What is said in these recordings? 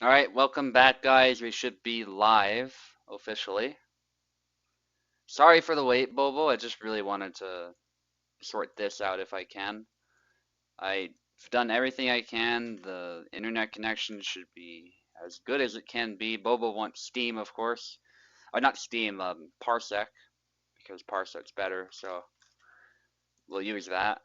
Alright, welcome back, guys. We should be live officially. Sorry for the wait, Bobo. I just really wanted to sort this out if I can. I've done everything I can. The internet connection should be as good as it can be. Bobo wants Steam, of course. Or not Steam, Parsec, because Parsec's better, so we'll use that.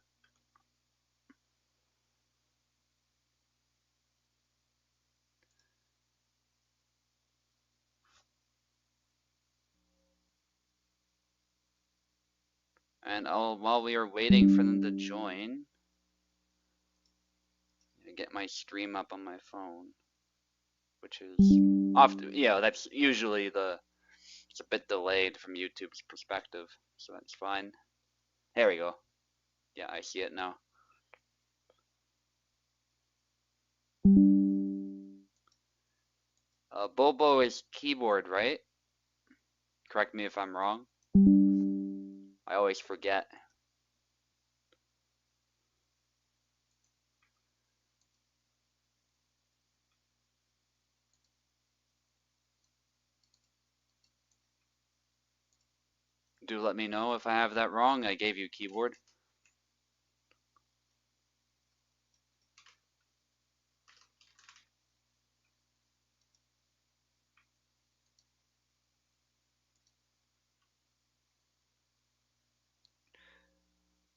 And while we are waiting for them to join, I get my stream up on my phone, which is often, that's usually it's a bit delayed from YouTube's perspective, so that's fine. There we go. Yeah, I see it now. Bobo is keyboard, right? Correct me if I'm wrong. I always forget. Do let me know if I have that wrong. I gave you keyboard.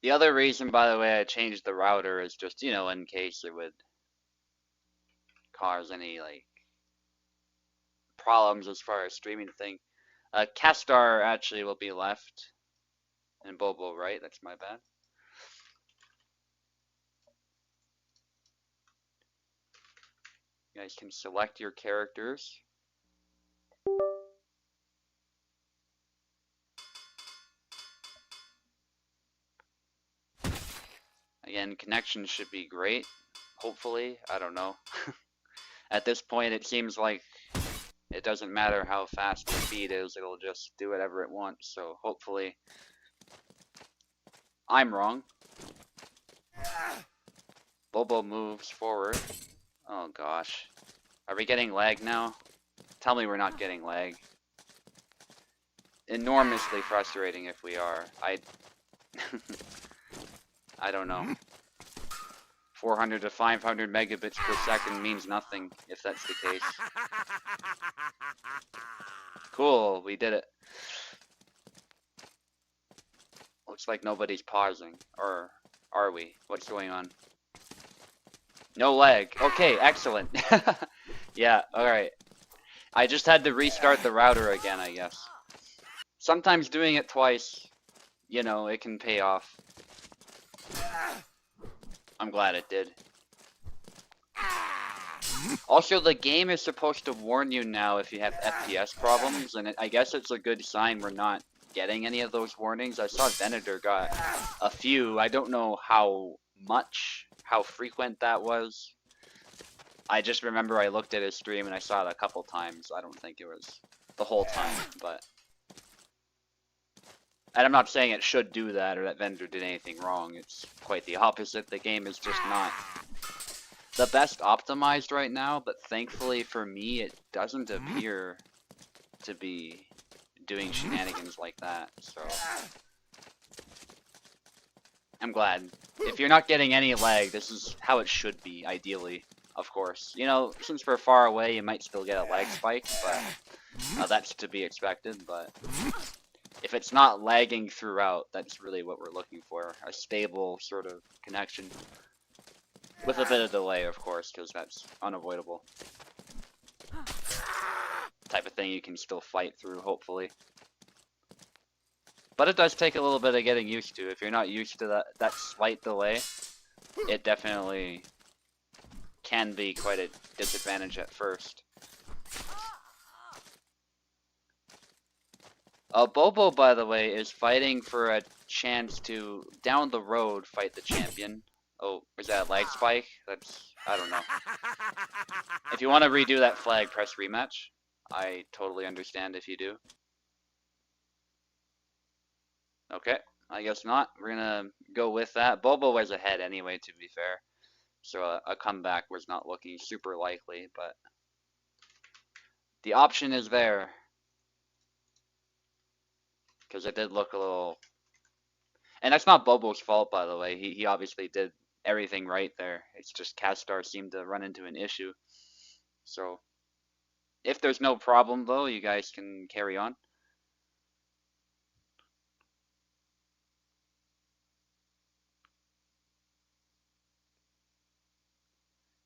The other reason, by the way, I changed the router is just, in case it would cause any, like, problems as far as streaming thing. Castar actually will be left. And Bobo, right? That's my bad. You guys can select your characters. Again, connection should be great. Hopefully, I don't know. At this point, it seems like it doesn't matter how fast the speed is, it'll just do whatever it wants, so hopefully I'm wrong. Bobo moves forward. Oh gosh. Are we getting lag now? Tell me we're not getting lag. Enormously frustrating if we are. I don't know. 400 to 500 megabits per second means nothing if that's the case. Cool, we did it. Looks like nobody's pausing. Or are we? What's going on? No lag. Okay, excellent. Yeah, alright. I just had to restart the router again, I guess. Sometimes doing it twice, it can pay off. I'm glad it did. Also, the game is supposed to warn you now if you have FPS problems, and I guess it's a good sign we're not getting any of those warnings. I saw Venator got a few. I don't know how frequent that was. I just remember I looked at his stream and I saw it a couple times. I don't think it was the whole time, but... And I'm not saying it should do that or that Venator did anything wrong. It's quite the opposite. The game is just not the best optimized right now, but thankfully for me, it doesn't appear to be doing shenanigans like that, so... I'm glad. If you're not getting any lag, this is how it should be, ideally, of course. Since we're far away, you might still get a lag spike, but that's to be expected, but... If it's not lagging throughout, that's really what we're looking for. A stable sort of connection. With a bit of delay, of course, because that's unavoidable. Type of thing you can still fight through, hopefully. But it does take a little bit of getting used to. If you're not used to that slight delay, it definitely can be quite a disadvantage at first. Bobo, by the way, is fighting for a chance to, down the road, fight the champion. Oh, is that a lag spike? I don't know. If you want to redo that flag, press rematch. I totally understand if you do. Okay, I guess not. We're gonna go with that. Bobo was ahead anyway, to be fair. So a comeback was not looking super likely, but The option is there. Because it did look a little... And that's not Bobo's fault, by the way. He obviously did everything right there. It's just Castar seemed to run into an issue. So, if there's no problem, though, you guys can carry on.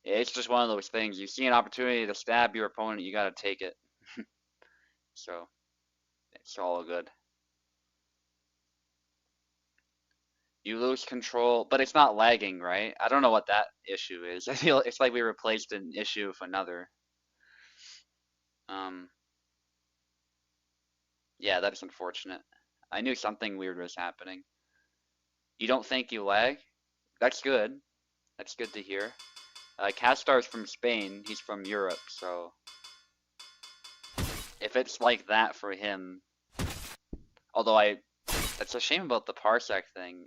It's just one of those things. You see an opportunity to stab your opponent, you gotta take it. So, it's all good. You lose control, but it's not lagging, right? I don't know what that issue is. I feel it's like we replaced an issue with another. Yeah, that's unfortunate. I knew something weird was happening. You don't think you lag? That's good. That's good to hear. Castar's from Spain. He's from Europe, so if it's like that for him, although that's a shame about the parsec thing.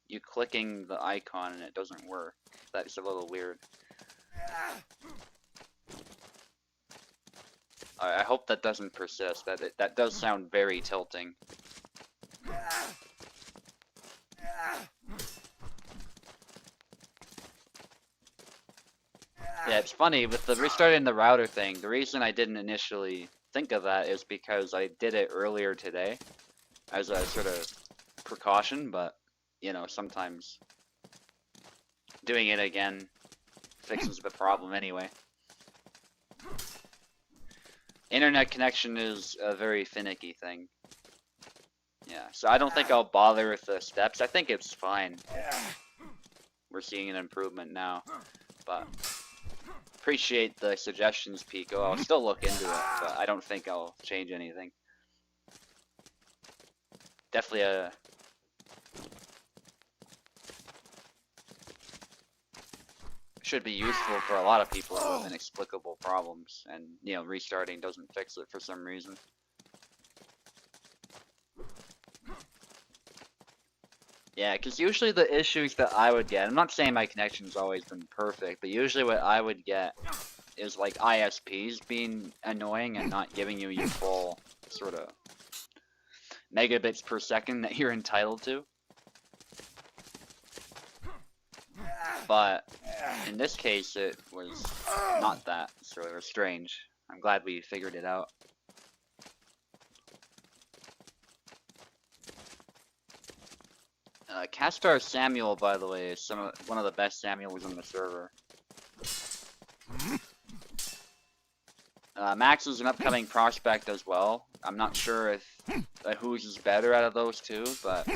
You clicking the icon and it doesn't work. That's a little weird. I hope that doesn't persist. That does sound very tilting. Yeah, it's funny, with the restarting the router thing, the reason I didn't initially think of that is because I did it earlier today as a sort of precaution, but, you know, sometimes doing it again fixes the problem anyway. Internet connection is a very finicky thing. Yeah, so I don't think I'll bother with the steps. I think it's fine. We're seeing an improvement now, but appreciate the suggestions, Pico. I'll still look into it, but I don't think I'll change anything. Definitely should be useful for a lot of people who have inexplicable problems, and, you know, restarting doesn't fix it for some reason. Yeah, because usually the issues that I would get, I'm not saying my connection's always been perfect, but usually what I would get is like ISPs being annoying and not giving you your full sort of megabits per second that you're entitled to. But in this case, it was not that, so it was strange. I'm glad we figured it out. Castar Samuel, by the way, is one of the best Samuels on the server. Max is an upcoming prospect as well. I'm not sure if whose is better out of those two, but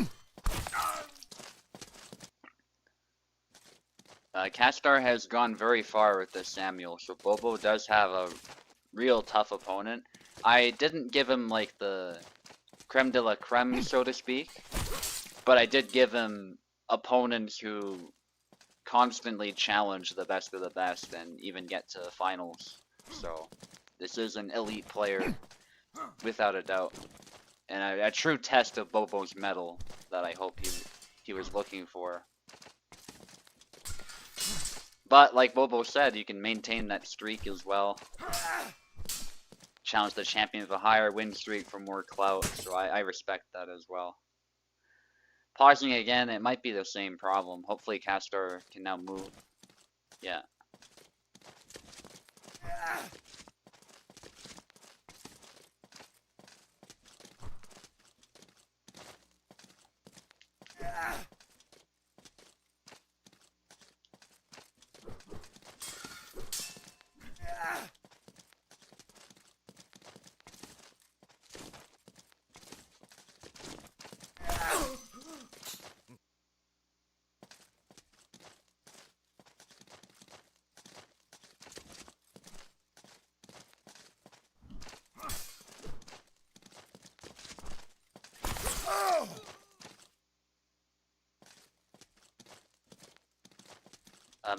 Castar has gone very far with this Samuel, so Bobo does have a real tough opponent. I didn't give him like the creme de la creme, so to speak, but I did give him opponents who constantly challenge the best of the best and even get to finals. So this is an elite player, without a doubt, and a true test of Bobo's mettle that I hope he was looking for. But like Bobo said, you can maintain that streak as well. Challenge the champion with a higher win streak for more clout, so I respect that as well. Pausing again, it might be the same problem. Hopefully Castar can now move. Yeah.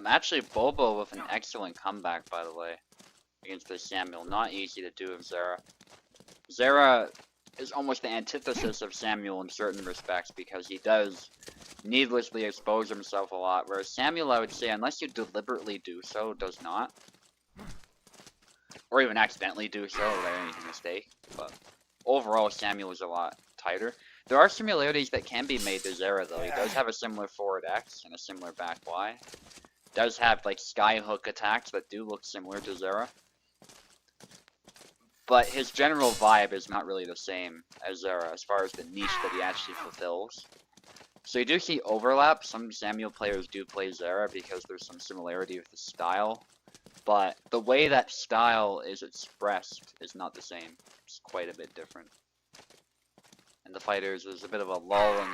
Actually, Bobo with an excellent comeback, by the way, against this Samuel. Not easy to do with Zera. Zera is almost the antithesis of Samuel in certain respects because he does needlessly expose himself a lot, whereas Samuel, I would say, unless you deliberately do so, does not. or even accidentally do so without any mistake. But overall, Samuel is a lot tighter. There are similarities that can be made to Zera, though. He does have a similar forward X and a similar back Y. Does have like skyhook attacks that do look similar to Zera. But his general vibe is not really the same as Zera as far as the niche that he actually fulfills. So you do see overlap. Some Samuel players do play Zera because there's some similarity with the style. But the way that style is expressed is not the same. It's quite a bit different. And the fighters, there's a bit of a lull in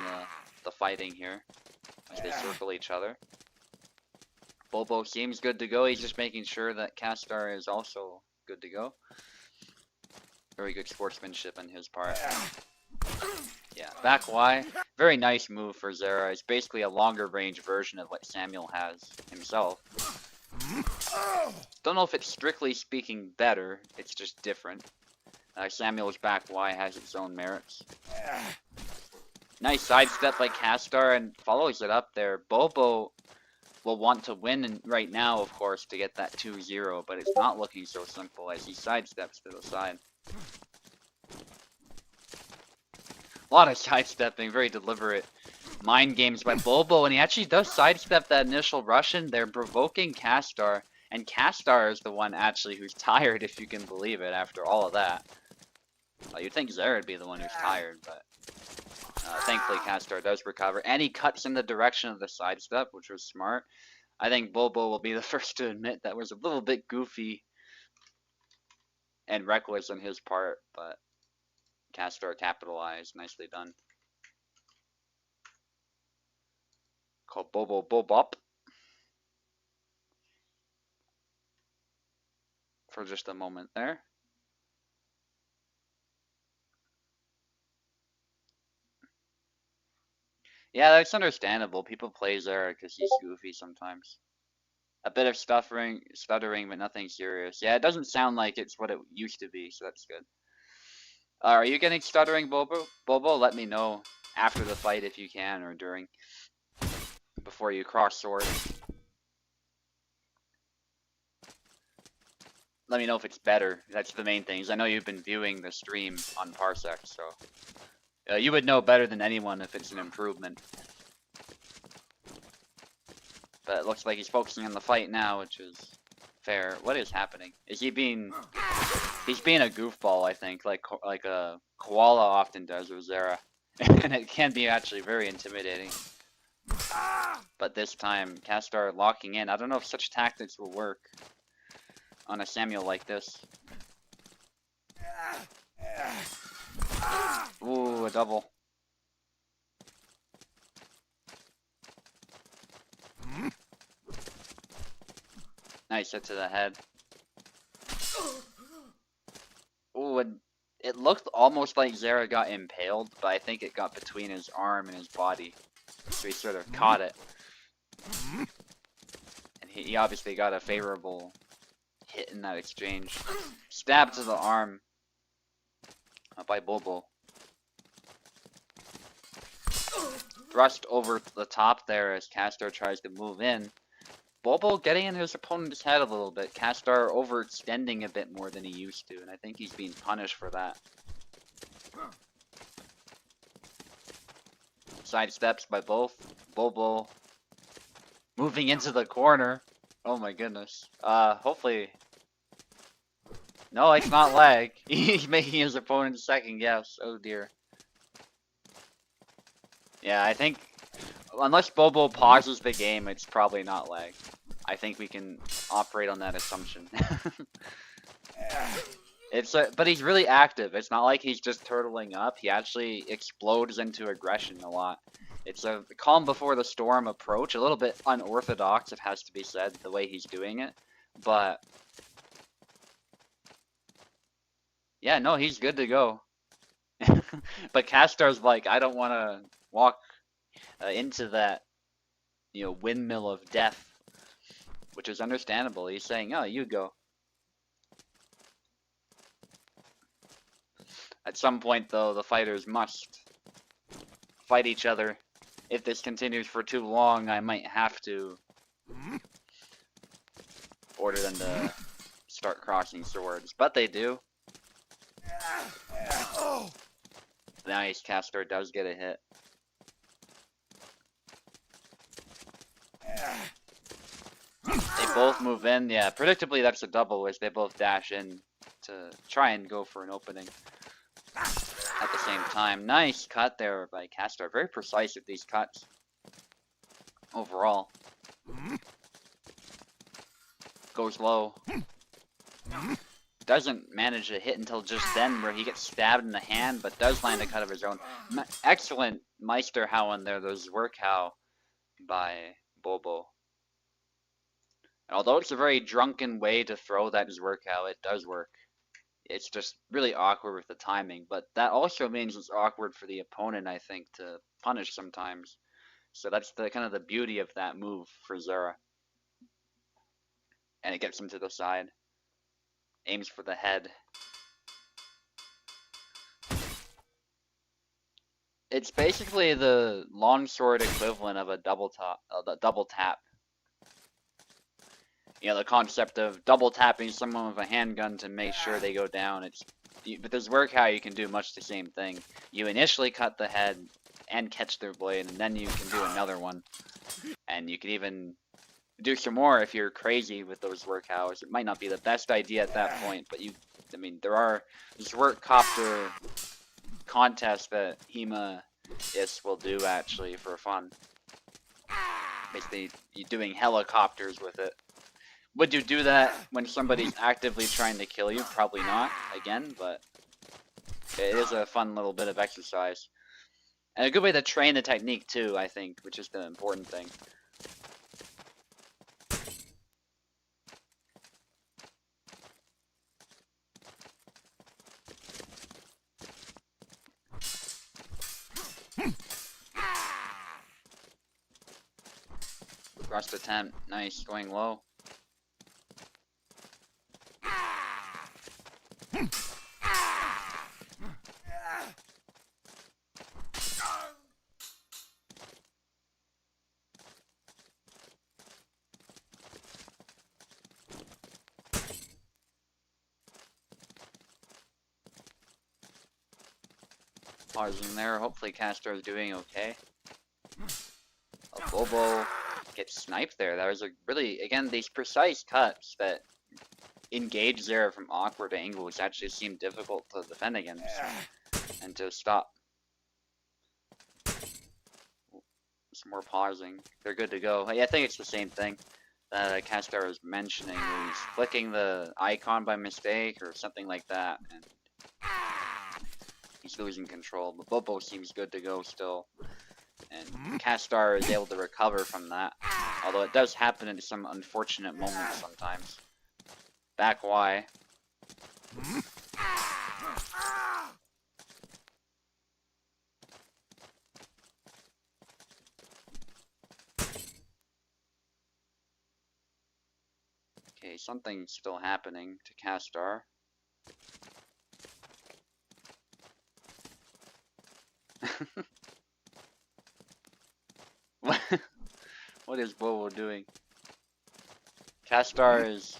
the fighting here as they circle each other. Bobo seems good to go. He's just making sure that Castar is also good to go. Very good sportsmanship on his part. Yeah, back Y. Very nice move for Zera. It's basically a longer range version of what Samuel has himself. Don't know if it's strictly speaking better. It's just different. Samuel's back Y has its own merits. Nice sidestep by Castar and follows it up there. Bobo will want to win right now, of course, to get that 2-0, but it's not looking so simple as he sidesteps to the side. A lot of sidestepping, very deliberate mind games by Bobo, and he actually does sidestep that initial Russian. They're provoking Castar, and Castar is the one actually who's tired, if you can believe it, after all of that. You'd think Zera would be the one who's tired, but thankfully Castar does recover, and he cuts in the direction of the sidestep, which was smart. I think Bobo will be the first to admit that was a little bit goofy and reckless on his part, but Castar capitalized. Nicely done. Called Bobo Bobop for just a moment there. Yeah, that's understandable. People play Zera because he's goofy sometimes. A bit of stuttering, but nothing serious. Yeah, it doesn't sound like it's what it used to be, so that's good. Are you getting stuttering, Bobo? Bobo, let me know after the fight if you can, or during, before you cross swords. Let me know if it's better. That's the main thing. I know you've been viewing the stream on Parsec, so you would know better than anyone if it's an improvement. But it looks like he's focusing on the fight now, which is fair. What is happening? Is he being... He's being a goofball, I think, like a koala often does with Zera. And it can be actually very intimidating. But this time, Castar locking in. I don't know if such tactics will work on a Samuel like this. Ooh, a double. Nice hit to the head. Ooh, and it looked almost like Zera got impaled, but I think it got between his arm and his body. So he sort of caught it. And he obviously got a favorable hit in that exchange. Stab to the arm by Bobo. Thrust over the top there as Castar tries to move in. Bobo getting in his opponent's head a little bit. Castar overextending a bit more than he used to, and I think he's being punished for that. Side steps by both. Bobo moving into the corner. Oh my goodness. Hopefully... No, it's not lag. He's making his opponent second guess. Oh dear. Yeah, I think... Unless Bobo pauses the game, it's probably not lag. I think we can operate on that assumption. But he's really active. It's not like he's just turtling up. He actually explodes into aggression a lot. It's a calm before the storm approach. A little bit unorthodox, it has to be said, the way he's doing it. But... yeah, no, he's good to go. But Castar's like, I don't want to walk into that, you know, windmill of death, which is understandable. He's saying, oh, you go. At some point, though, the fighters must fight each other. If this continues for too long, I might have to order them to start crossing swords, but they do. Nice, Castor does get a hit. They both move in. Yeah, predictably that's a double, as they both dash in to try and go for an opening at the same time. Nice cut there by Castor. Very precise with these cuts overall. Goes low. Doesn't manage to hit until just then, where he gets stabbed in the hand, but does land a cut of his own. Excellent Meisterhauen there, those Zwerkau by Bobo. And although it's a very drunken way to throw that Zwerkau, it does work. It's just really awkward with the timing, but that also means it's awkward for the opponent, I think, to punish sometimes. So that's the kind of the beauty of that move for Zera. And it gets him to the side. Aims for the head. It's basically the longsword equivalent of a double tap. You know, the concept of double tapping someone with a handgun to make sure they go down. But there's how you can do much the same thing. You initially cut the head and catch their blade, and then you can do another one. And you can even do some more if you're crazy with those Zwerkhows. It might not be the best idea at that point, but I mean, there are Zwerkcopter contests that HEMA-ists will do actually for fun. Basically, you're doing helicopters with it. Would you do that when somebody's actively trying to kill you? Probably not, again, but it is a fun little bit of exercise. And a good way to train the technique too, I think, which is the important thing. Thrust attempt, nice, going low. Pausing there, hopefully Castor is doing okay. Bobo gets sniped there. That was a really, again, these precise cuts that engage Zera from awkward angles actually seem difficult to defend against and to stop. Some more pausing. They're good to go. I think it's the same thing that Castor was mentioning. He's flicking the icon by mistake or something like that, and he's losing control. But Bobo seems good to go still. And Castor is able to recover from that. Although it does happen in some unfortunate moments sometimes. Back Y. Okay, something's still happening to Castor. What is Bobo doing? Castor is...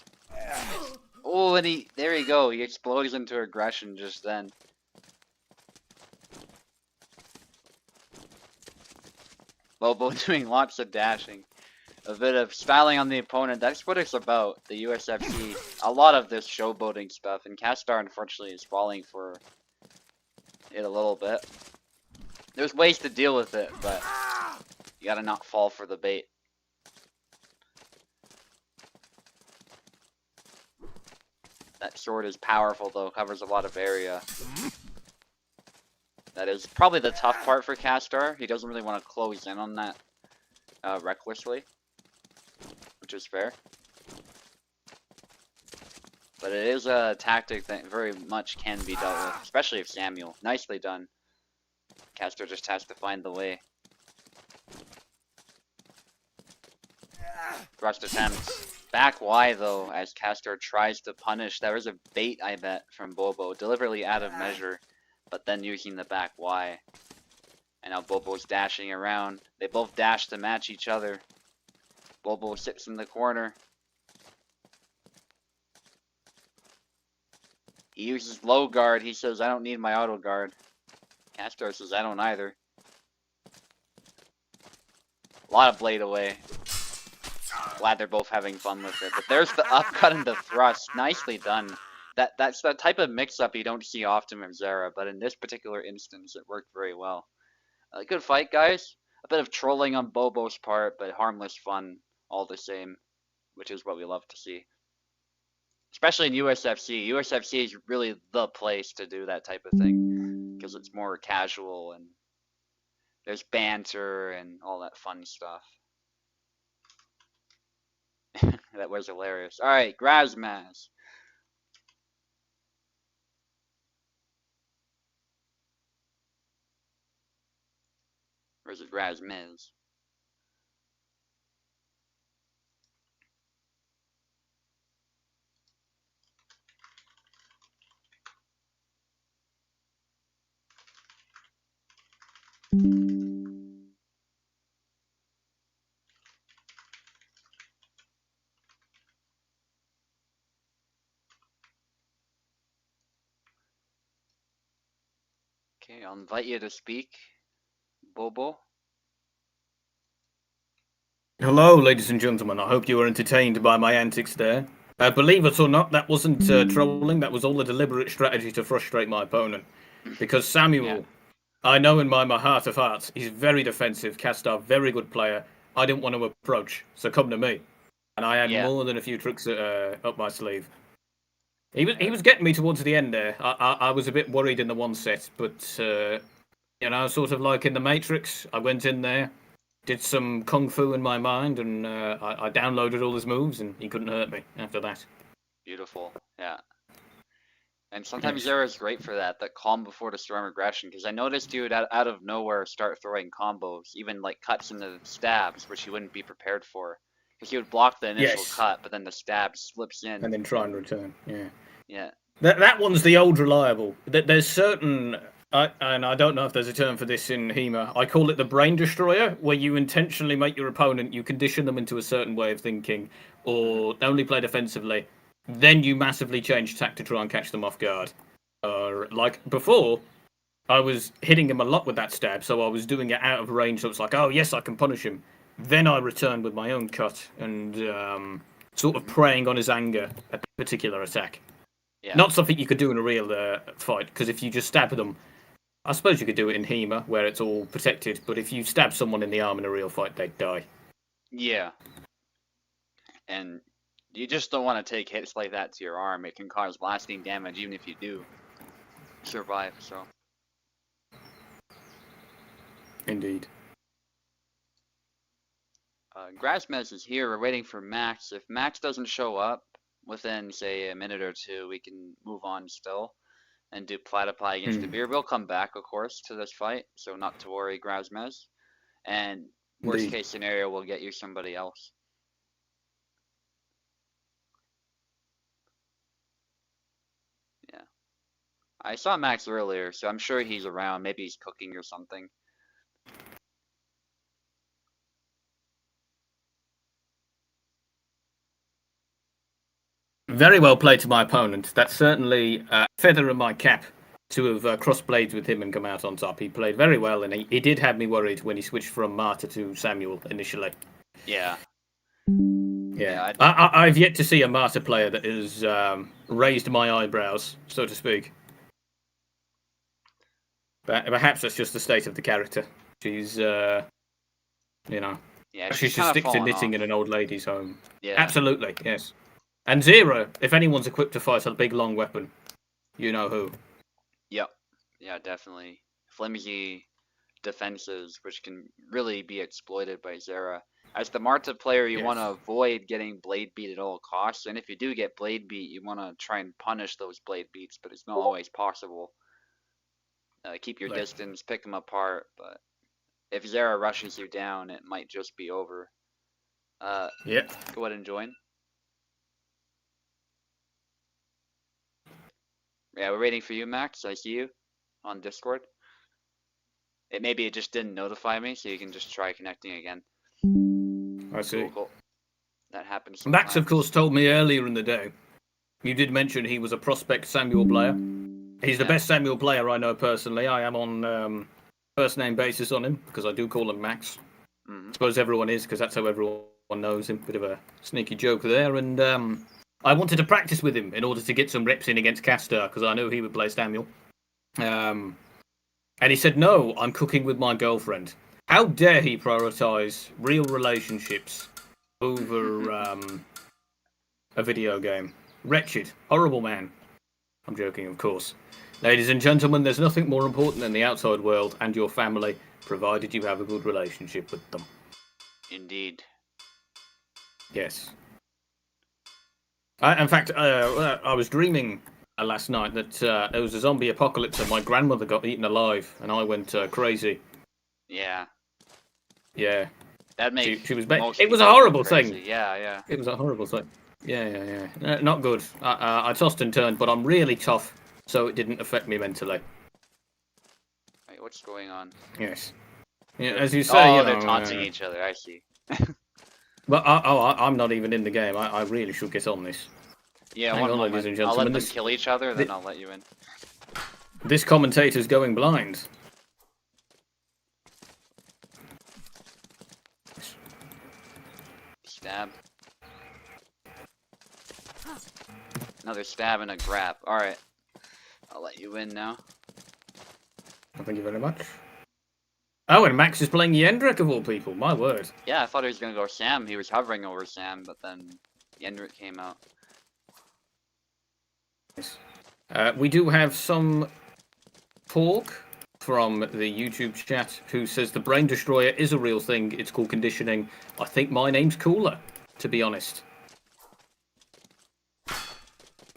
Oh, and there you go, he explodes into aggression just then. Bobo doing lots of dashing. A bit of styling on the opponent, that's what it's about, the USFC. A lot of this showboating stuff, and Castor unfortunately is falling for it a little bit. There's ways to deal with it, but you gotta not fall for the bait. That sword is powerful though, covers a lot of area. That is probably the tough part for Castor. He doesn't really want to close in on that recklessly, which is fair. But it is a tactic that very much can be dealt with, especially if Samuel. Nicely done. Castor just has to find the way. Thrust attempts. Back Y though, as Castor tries to punish. There was a bait, I bet, from Bobo, deliberately out of measure, but then using the back Y. And now Bobo's dashing around. They both dash to match each other. Bobo sits in the corner. He uses low guard. He says, I don't need my auto guard. Castro says, I don't either. A lot of blade away. Glad they're both having fun with it. But there's the upcut and the thrust. Nicely done. That's the type of mix-up you don't see often with Zera, but in this particular instance, it worked very well. Good fight, guys. A bit of trolling on Bobo's part, but harmless fun all the same, which is what we love to see. Especially in USFC. USFC is really the place to do that type of thing, because it's more casual and there's banter and all that fun stuff. That was hilarious. Alright, Grazmaz. Or is it Grazmaz? Okay, I'll invite you to speak, Bobo. Hello, ladies and gentlemen. I hope you were entertained by my antics there. Believe it or not, that wasn't trolling. That was all a deliberate strategy to frustrate my opponent. Because Samuel, I know in my heart of hearts, he's very defensive, Castar, very good player. I didn't want to approach, so come to me. And I had more than a few tricks up my sleeve. He was getting me towards the end there. I was a bit worried in the one set, but sort of like in the Matrix, I went in there, did some kung fu in my mind, and I downloaded all his moves, and he couldn't hurt me after that. Beautiful, yeah. And sometimes Zera's great for that calm before the storm aggression, because I noticed you would out of nowhere start throwing combos, even like cuts into stabs, which you wouldn't be prepared for. Because he would block the initial cut, but then the stab slips in. And then try and return, yeah. Yeah. That one's the old reliable. There's certain... and I don't know if there's a term for this in HEMA. I call it the brain destroyer, where you intentionally make your opponent, you condition them into a certain way of thinking, or only play defensively. Then you massively change tack to try and catch them off guard. Like before, I was hitting him a lot with that stab, so I was doing it out of range, so it's like, oh yes, I can punish him. Then I returned with my own cut, and sort of preying on his anger at a particular attack. Yeah. Not something you could do in a real fight, because if you just stab them, I suppose you could do it in HEMA, where it's all protected, but if you stab someone in the arm in a real fight, they'd die. Yeah. And you just don't want to take hits like that to your arm. It can cause lasting damage, even if you do survive, so. Indeed. Grazmez is here. We're waiting for Max. If Max doesn't show up within, say, a minute or two, we can move on still and do Platypi against Dabir. We'll come back, of course, to this fight, so not to worry, Grazmez. And worst case scenario, we'll get you somebody else. Yeah. I saw Max earlier, so I'm sure he's around. Maybe he's cooking or something. Very well played to my opponent. That's certainly a feather in my cap to have crossed blades with him and come out on top. He played very well, and he did have me worried when he switched from Marta to Samuel initially. Yeah. Yeah. I've yet to see a Marta player that has raised my eyebrows, so to speak. But perhaps that's just the state of the character. She's, Yeah, she's just stick to knitting in an old lady's home. Yeah. Absolutely, yes. And Zero, if anyone's equipped to fight a big long weapon, you know who. Yep. Yeah, definitely. Flimsy defenses, which can really be exploited by Zera. As the Marta player, you want to avoid getting blade beat at all costs, and if you do get blade beat, you want to try and punish those blade beats, but it's not always possible. Keep your distance, pick them apart, but if Zera rushes you down, it might just be over. Go ahead and join. Yeah, we're waiting for you, Max. I see you on Discord. Maybe it just didn't notify me, so you can just try connecting again. I see. Cool. That happens sometimes. Max, of course, told me earlier in the day You did mention he was a prospect Samuel player. He's the Yeah. best Samuel player I know personally. I am on first name basis on him because I do call him Max. Hmm. I suppose everyone is because that's how everyone knows him. Bit of a sneaky joke there. And I wanted to practice with him in order to get some reps in against Castor because I knew he would play Samuel. And he said, "No, I'm cooking with my girlfriend." How dare he prioritise real relationships over a video game? Wretched, horrible man. I'm joking, of course. Ladies and gentlemen, there's nothing more important than the outside world and your family, provided you have a good relationship with them. Indeed. Yes. In fact, I was dreaming last night that there was a zombie apocalypse and my grandmother got eaten alive and I went crazy. Yeah. Yeah. That makes She was most it was a people horrible crazy. thing. Yeah, yeah. It was a horrible thing. Yeah. Not good. I tossed and turned, but I'm really tough, so it didn't affect me mentally. Wait, what's going on? Yes. Yeah, as you say, Oh, they're taunting each other. I see. But I'm not even in the game. I really should get on this. Yeah, Hang one on, moment. ladies and I'll let gentlemen. them kill each other, then I'll let you in. This commentator's going blind. Stab. Another stab and a grab. Alright. I'll let you in now. Thank you very much. Oh, and Max is playing Yendrick of all people. My word. Yeah, I thought he was gonna go Sam. He was hovering over Sam, but then Yendrick came out. Yes. We do have some talk from the YouTube chat who says the Brain Destroyer is a real thing. It's called conditioning. I think my name's cooler, to be honest.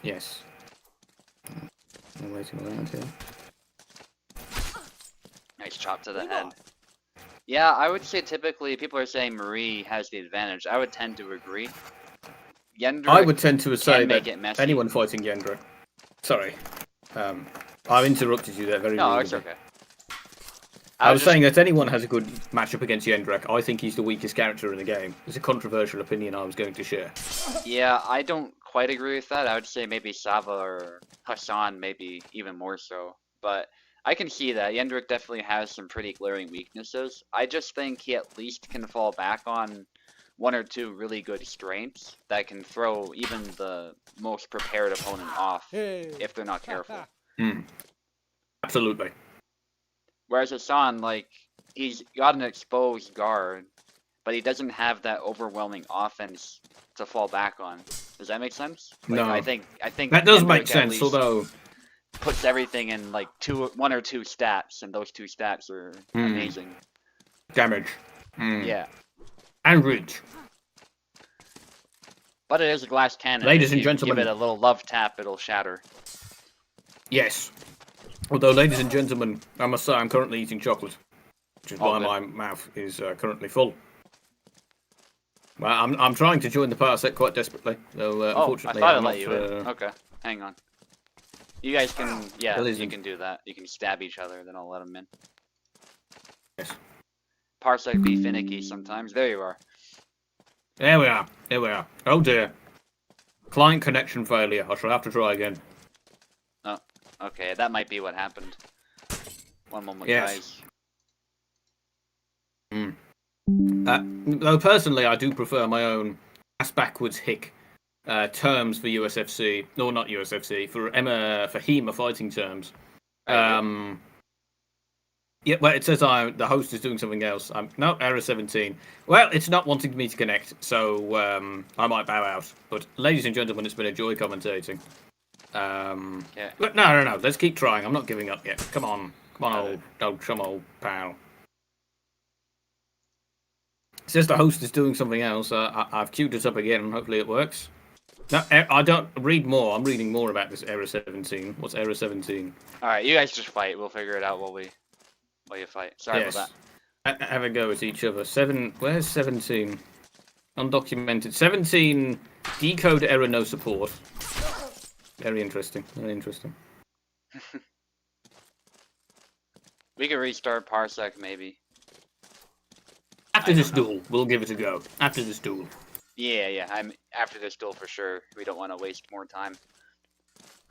Yes. I'm waiting around here. Nice chop to the head. Yeah, I would say typically people are saying Marie has the advantage. I would tend to agree. Yendrick I would tend to say make that it messy. anyone fighting Yendrick. Sorry. I interrupted you there very No, rudely. it's okay. I was saying that anyone has a good matchup against Yendrick. I think he's the weakest character in the game. It's a controversial opinion I was going to share. Yeah, I don't quite agree with that. I would say maybe Sava or Hassan, maybe even more so. But I can see that. Yendrick definitely has some pretty glaring weaknesses. I just think he at least can fall back on one or two really good strengths that can throw even the most prepared opponent off if they're not careful. Absolutely. Whereas Hassan, like, he's got an exposed guard, but he doesn't have that overwhelming offense to fall back on. Does that make sense? Like, No. I think that does Yendrick make at sense, least although puts everything in like one or two stats, and those two stats are amazing. damage. Yeah. And reach. But it is a glass cannon. Ladies If and you gentlemen. give it a little love tap, it'll shatter. Yes. Although, ladies and gentlemen, I must say I'm currently eating chocolate, which is why good. my mouth is currently full. Well, I'm trying to join the parsec quite desperately, though unfortunately I thought I'm I'd let you in. not. Okay, hang on. You guys can, yeah, you Listen. can do that. You can stab each other, then I'll let them in. Yes. Parsec be finicky sometimes. There you are. There we are. Here we are. Oh dear. Client connection failure. I shall have to try again. Oh, okay, that might be what happened. One moment, Yes. guys. Though personally, I do prefer my own ass-backwards hick terms for USFC, or not USFC, for HEMA fighting terms. Yeah, well, it says the host is doing something else. No, error 17. Well, it's not wanting me to connect, so I might bow out. But ladies and gentlemen, it's been a joy commentating. Yeah. But no. Let's keep trying. I'm not giving up yet. Come on, old pal. It says the host is doing something else. I've queued it up again. Hopefully it works. No, I don't read more. I'm reading more about this error 17. What's error 17? All right, you guys just fight. We'll figure it out while you fight. Sorry about that. Have a go at each other. Where's 17? Undocumented. 17. Decode error, no support. Very interesting. Very interesting. We can restart Parsec maybe. After this duel, we'll give it a go. After this duel. Yeah. I'm after this duel for sure. We don't want to waste more time.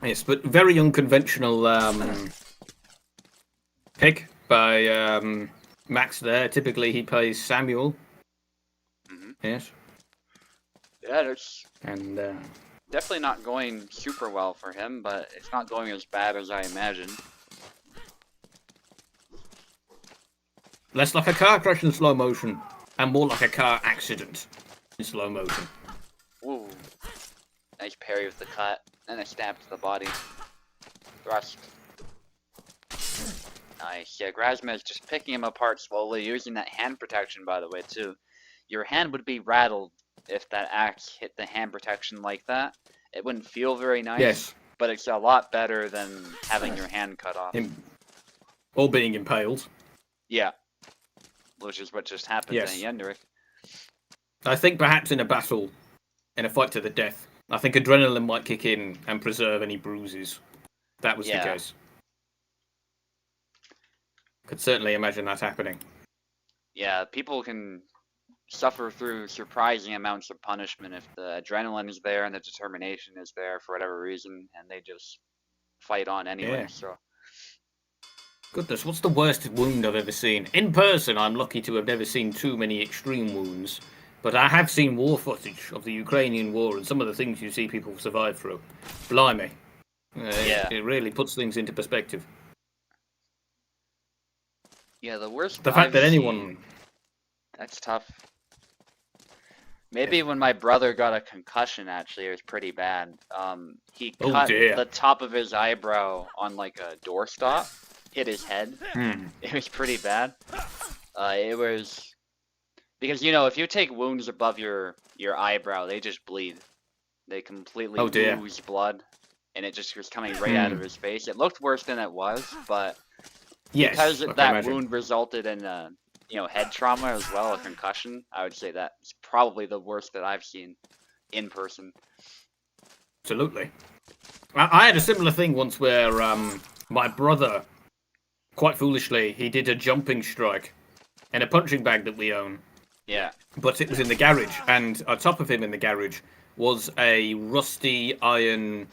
Yes, but very unconventional pick by Max there. Typically, he plays Samuel. Yes. Yeah, it's And definitely not going super well for him, but it's not going as bad as I imagined. less like a car crash in slow motion, and more like a car accident in slow motion. Ooh. Nice parry with the cut, and a stab to the body. Thrust. Nice. Yeah, Grasma is just picking him apart slowly, using that hand protection, by the way, too. Your hand would be rattled if that axe hit the hand protection like that. It wouldn't feel very nice, Yes. but it's a lot better than having your hand cut off. Or being impaled. Yeah. Which is what just happened to Yendrick. I think perhaps in a battle, in a fight to the death, I think adrenaline might kick in and preserve any bruises. That was the case. Could certainly imagine that happening. Yeah, people can suffer through surprising amounts of punishment if the adrenaline is there and the determination is there for whatever reason, and they just fight on anyway. Yeah. So. Goodness, what's the worst wound I've ever seen? In person, I'm lucky to have never seen too many extreme wounds, but I have seen war footage of the Ukrainian war and some of the things you see people survive through. Blimey. Yeah. It really puts things into perspective. Yeah, the worst. The fact that anyone. That's tough. Maybe when my brother got a concussion, actually, it was pretty bad. He cut the top of his eyebrow on like a doorstop, hit his head. It was pretty bad. It was because if you take wounds above your eyebrow, they just bleed. They completely lose blood, and it just was coming right out of his face. It looked worse than it was, but because that wound resulted in head trauma as well, a concussion, I would say that's probably the worst that I've seen in person. Absolutely. I had a similar thing once where my brother, quite foolishly, he did a jumping strike in a punching bag that we own. Yeah. But it was in the garage, and on top of him in the garage was a rusty iron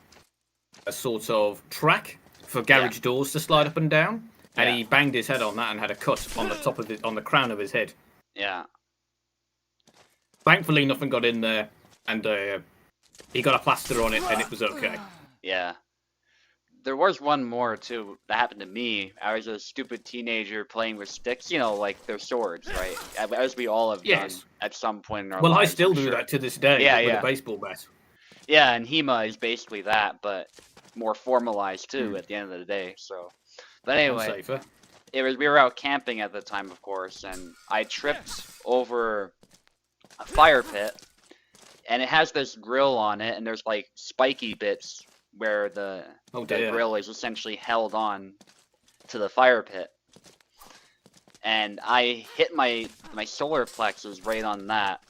sort of track for garage doors to slide up and down. And he banged his head on that and had a cut on the top of on the crown of his head. Yeah. Thankfully, nothing got in there, and he got a plaster on it, and it was okay. Yeah. There was one more too that happened to me. I was a stupid teenager playing with sticks, like they're swords, right? As we all have done at some point in our lives. Well, I still do that to this day with a baseball bat. Yeah, and HEMA is basically that, but more formalized too at the end of the day. So. But anyway, we were out camping at the time, of course, and I tripped over a fire pit, and it has this grill on it, and there's like spiky bits where the grill is essentially held on to the fire pit. And I hit my solar plexus right on that,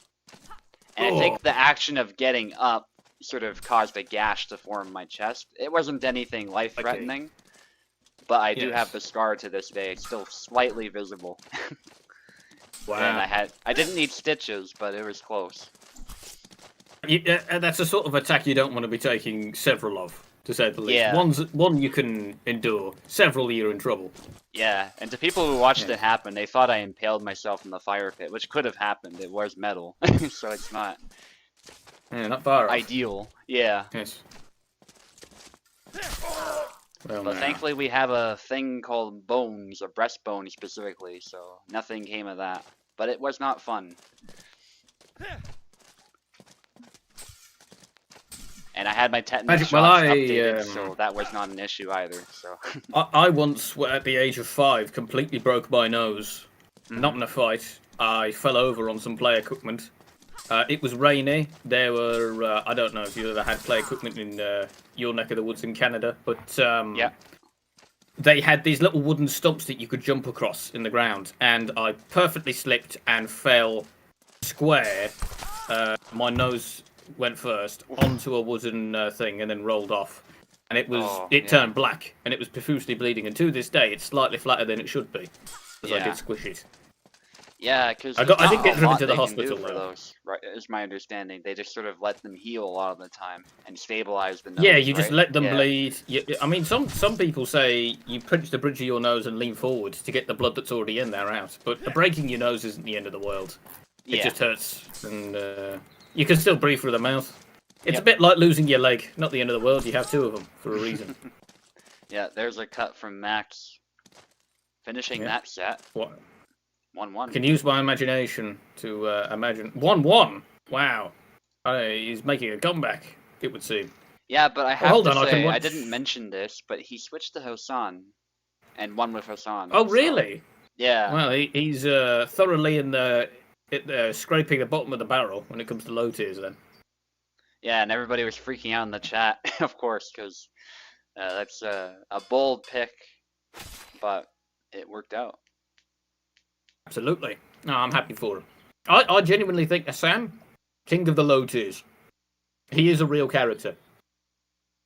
and I think the action of getting up sort of caused a gash to form in my chest. It wasn't anything life-threatening. But I do have the scar to this day. It's still slightly visible. Wow. And I didn't need stitches, but it was close. That's a sort of attack you don't want to be taking several of, to say the least. Yeah. One you can endure. Several you're in trouble. Yeah, and to people who watched it happen, they thought I impaled myself in the fire pit, which could have happened. It was metal, so it's not. Yeah, not far off. Ideal. Yeah. Yes. Well, but thankfully we have a thing called bones, a breastbone specifically, so nothing came of that. But it was not fun. And I had my tetanus shots updated, so that was not an issue either. So I once, at the age of 5, completely broke my nose. Not in a fight. I fell over on some play equipment. It was rainy. There were, I don't know if you ever had play equipment in your neck of the woods in Canada, but they had these little wooden stumps that you could jump across in the ground, and I perfectly slipped and fell square. My nose went first onto a wooden thing and then rolled off. And it turned black, and it was profusely bleeding, and to this day it's slightly flatter than it should be, because I did squish it. Yeah, because I there's got I did not get a driven lot to the they can do hospital for though. those, right? Is my understanding. They just sort of let them heal a lot of the time and stabilize the Yeah, nose, you just right? let them Yeah, bleed. I mean, some people say you pinch the bridge of your nose and lean forward to get the blood that's already in there out. But breaking your nose isn't the end of the world. It yeah, just hurts, and you can still breathe through the mouth. It's a yep. bit like losing your leg. Not the end of the world. You have two of them for a reason. Yeah, there's a cut from Max finishing Yeah. that set. What? I 1-1. can use my imagination to imagine 1-1. Wow. He's making a comeback. It would seem. Yeah, but I Oh, have hold to on. I can say, I watch. didn't mention this, but he switched to Hassan and won with Hassan. Oh, So, really? yeah. Well, he's thoroughly in scraping the bottom of the barrel when it comes to low tiers. Then Yeah, and everybody was freaking out in the chat, of course, because that's a bold pick, but it worked out. absolutely. No, I'm happy for him. I genuinely think Assam, king of the low tiers, he is a real character.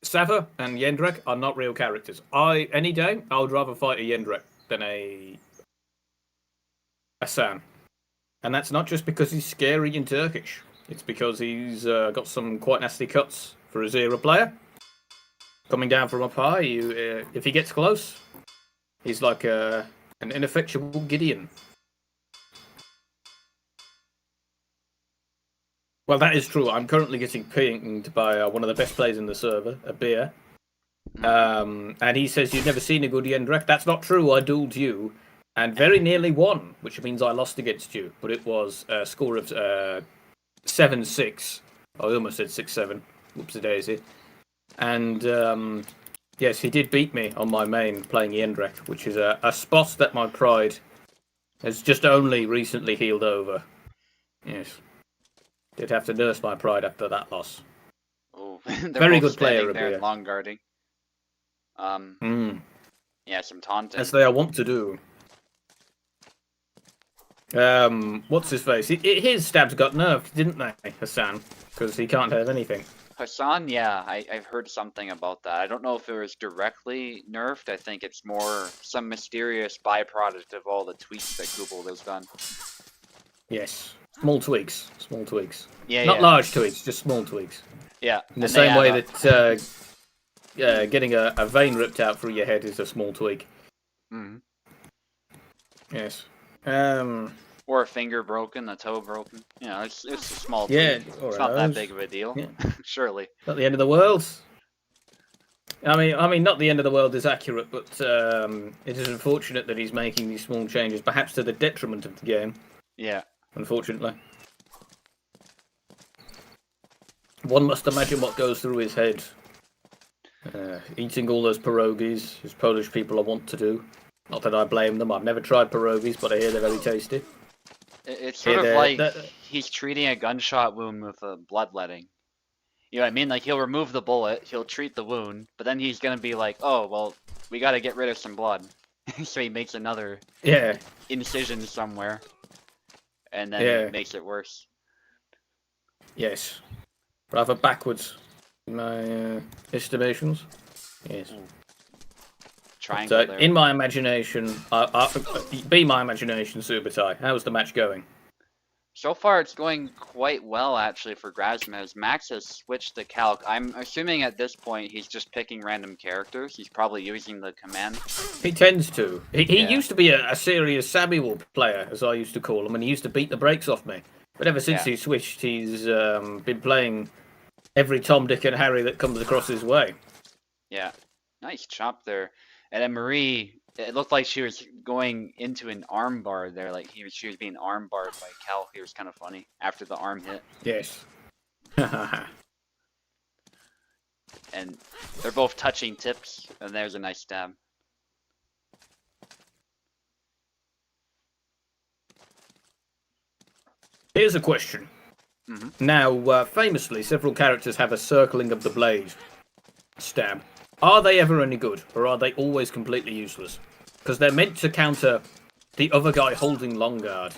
Sava and Yendrek are not real characters. Any day I would rather fight a Yendrek than a Assam, and that's not just because he's scary in Turkish. It's because he's got some quite nasty cuts for a zero player. Coming down from up high, if he gets close, he's like an ineffectual Gideon. Well, that is true. I'm currently getting pinged by one of the best players in the server, a beer. And he says, "You've never seen a good Yendrek." That's not true. I dueled you and very nearly won, which means I lost against you. But it was a score of 7-6. I almost said 6-7. Whoopsie daisy. And yes, he did beat me on my main playing Yendrek, which is a spot that my pride has just only recently healed over. Yes. Did have to nurse my pride after that loss. Oh, they're Very both good player, standing there and Abir. long guarding. Yeah, some taunting. As they are wont to do. What's his face? His stabs got nerfed, didn't they, Hassan? Because he can't have anything. Hassan, yeah, I've heard something about that. I don't know if it was directly nerfed. I think it's more some mysterious byproduct of all the tweaks that Google has done. Yes. Small tweaks. Small tweaks. Yeah, Not yeah. large tweaks, just small tweaks. Yeah. In the same way that getting a vein ripped out through your head is a small tweak. Mm-hmm. Yes. Or a finger broken, a toe broken. You know, it's a small tweak. Yeah, It's not that big of a deal. Yeah. Surely. Not the end of the world. I mean, not the end of the world is accurate, but it is unfortunate that he's making these small changes, perhaps to the detriment of the game. Yeah. Unfortunately. One must imagine what goes through his head. Eating all those pierogies, as Polish people are wont to do. Not that I blame them, I've never tried pierogies, but I hear they're very tasty. It's sort of like he's treating a gunshot wound with a bloodletting. You know what I mean? Like, he'll remove the bullet, he'll treat the wound, but then he's gonna be like, oh, well, we gotta get rid of some blood. So he makes another incision somewhere. And then it makes it worse. Yes. Rather backwards in my estimations. Yes. Triangle there. In my imagination, be my imagination, SUBUTAI. How's the match going? So far, it's going quite well, actually, for Grasmez. Max has switched the calc. I'm assuming at this point he's just picking random characters. He's probably using the command. He tends to. He used to be a serious Samuel player, as I used to call him, and he used to beat the brakes off me. But ever since he switched, he's been playing every Tom, Dick, and Harry that comes across his way. Yeah. Nice chop there. And then Marie, it looked like she was going into an arm bar there. Like she was being arm barred by Cal. It was kind of funny after the arm hit. Yes. And they're both touching tips, and there's a nice stab. Here's a question. Now, famously, several characters have a circling of the blade stab. Are they ever any good, or are they always completely useless? Because they're meant to counter the other guy holding long guard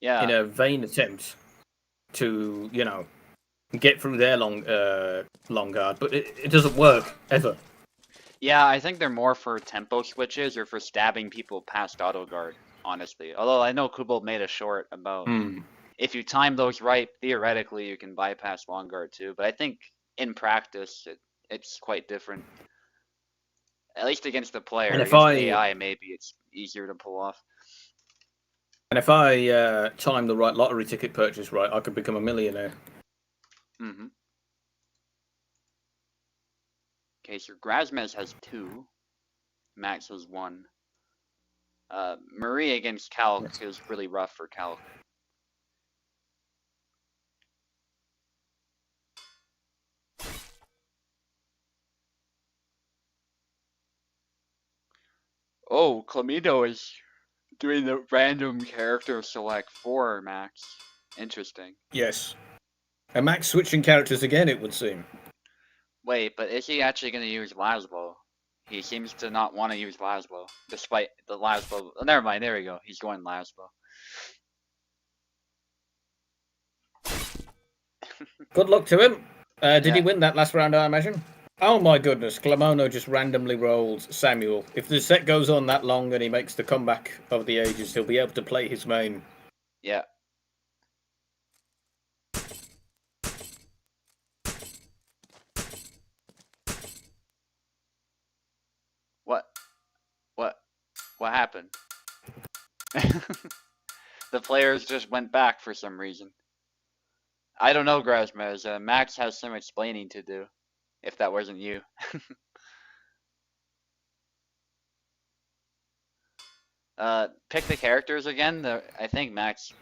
in a vain attempt to, you know, get through their long guard, but it doesn't work, ever. Yeah, I think they're more for tempo switches or for stabbing people past auto guard, honestly. Although I know Kubel made a short about Hmm. if you time those right, theoretically you can bypass long guard too. But I think in practice it's quite different. At least against the And player. if Against I AI, maybe it's easier to pull off. time the right lottery ticket purchase right, I could become a millionaire. Mm-hmm. Okay, so Grazmez has 2. Max has 1. Marie against Calc Yes. is really rough for Calc. Oh, Clamido is doing the random character select for Max. Interesting. Yes. And Max switching characters again, it would seem. Wait, but is he actually going to use Laszlo? He seems to not want to use Laszlo, despite the Laszlo. Oh, never mind, there we go. He's going Laszlo. Good luck to him. Did he Yeah, win that last round, I imagine? Oh my goodness, Clamono just randomly rolled Samuel. If the set goes on that long and he makes the comeback of the ages, he'll be able to play his main. yeah. What? What? What happened? The players just went back for some reason. I don't know, Grasmez. Max has some explaining to do, if that wasn't you. Pick the characters again. I think Max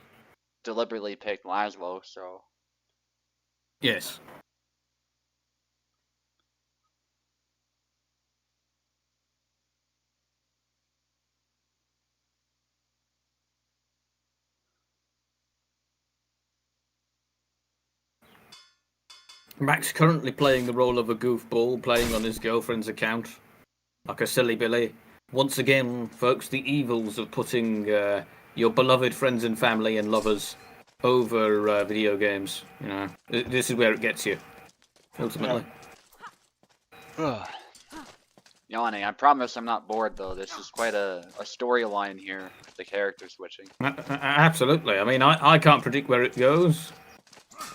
deliberately picked Laszlo, so. Yes. Max currently playing the role of a goofball, playing on his girlfriend's account, like a silly Billy. Once again, folks, the evils of putting your beloved friends and family and lovers over video games. You know, this is where it gets you, ultimately. Yawning. I promise I'm not bored though. This is quite a storyline here with the character switching. Absolutely. I mean, I can't predict where it goes.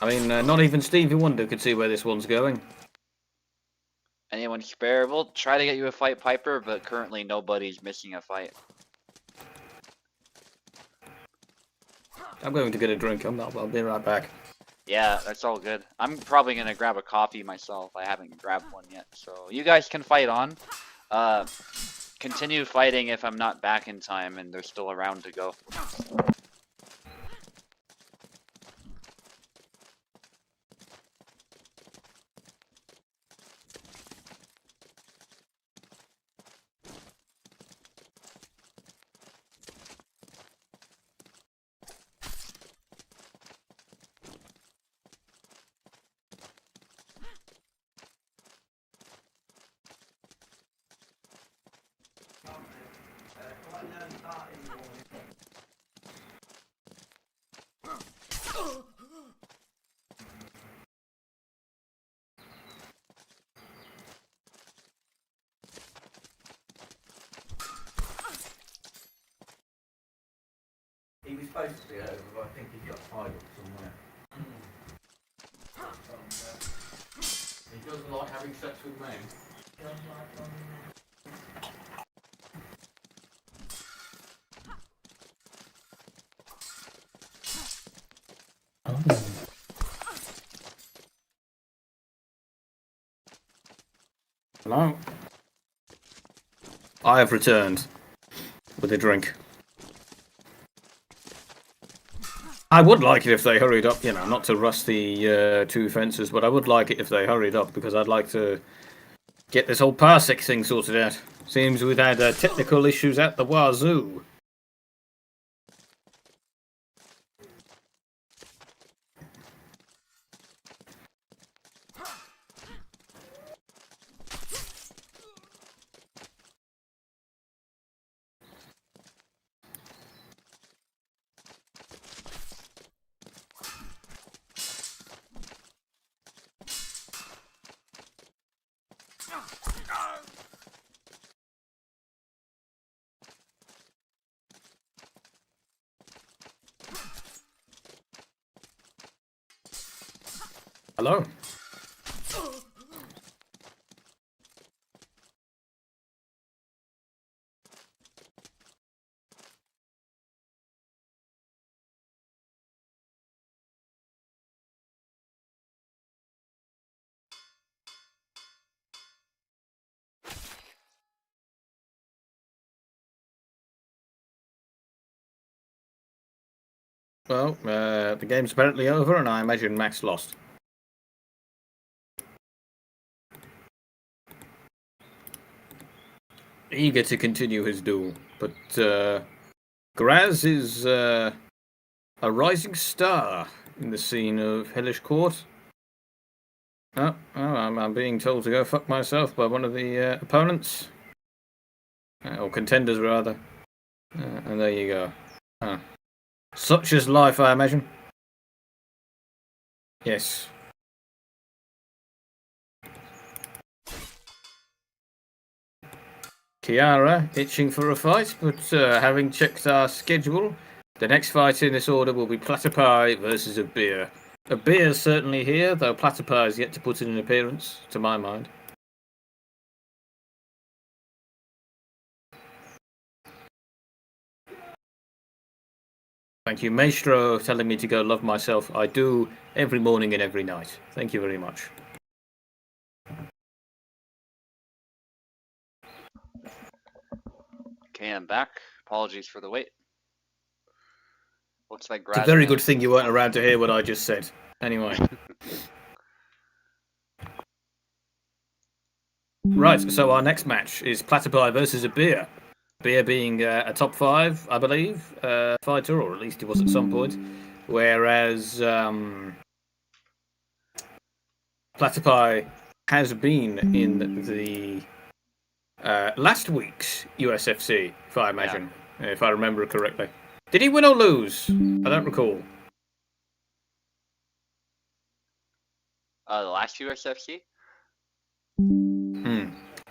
I mean, not even Stevie Wonder could see where this one's going. Anyone spare? We'll try to get you a fight, Piper, but currently nobody's missing a fight. I'm going to get a drink. I'll be right back. Yeah, that's all good. I'm probably gonna grab a coffee myself. I haven't grabbed one yet, so you guys can fight on. Continue fighting if I'm not back in time and there's still a round to go. He was supposed to be over, but I think he got tied up somewhere. He doesn't like having sex with men. Hello? I have returned with a drink. I would like it if they hurried up, you know, not to rust the two fences, but I would like it if they hurried up because I'd like to get this whole parsec thing sorted out. Seems we've had technical issues at the wazoo. Hello. Well, the game's apparently over, and I imagine Max lost. Eager to continue his duel, but Graz is a rising star in the scene of Hellish Quart. Oh, I'm being told to go fuck myself by one of the opponents. Or contenders, rather. And there you go. Such is life, I imagine. Yes. Kiara itching for a fight, but having checked our schedule, the next fight in this order will be Platypi versus a beer. A beer is certainly here, though Platypi is yet to put in an appearance, to my mind. Thank you, Maestro, telling me to go love myself. I do every morning and every night. Thank you very much. Okay, I'm back. Apologies for the wait. Looks like It's a very good thing you weren't around to hear what I just said. Anyway. Right, so our next match is Platypi versus a beer. Beer being a top 5, I believe, fighter, or at least he was at some point. Whereas Platypi has been in the last week's USFC, if I imagine, if I remember correctly. Did he win or lose? I don't recall. The last USFC?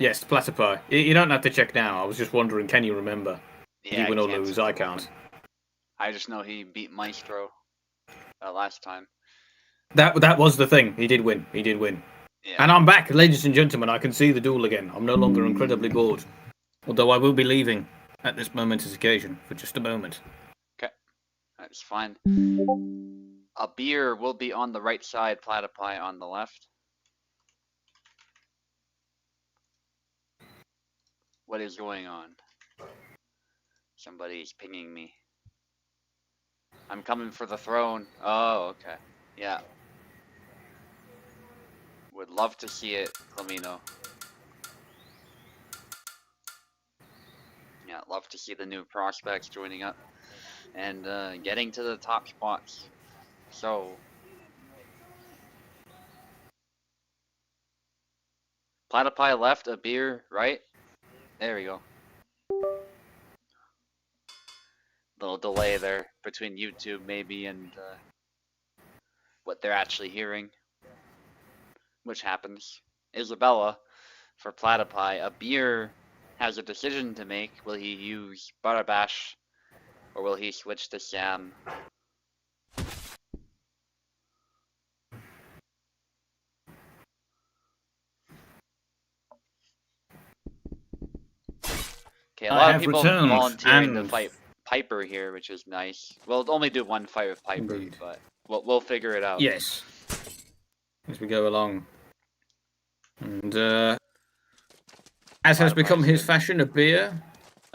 Yes, Platypi. You don't have to check now. I was just wondering, can you remember? Did Yeah, he win or lose? I can't. I just know he beat Maestro last time. That was the thing. He did win. He did win. Yeah. And I'm back, ladies and gentlemen. I can see the duel again. I'm no longer incredibly bored. Although I will be leaving at this momentous occasion for just a moment. Okay, that's fine. A beer will be on the right side, Platypi on the left. What is going on? Somebody's pinging me. I'm coming for the throne. Oh, okay. Yeah. Would love to see it, Clamino. Yeah, love to see the new prospects joining up and getting to the top spots. So, Platypi left, a beer right. There we go. Little delay there between YouTube maybe and what they're actually hearing, which happens. Isabella for Platypi, a beer has a decision to make. Will he use Barabash or will he switch to Sam? Okay, a lot of people volunteering to fight Piper here, which is nice. We'll only do one fight with Piper, indeed, but we'll figure it out. Yes, as we go along. And as has become his fashion, a beer,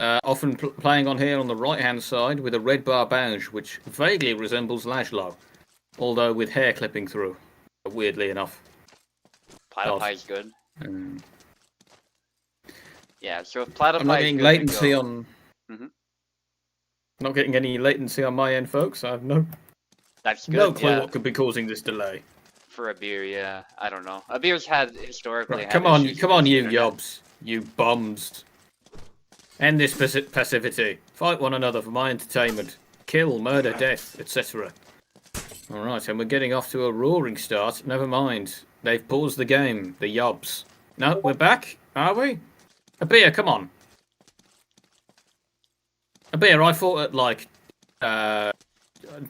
often playing on here on the right-hand side with a red bar badge, which vaguely resembles Lashlow, although with hair clipping through, weirdly enough. Platypi's good. Yeah, so if Platypi I'm not getting latency on... Not getting any latency on my end, folks. I have no clue what could be causing this delay. For a beer, yeah. I don't know. A beer's had historically... Right, come on, you yobs. You bums. End this passivity. Fight one another for my entertainment. Kill, murder, death, etc. Alright, and we're getting off to a roaring start. Never mind. They've paused the game. The yobs. No, we're back, are we? A beer, come on. A beer, I fought at like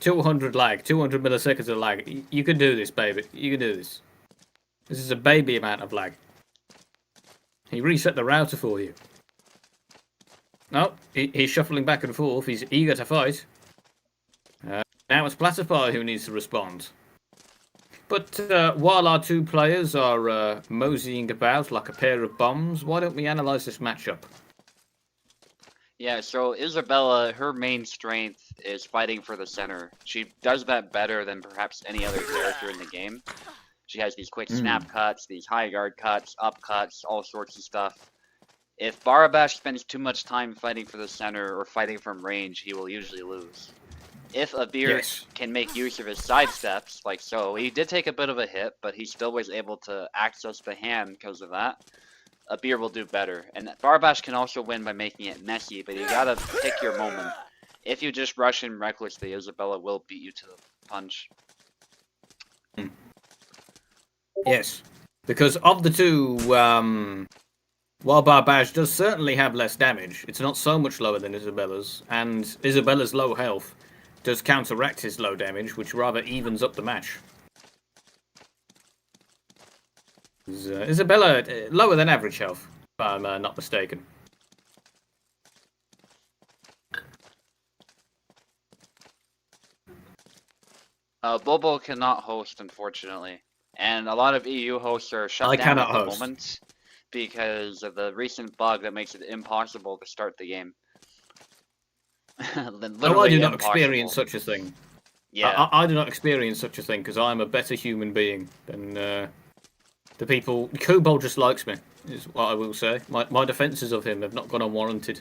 200 lag, 200 milliseconds of lag. You can do this, baby. You can do this. This is a baby amount of lag. He reset the router for you. No, he's shuffling back and forth. He's eager to fight. Now it's Platypi who needs to respond. But while our two players are moseying about like a pair of bombs, why don't we analyse this matchup? Yeah, so Isabella, her main strength is fighting for the center. She does that better than perhaps any other character in the game. She has these quick snap cuts, these high guard cuts, up cuts, all sorts of stuff. If Barabash spends too much time fighting for the center or fighting from range, he will usually lose. If Abir can make use of his sidesteps, like so, he did take a bit of a hit, but he still was able to access the hand because of that. Abir will do better. And Barabash can also win by making it messy, but you gotta pick your moment. If you just rush in recklessly, Isabella will beat you to the punch. Yes, because of the two, while Barabash does certainly have less damage, it's not so much lower than Isabella's, and Isabella's low health does counteract his low damage, which rather evens up the match. Isabella, lower than average health, if I'm not mistaken. Bobo cannot host, unfortunately. And a lot of EU hosts are shut down at the moment because of the recent bug that makes it impossible to start the game. I do not experience such a thing. Yeah, I do not experience such a thing because I'm a better human being than the people. Kubo just likes me, is what I will say. My defences of him have not gone unwarranted.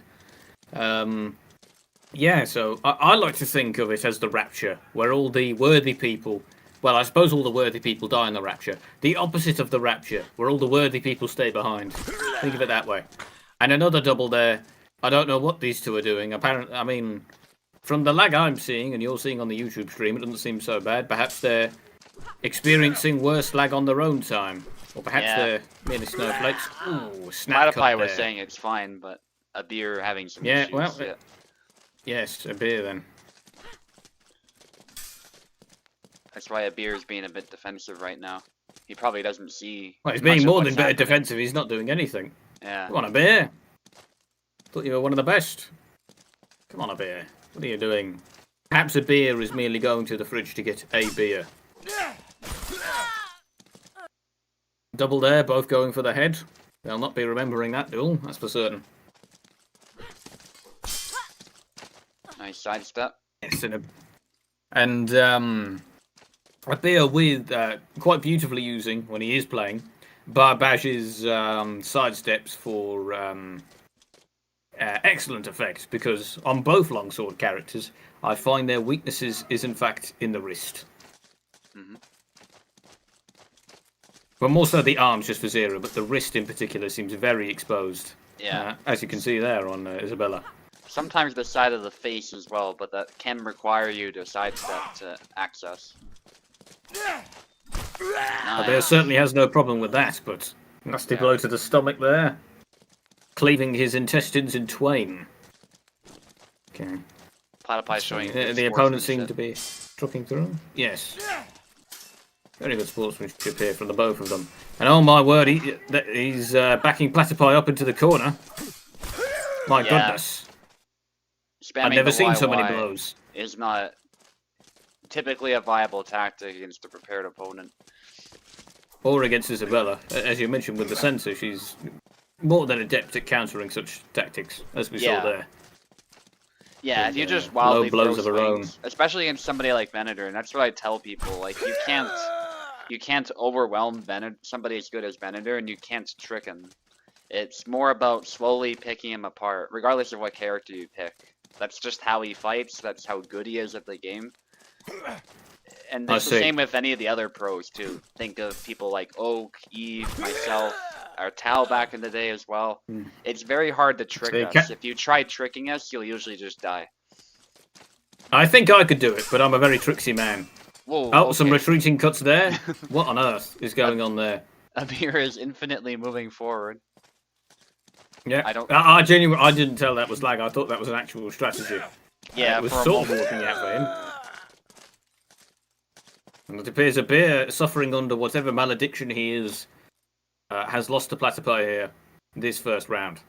Yeah, so I like to think of it as the Rapture, where all the worthy people. Well, I suppose all the worthy people die in the Rapture. The opposite of the Rapture, where all the worthy people stay behind. Think of it that way. And another double there. I don't know what these two are doing. Apparently, I mean, from the lag I'm seeing, and you're seeing on the YouTube stream, it doesn't seem so bad. Perhaps they're experiencing worse lag on their own time. Or perhaps they're merely snowflakes. Ooh, snap cut there. was saying it's fine, but Abir having some yeah, issues. well, yes, Abir then. That's why Abir is being a bit defensive right now. He probably doesn't see. Well, he's being more than better defensive. He's not doing anything. Yeah. Come on, Abir. Thought you were one of the best. Come on, Abir. What are you doing? Perhaps Abir is merely going to the fridge to get a beer. Double there, both going for the head. They'll not be remembering that duel, that's for certain. Nice sidestep. Yes, and Abir with quite beautifully using, when he is playing, Barbash's sidesteps for excellent effect, because on both longsword characters, I find their weaknesses is in fact in the wrist. Well, more so the arms just for zero, but the wrist in particular seems very exposed. Yeah. As you can see there on Isabella. Sometimes the side of the face as well, but that can require you to sidestep to access. Nice. There certainly has no problem with that, but nasty blow to the stomach there. Cleaving his intestines in twain. Okay. Platypi showing the opponent seemed to be trucking through. Yes. Very good sportsmanship here from the both of them. And oh my word, he's backing Platypi up into the corner. My goodness. Spamming I've never seen YY so many blows. Is not typically a viable tactic against a prepared opponent. Or against Isabella. As you mentioned with the sensor, she's more than adept at countering such tactics, as we saw there. Yeah, if you just wildly blows throw of her own, especially against somebody like Venator, and that's what I tell people, like you can't overwhelm somebody as good as Venator, and you can't trick him. It's more about slowly picking him apart, regardless of what character you pick. That's just how he fights, that's how good he is at the game. And it's the same with any of the other pros, too. Think of people like Oak, Eve, myself, or Tal back in the day as well. It's very hard to trick us. If you try tricking us, you'll usually just die. I think I could do it, but I'm a very tricksy man. Whoa, oh, some retreating cuts there. What on earth is going on there? Abir is infinitely moving forward. Yeah, I genuinely, I didn't tell that was lag. I thought that was an actual strategy. Yeah, it was sort of working out for him. And it appears a bear suffering under whatever malediction he is has lost to Platypi here this first round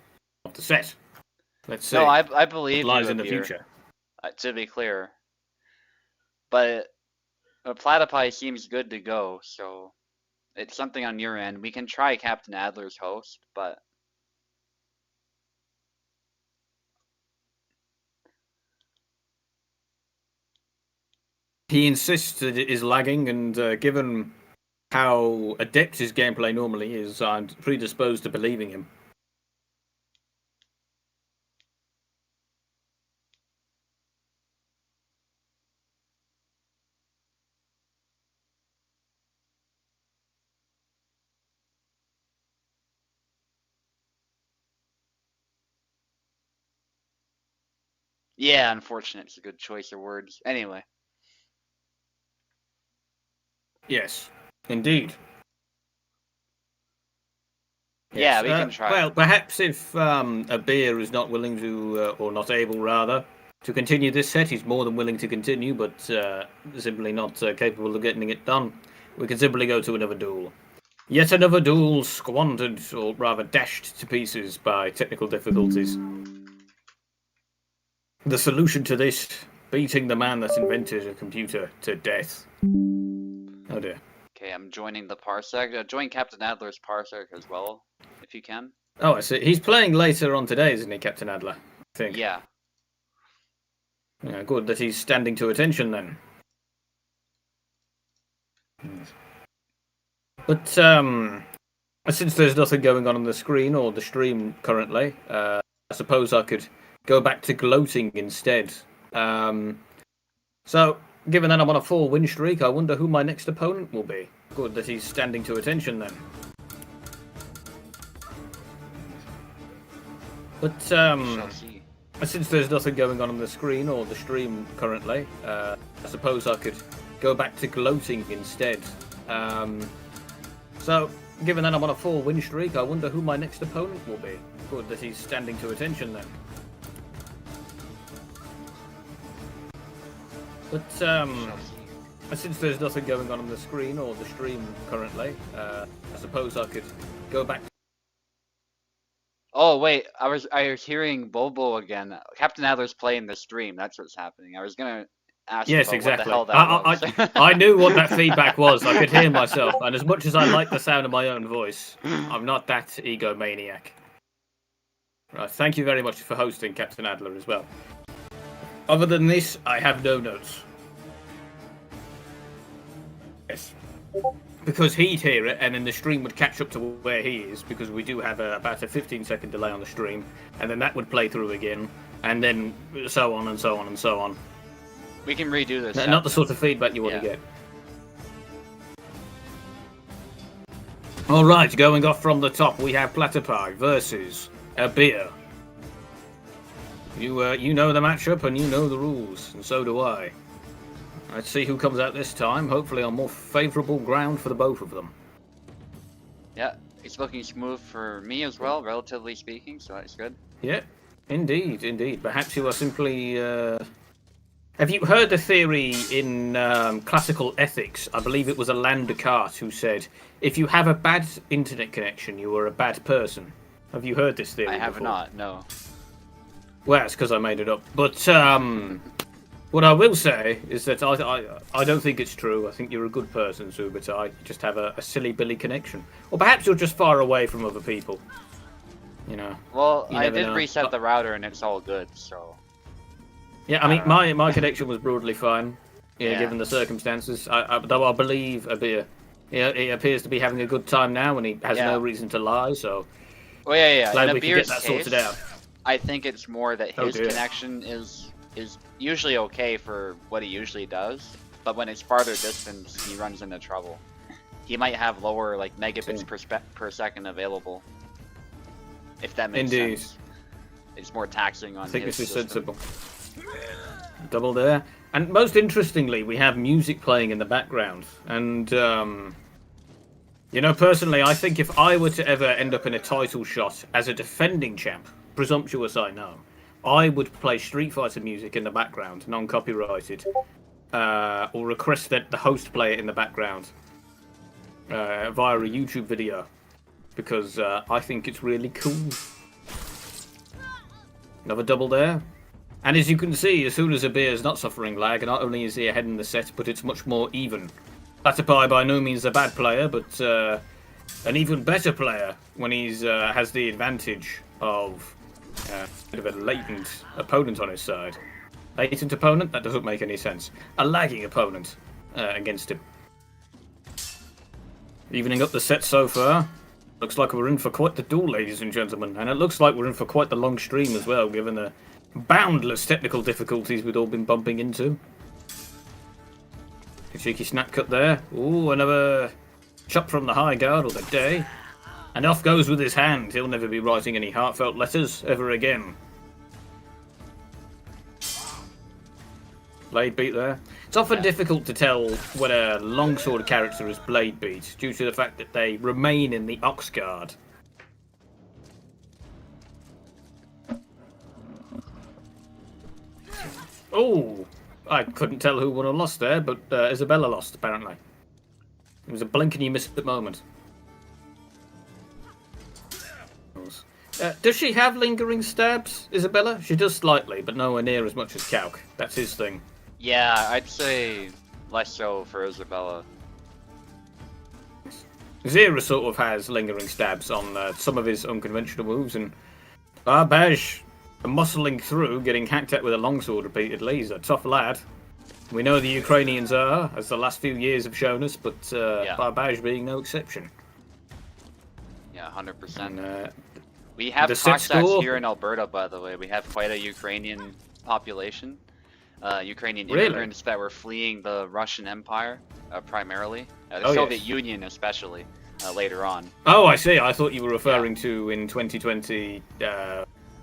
of the set. Let's see. No, I What believe lies you, in the Abir, future. to be clear. But Platypi seems good to go, so it's something on your end. We can try Captain Adler's host, but He insists that it is lagging, and given how adept his gameplay normally is, I'm predisposed to believing him. yeah, unfortunate. It's a good choice of words. Anyway, Yes, indeed. yeah, Yes. we can try. Well, perhaps if a beer is not willing to, or not able rather, to continue this set, he's more than willing to continue, but simply not capable of getting it done. We can simply go to another duel. Yet another duel squandered, or rather dashed to pieces by technical difficulties. The solution to this, beating the man that invented a computer to death. Oh dear. Okay, I'm joining the Parsec. Join Captain Adler's Parsec as well, if you can. Oh, I see. He's playing later on today, isn't he, Captain Adler? I think. Yeah. Yeah, good that he's standing to attention then. But since there's nothing going on the screen or the stream currently, I suppose I could go back to gloating instead. So, given that I'm on a 4-win streak, I wonder who my next opponent will be. Good that he's standing to attention then. But Shall see. since there's nothing going on the screen or the stream currently, I suppose I could go back to gloating instead. So, given that I'm on a 4-win streak, I wonder who my next opponent will be. Good that he's standing to attention then. But Shall see. since there's nothing going on the screen or the stream currently, I suppose I could go back. Oh wait, I was hearing Bobo again. Captain Adler's playing the stream. That's what's happening. I was gonna ask Yes, about exactly. what the hell that was. I knew what that feedback was. I could hear myself, and as much as I like the sound of my own voice, I'm not that egomaniac. Right, thank you very much for hosting, Captain Adler, as well. Other than this, I have no notes. Yes. Because he'd hear it, and then the stream would catch up to where he is, because we do have about a 15-second delay on the stream, and then that would play through again, and then so on and so on and so on. We can redo this. Not the sort of feedback you want to get. All right, going off from the top, we have Platypi versus a beer. You know the matchup and you know the rules, and so do I. Let's see who comes out this time. Hopefully on more favourable ground for the both of them. Yeah, it's looking smooth for me as well, relatively speaking, so that's good. Yeah, indeed, indeed. Perhaps you are simply. Have you heard the theory in classical ethics? I believe it was Alain Descartes who said, if you have a bad internet connection, you are a bad person. Have you heard this theory I have before? not, no. Well, it's because I made it up. But what I will say is that I don't think it's true. I think you're a good person, SUBUTAI. You just have a silly Billy connection. Or perhaps you're just far away from other people. You know. Well, you I never did know. reset the router and it's all good, so... Yeah, I mean, my connection was broadly fine, given the circumstances. Though I believe Abir, he appears to be having a good time now, and he has no reason to lie. So, well, yeah. glad In we can Abir's get that case, sorted out. I think it's more that Oh, his dear. connection is usually okay for what he usually does, but when it's farther distance, he runs into trouble. He might have lower like megabits per second available, if that makes Indeed. sense. It's more taxing on I think his this is system. sensible. Double there, and most interestingly, we have music playing in the background, and personally, I think if I were to ever end up in a title shot as a defending champ, presumptuous I know, I would play Street Fighter music in the background, non-copyrighted, or request that the host play it in the background via a YouTube video, because I think it's really cool. Another double there. And as you can see, as soon as Abir is not suffering lag, not only is he ahead in the set, but it's much more even. ULTIMTE by no means a bad player, but an even better player when he's has the advantage of a bit of a latent opponent on his side. Latent opponent? That doesn't make any sense. A lagging opponent against him. Evening up the set so far. Looks like we're in for quite the duel, ladies and gentlemen. And it looks like we're in for quite the long stream as well, given the boundless technical difficulties we've all been bumping into. A cheeky snap cut there. Ooh, another chop from the high guard of the day. And off goes with his hand. He'll never be writing any heartfelt letters ever again. Blade beat there. It's often difficult to tell when a longsword character is blade beat due to the fact that they remain in the ox guard. Oh, I couldn't tell who won or lost there, but Isabella lost apparently. It was a blink and you missed the moment. Does she have lingering stabs, Isabella? She does slightly, but nowhere near as much as Calc. That's his thing. Yeah, I'd say less so for Isabella. Zera sort of has lingering stabs on some of his unconventional moves, and Barbaj muscling through, getting hacked at with a longsword repeatedly. He's a tough lad. We know the Ukrainians are, as the last few years have shown us, but Barbaj being no exception. Yeah, 100%. And, we have the set Cossacks score? here in Alberta, by the way. We have quite a Ukrainian population. Ukrainian Really? immigrants that were fleeing the Russian Empire, primarily. The Oh, Soviet yes. Union, especially, later on. Oh, I see. I thought you were referring to in 2020.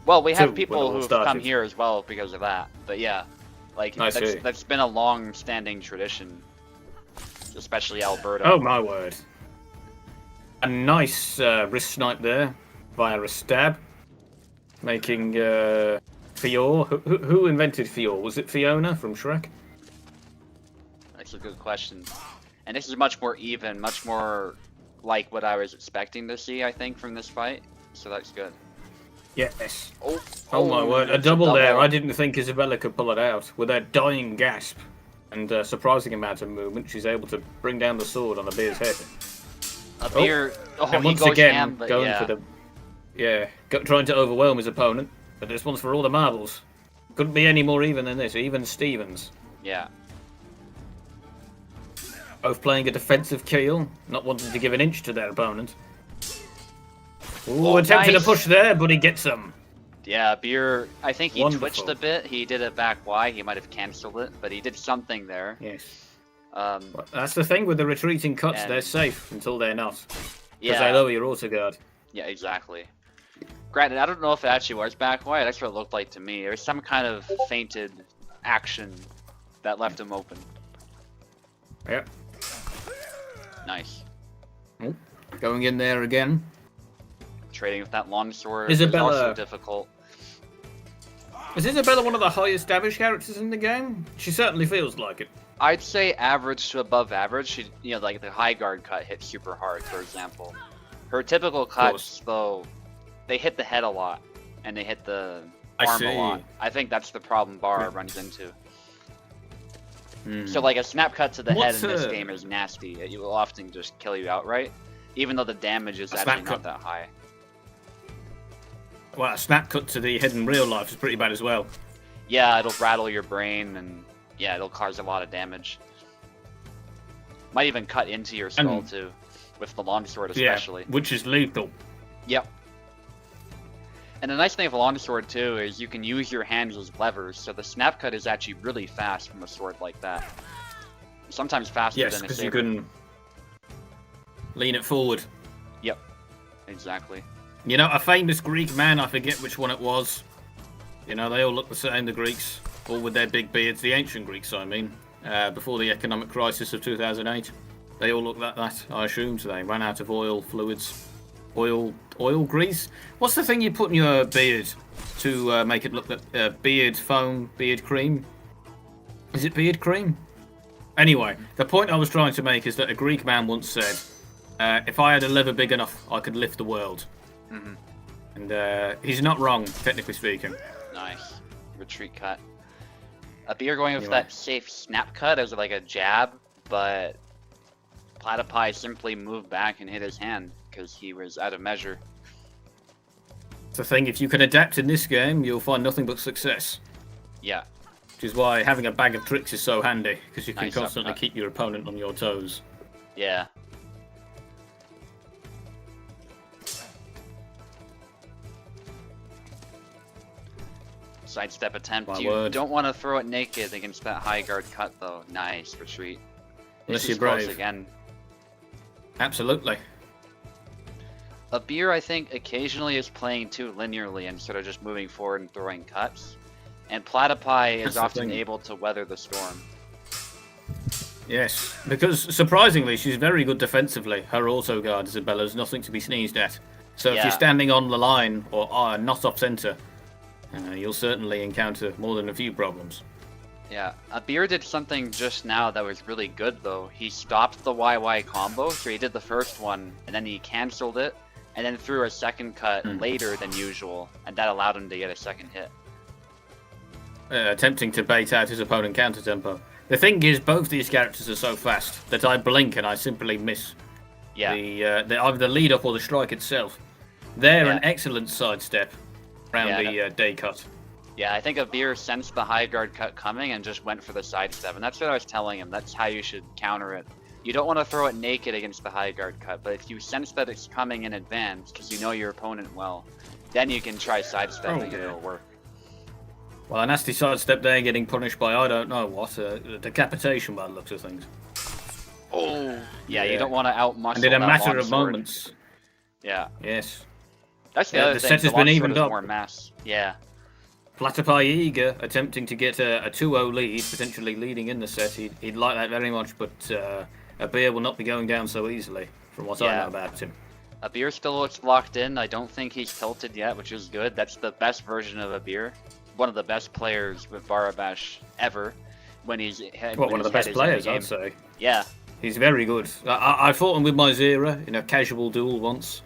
Well, we have when it people all who've started. come here as well because of that. But yeah, like I see. that's been a long-standing tradition, especially Alberta. Oh my word! A nice wrist snipe there via a stab, making Fior. Who invented Fior? Was it Fiona from Shrek? That's a good question. And this is much more even, much more like what I was expecting to see, I think, from this fight. So that's good. Yes. Oh my word! A that's double there. I didn't think Isabella could pull it out with her dying gasp and a surprising amount of movement. She's able to bring down the sword on Abir's head. Abir, And he once goes again, ham, but going yeah. for the trying to overwhelm his opponent. But this one's for all the marbles. Couldn't be any more even than this. Even Stevens. Yeah. Both playing a defensive keel, not wanting to give an inch to their opponent. Ooh, Oh, attempted nice. a push there, but he gets them. Yeah, Abir, I think he Wonderful. twitched a bit. He did it back wide. He might have cancelled it, but he did something there. Yes. Um, But that's the thing with the retreating cuts, And- they're safe until they're not. Because yeah. they lower your auto guard. Yeah, exactly. Granted, I don't know if it actually was back wide. That's what it looked like to me. There was some kind of feinted action that left him open. Yep. Nice. Going in there again. Trading with that longsword Isabella- is also difficult. Is Isabella one of the highest damage characters in the game? She certainly feels like it. I'd say average to above average. She, you know, like the high guard cut hits super hard, for example. Her typical cuts, though, they hit the head a lot, and they hit the arm a lot. I think that's the problem Bar runs into. So like a snap cut to the head in this game is nasty. It will often just kill you outright, even though the damage is A actually snap not cut. that high. Well, a snap cut to the head in real life is pretty bad as well. Yeah, it'll rattle your brain, and yeah, it'll cause a lot of damage. Might even cut into your skull too, with the longsword especially. Yeah, which is lethal. Yep. And the nice thing of a longsword too is you can use your hands as levers, so the snap cut is actually really fast from a sword like that. Sometimes faster Yes, than a because saber. you can lean it forward. Yep. Exactly. You know, a famous Greek man, I forget which one it was. You know, they all look the same, the Greeks. All with their big beards, the ancient Greeks, I mean. Before the economic crisis of 2008. They all look like that, I assume, so they ran out of oil, fluids, oil grease? What's the thing you put in your beard to make it look like beard foam, beard cream? Is it beard cream? Anyway, the point I was trying to make is that a Greek man once said, if I had a liver big enough, I could lift the world. Hmm. And he's not wrong, technically speaking. Nice. Retreat cut. A beer going with Anyway. that safe snap cut as like a jab, but Platypi simply moved back and hit his hand because he was out of measure. It's the thing, if you can adapt in this game, you'll find nothing but success. Yeah. Which is why having a bag of tricks is so handy, because you can Nice constantly uppercut. keep your opponent on your toes. Yeah. Sidestep attempt. My You word. don't want to throw it naked against that high guard cut though. Nice retreat. Unless This you're is close brave. again. Absolutely. A beer, I think, occasionally is playing too linearly instead of just moving forward and throwing cuts. And Platypi That's is the often thing. able to weather the storm. Yes, because surprisingly, she's very good defensively. Her auto guard, Isabella's nothing to be sneezed at. So if Yeah. you're standing on the line or not off center, you'll certainly encounter more than a few problems. Yeah, a beer did something just now that was really good though. He stopped the YY combo, so he did the first one, and then he cancelled it, and then threw a second cut later than usual, and that allowed him to get a second hit. Attempting to bait out his opponent counter tempo. The thing is, both these characters are so fast that I blink and I simply miss Yeah, either the lead up or the strike itself. They're Yeah. an excellent sidestep around Yeah. the day cut. yeah, I think a beer sensed the high guard cut coming and just went for the sidestep, and that's what I was telling him. That's how you should counter it. You don't want to throw it naked against the high guard cut, but if you sense that it's coming in advance, because you know your opponent well, then you can try sidestepping and yeah. it'll work. Well, a nasty sidestep there, getting punished by I don't know what, decapitation by the looks of things. Oh! Yeah, you Yeah. don't want to outmuscle And in a that matter long of sword. moments, Yeah. yes. That's the Yeah, other the thing. set has the been longsword evened is up. more mass. Yeah. Platypi eager, attempting to get a 2-0 lead, potentially leading in the set. He'd like that very much, but a beer will not be going down so easily, from what I Yeah. know about him. A beer still looks locked in. I don't think he's tilted yet, which is good. That's the best version of a beer. One of the best players with Barabash ever. When he's One of the best players, I'd say. Yeah. He's very good. I fought him with my Zera in a casual duel once.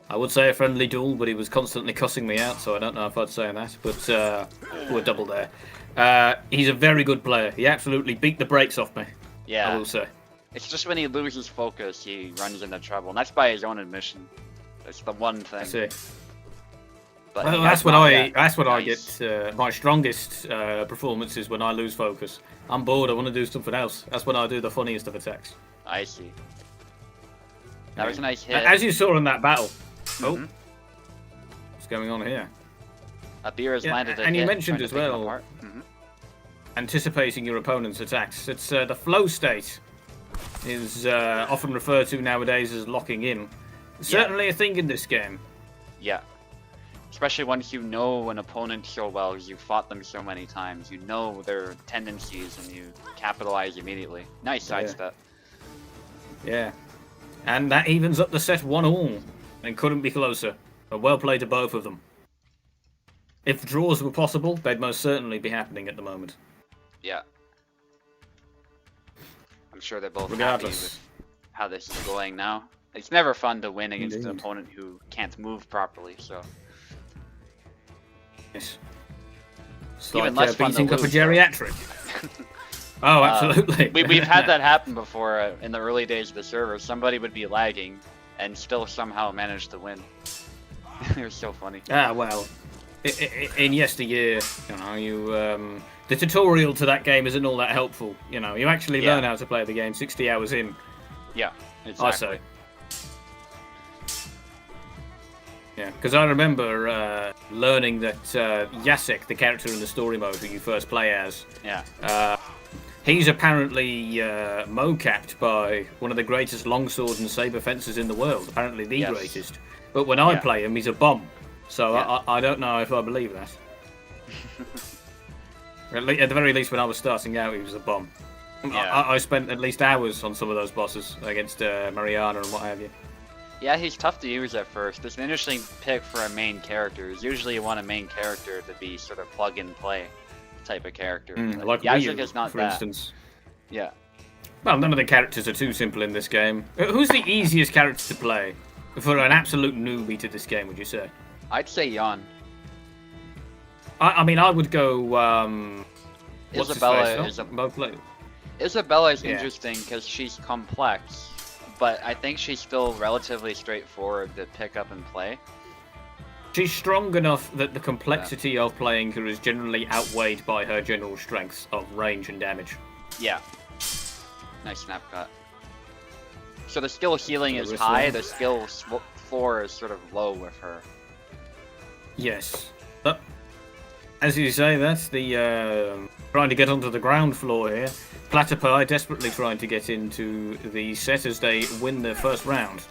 I would say a friendly duel, but he was constantly cussing me out, so I don't know if I'd say that. But we're double there. He's a very good player. He absolutely beat the brakes off me, I Yeah. will say. It's just when he loses focus, he runs into trouble, and that's by his own admission. That's the one thing. I see. But Well, he that's has when not I yet. that's when Nice. I get my strongest performances when I lose focus. I'm bored. I want to do something else. That's when I do the funniest of attacks. I see. That was a nice hit. As you saw in that battle. Oh, Mhm. what's going on here? A beer has Yeah, landed a and you hit, mentioned trying as to pick him well- apart. Mhm. Anticipating your opponent's attacks. It's the flow state is often referred to nowadays as locking in. Certainly a thing in this game. Yeah. Especially once you know an opponent so well, because you've fought them so many times. You know their tendencies and you capitalize immediately. Nice sidestep. Yeah. And that evens up the set 1-1. And couldn't be closer. A well played to both of them. If draws were possible, they'd most certainly be happening at the moment. Yeah. I'm sure they're both happy Regardless. with how this is going now. It's never fun to win against an Indeed. opponent who can't move properly, so... Yes. It's Even like less fun to beating up a lose, though. geriatric. Oh, absolutely. We've had that happen before in the early days of the server. Somebody would be lagging and still somehow manage to win. It was so funny. Ah, well. In yesteryear, the tutorial to that game isn't all that helpful. You actually Yeah. learn how to play the game 60 hours in, Yeah, exactly. I say. Yeah, because I remember learning that Jacek, the character in the story mode who you first play as, Yeah. he's apparently mo-capped by one of the greatest longsword and saber fencers in the world, apparently the Yes. greatest. But when I Yeah. play him, he's a bomb. So Yeah. I don't know if I believe that. At the very least, when I was starting out, he was a bomb. Yeah. I spent at least hours on some of those bosses against Mariana and what have you. Yeah, he's tough to use at first. It's an interesting pick for a main character. Usually you want a main character to be sort of plug and play type of character. Like Jacek Ryu, is not for that. instance. Yeah. Well, none of the characters are too simple in this game. Who's the easiest character to play for an absolute newbie to this game? Would you say? I'd say Yon. I mean, I would go. What's Isabella his face? Isabella is interesting because she's complex, but I think she's still relatively straightforward to pick up and play. She's strong enough that the complexity of playing her is generally outweighed by her general strengths of range and damage. Yeah. Nice snap cut. So the skill ceiling is high, the skill floor is sort of low with her. Yes. But, as you say, that's the trying to get onto the ground floor here. Platypi desperately trying to get into the set as they win their first round.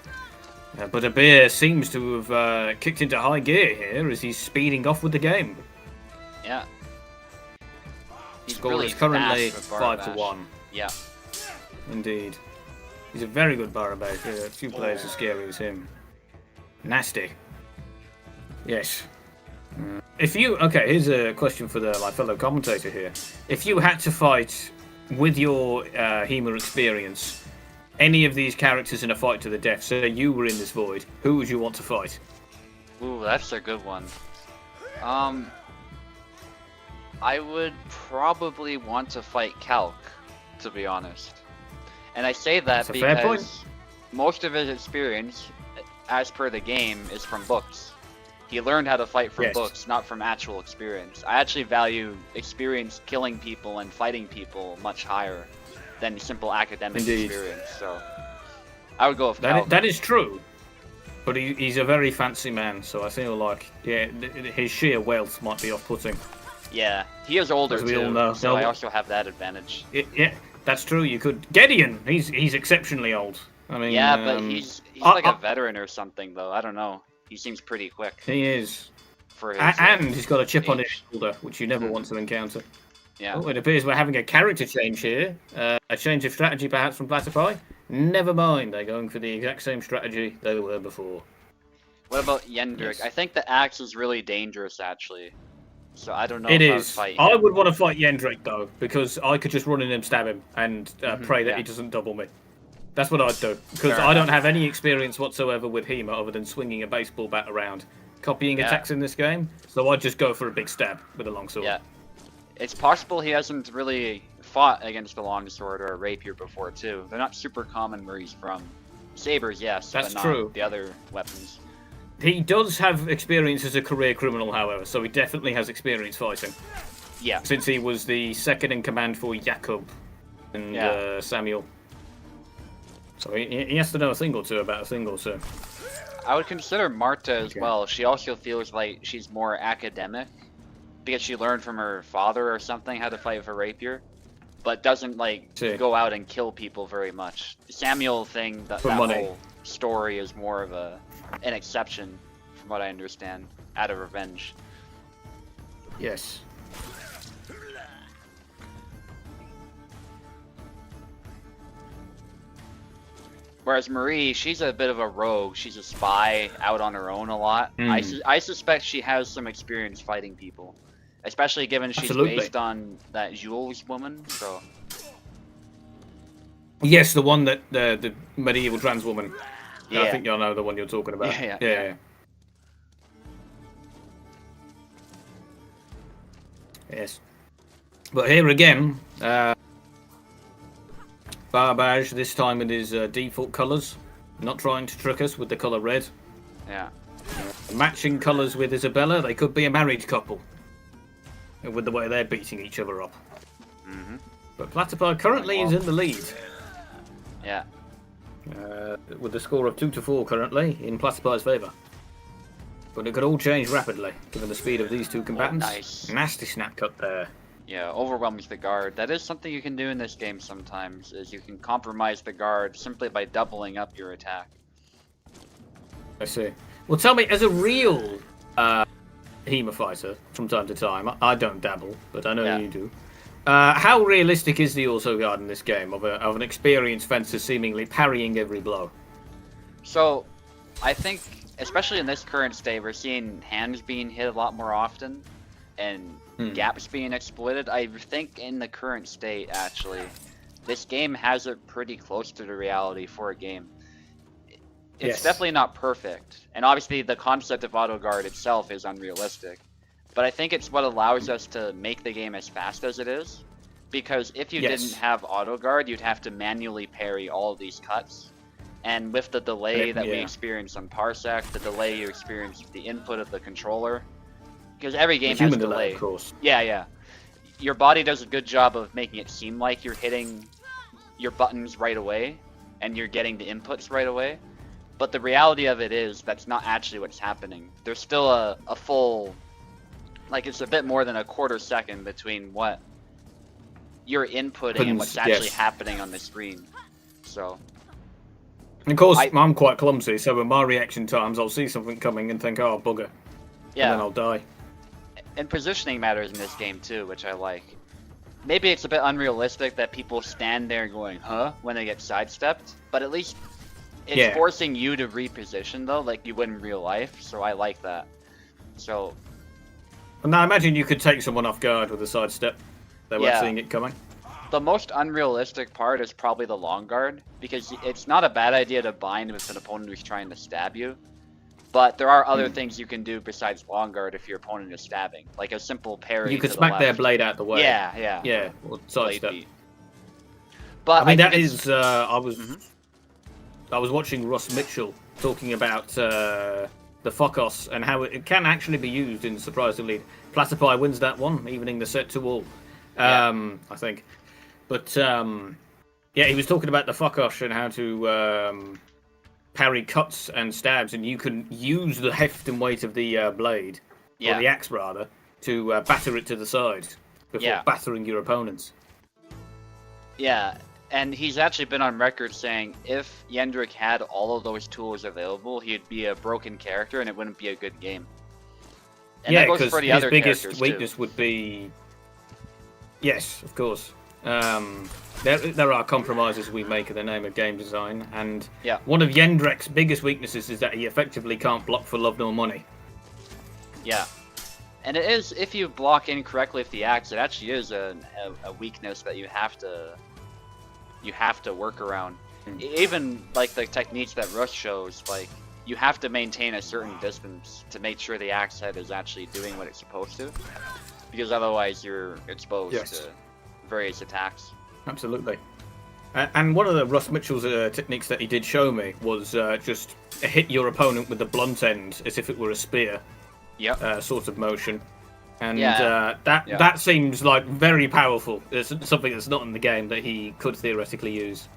But Abir seems to have kicked into high gear here as he's speeding off with the game. Yeah. He's score is currently 5-1. Yeah. Indeed. He's a very good Barabash. Few players as scary as him. Nasty. Yes. Okay, here's a question for my fellow commentator here. If you had to fight with your HEMA experience any of these characters in a fight to the death, so you were in this void, who would you want to fight? Ooh, that's a good one. I would probably want to fight Calc, to be honest. And I say that because most of his experience, as per the game, is from books. He learned how to fight from books, not from actual experience. I actually value experience killing people and fighting people much higher than simple academic experience, so I would go with Calc. That is true, but he's a very fancy man, so I feel like his sheer wealth might be off-putting. Yeah, he is older as we too, all know. so I also have that advantage. Yeah, that's true. You could Gideon. He's exceptionally old. I mean, yeah, but he's like a veteran or something, though. I don't know. He seems pretty quick. He is. For his, and he's got a chip on his shoulder, which you never want to encounter. Yeah. Oh, it appears we're having a character change here. A change of strategy, perhaps, from Platypi. Never mind, they're going for the exact same strategy they were before. What about Yendrik? Yes. I think the axe is really dangerous, actually. So I don't know if I would fight him. I would want to fight Yendrik, though, because I could just run in and stab him and pray that he doesn't double me. That's what I'd do, because I don't have any experience whatsoever with HEMA other than swinging a baseball bat around, copying attacks in this game, so I'd just go for a big stab with a longsword. Yeah. It's possible he hasn't really fought against a longsword or a rapier before, too. They're not super common where he's from. Sabers, yes, that's but not true. The other weapons. He does have experience as a career criminal, however, so he definitely has experience fighting. Yeah. Since he was the second in command for Jakub and Samuel. So he has to know a thing or two about a thing or two. I would consider Marta as well. She also feels like she's more academic, because she learned from her father or something how to fight with a rapier, but doesn't go out and kill people very much. The Samuel thing, that whole story is more of an exception, from what I understand, out of revenge. Yes. Whereas Marie, she's a bit of a rogue. She's a spy out on her own a lot. I suspect she has some experience fighting people. Especially given she's based on that Jules woman, so... Yes, the one that, the medieval trans woman. Yeah. I think you'll know the one you're talking about. Yeah. Yes. But here again, Barbage, this time in his default colours. Not trying to trick us with the colour red. Yeah. Matching colours with Isabella, they could be a married couple. With the way they're beating each other up. But Platypi currently is in the lead. Yeah. With the score of 2-4 currently in Platypi's favour. But it could all change rapidly, given the speed of these two combatants. Nice. Nasty snap cut there. Yeah, overwhelms the guard. That is something you can do in this game sometimes, is you can compromise the guard simply by doubling up your attack. I see. Well, tell me, as a real HEMA fighter, from time to time, I don't dabble, but I know you do. How realistic is the auto guard in this game of an experienced fencer seemingly parrying every blow? So, I think, especially in this current state, we're seeing hands being hit a lot more often, and gaps being exploited. I think in the current state, actually, this game has it pretty close to the reality for a game. It's Yes. definitely not perfect, and obviously the concept of auto guard itself is unrealistic. But I think it's what allows us to make the game as fast as it is. Because if you Yes. didn't have auto guard, you'd have to manually parry all of these cuts. And with the delay that we experience on Parsec, the delay you experience with the input of the controller, because every game has delay. Of course. Yeah. Your body does a good job of making it seem like you're hitting your buttons right away, and you're getting the inputs right away. But the reality of it is that's not actually what's happening. There's still a full, like it's a bit more than a quarter second between what you're inputting and what's actually happening on the screen. So. Of course, I'm quite clumsy, so with my reaction times, I'll see something coming and think, oh, bugger. Yeah. And then I'll die. And positioning matters in this game too, which I like. Maybe it's a bit unrealistic that people stand there going, huh, when they get sidestepped, but at least it's forcing you to reposition though, like you would in real life, so I like that. So. And now imagine you could take someone off guard with a sidestep. They weren't seeing it coming. The most unrealistic part is probably the long guard, because it's not a bad idea to bind with an opponent who's trying to stab you, but there are other things you can do besides long guard if your opponent is stabbing, like a simple parry. You could smack their blade out the way. Yeah. Or sidestep. But I mean, that is. I was watching Ross Mitchell talking about the Focus and how it can actually be used in surprisingly. Platypi wins that one, evening the set 2-all. I think. But, he was talking about the Focus and how to parry cuts and stabs, and you can use the heft and weight of the blade, or the axe rather, to batter it to the side before battering your opponents. Yeah, and he's actually been on record saying if Yendrick had all of those tools available, he'd be a broken character and it wouldn't be a good game. And yeah, because his biggest weakness would be... Yes, of course. There are compromises we make in the name of game design, and one of Yendrick's biggest weaknesses is that he effectively can't block for love nor money. Yeah, and it is, if you block incorrectly with the axe, it actually is a weakness that you have to work around. Even like the techniques that Rush shows, like you have to maintain a certain distance to make sure the axe head is actually doing what it's supposed to, because otherwise you're exposed to various attacks. Absolutely. And one of the Russ Mitchell's techniques that he did show me was just hit your opponent with the blunt end as if it were a spear. Sort of motion. And that seems like very powerful. It's something that's not in the game that he could theoretically use.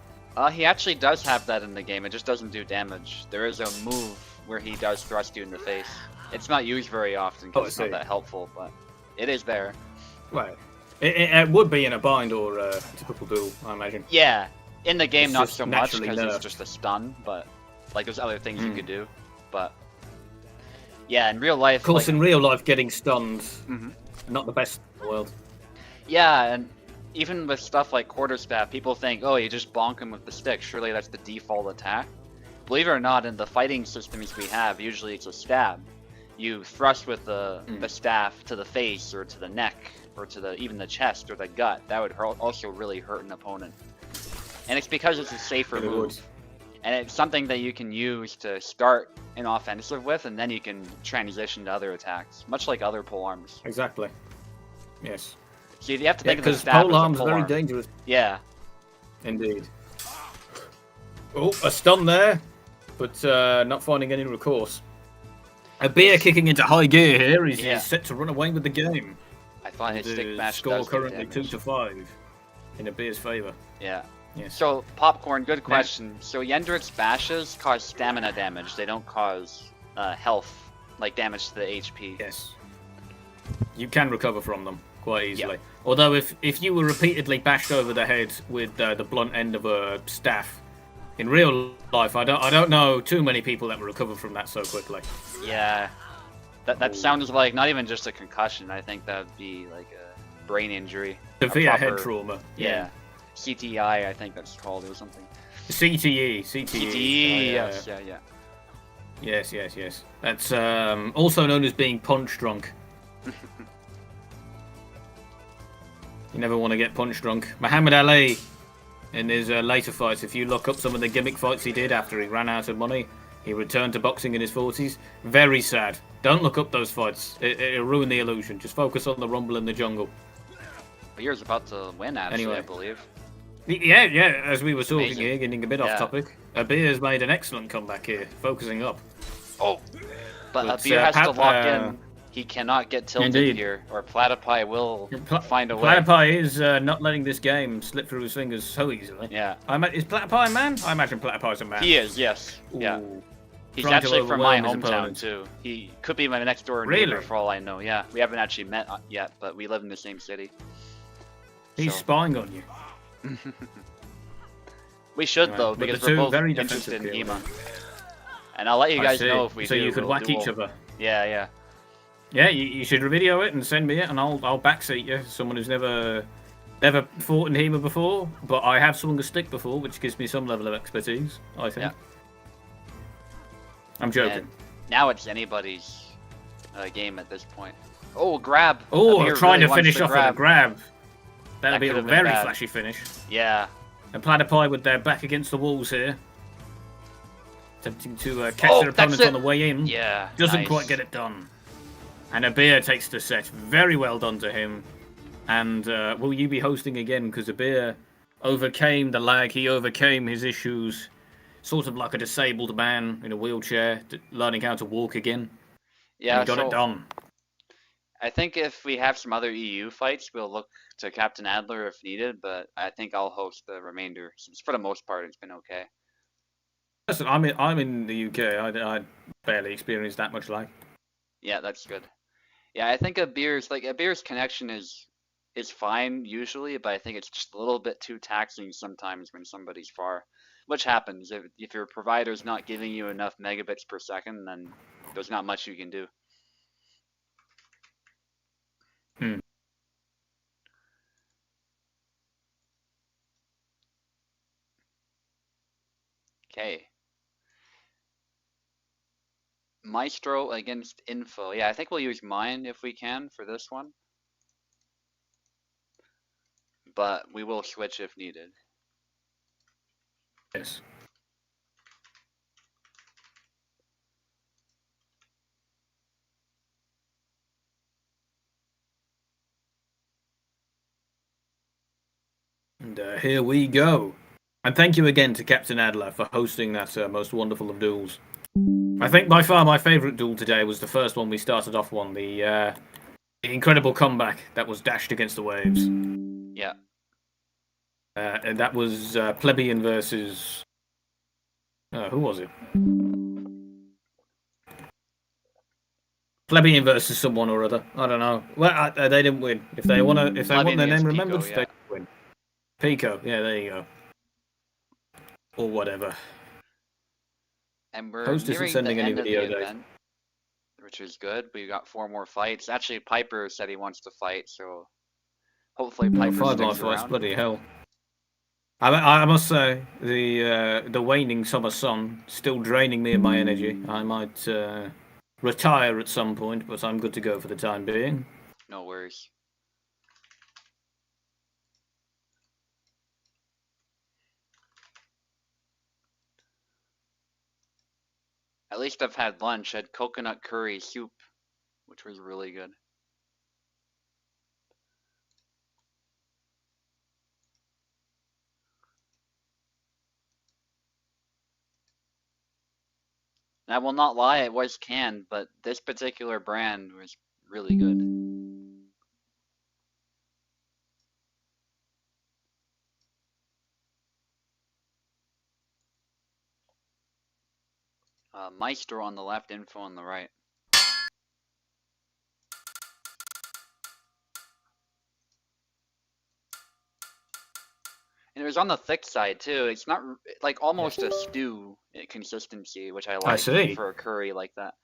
He actually does have that in the game. It just doesn't do damage. There is a move where he does thrust you in the face. It's not used very often because it's not that helpful, but it is there. Right. It would be in a bind or a typical duel, I imagine. Yeah, in the game not so much because it's just a stun, but like there's other things you could do. But yeah, in real life, of course, in real life, getting stunned, not the best in the world. Yeah, and even with stuff like quarterstaff, people think, oh, you just bonk him with the stick. Surely that's the default attack. Believe it or not, in the fighting systems we have, usually it's a stab. You thrust with the staff to the face or to the neck or to even the chest or the gut. That would also really hurt an opponent. And it's because it's a safer move. And it's something that you can use to start an offensive with, and then you can transition to other attacks, much like other polearms. Exactly. Yes. So you have to think of the staff as a polearm's very dangerous. Yeah. Indeed. Oh, a stun there, but not finding any recourse. A beer kicking into high gear here. He's set to run away with the game. I thought his stick mash score currently 2-5 in a beer's favor. Yeah. Yes. So Popcorn, good question. So Yendrick's bashes cause stamina damage. They don't cause health, like damage to the HP. Yes. You can recover from them quite easily. Yep. Although if you were repeatedly bashed over the head with the blunt end of a staff, in real life, I don't know too many people that will recover from that so quickly. Yeah, that sounds like not even just a concussion. I think that would be like a brain injury. Severe head trauma. Yeah. CTI, I think that's called or something. CTE. Yes, Yes. That's also known as being punch drunk. You never want to get punch drunk. Muhammad Ali in his later fights. If you look up some of the gimmick fights he did after he ran out of money, he returned to boxing in his 40s. Very sad. Don't look up those fights. It'll ruin the illusion. Just focus on the Rumble in the Jungle. Beer's about to win, actually, Anyway. I believe. Yeah, as we were talking Amazing. here, getting a bit off topic, Beer's made an excellent comeback here, focusing up. Oh, but Beer has to lock in. He cannot get tilted here, or Platypi will find a way. Platypi is not letting this game slip through his fingers so easily. Yeah. Is Platypi a man? I imagine Platypi's a man. He is, yes. Ooh. Yeah. He's Trying actually from my hometown, opponent. too. He could be my next door neighbor, for all I know. Yeah, we haven't actually met yet, but we live in the same city. He's spying on you. We should, though, because we're both very interested in HEMA. And I'll let you guys know if we do. So you could whack each other. Yeah. Yeah, you should video it and send me it, and I'll backseat you. Someone who's never fought in HEMA before, but I have swung a stick before, which gives me some level of expertise, I think. Yeah. I'm joking. And now it's anybody's game at this point. Oh, grab! Oh, I'm trying to finish off with a grab. That'll be a very flashy finish. Yeah. And Platypi with their back against the walls here. Attempting to catch their opponent on the way in. Yeah. Doesn't quite get it done. And Abir takes the set. Very well done to him. And will you be hosting again? Because Abir overcame the lag. He overcame his issues. Sort of like a disabled man in a wheelchair, learning how to walk again. Yeah, and he got it done. I think if we have some other EU fights, we'll look to Captain Adler if needed. But I think I'll host the remainder. Since for the most part, it's been okay. Listen, I'm in the UK. I barely experienced that much lag. Yeah, that's good. Yeah, I think Abir's connection is fine usually, but I think it's just a little bit too taxing sometimes when somebody's far, which happens if your provider's not giving you enough megabits per second, then there's not much you can do. Okay. Maestro against Info. Yeah, I think we'll use mine if we can for this one. But we will switch if needed. Yes. And here we go. And thank you again to Captain Adler for hosting that most wonderful of duels. I think by far my favourite duel today was the first one we started off on, the incredible comeback that was dashed against the waves. Yeah. And that was Plebeian versus... who was it? Plebeian versus someone or other. I don't know. Well, they didn't win. If they want their name remembered, they win. Pico. Yeah, there you go. Or whatever. And we're Host isn't sending any video event, which is good. We got 4 more fights. Actually, Piper said he wants to fight, so hopefully Piper sticks 5 more fights. Bloody hell! I must say the waning summer sun still draining me of my energy. I might retire at some point, but I'm good to go for the time being. No worries. At least I've had lunch. I had coconut curry soup, which was really good. And I will not lie, it was canned, but this particular brand was really good. Maestro on the left, Info on the right. And it was on the thick side too. It's not like almost a stew consistency, which I like for a curry like that.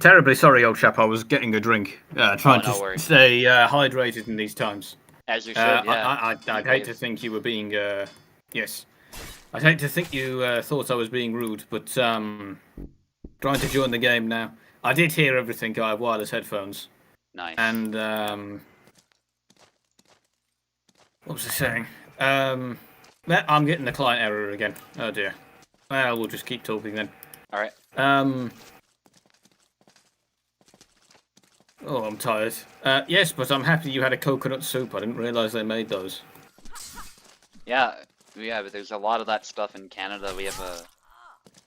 Terribly sorry, old chap. I was getting a drink, trying to stay hydrated in these times. As you should, yeah. I'd hate to think you were being, yes. I'd hate to think you thought I was being rude, but trying to join the game now. I did hear everything. I have wireless headphones. Nice. And what was I saying? I'm getting the client error again. Oh dear. Well, we'll just keep talking then. All right. Oh, I'm tired. Yes, but I'm happy you had a coconut soup. I didn't realise they made those. Yeah, but there's a lot of that stuff in Canada. We have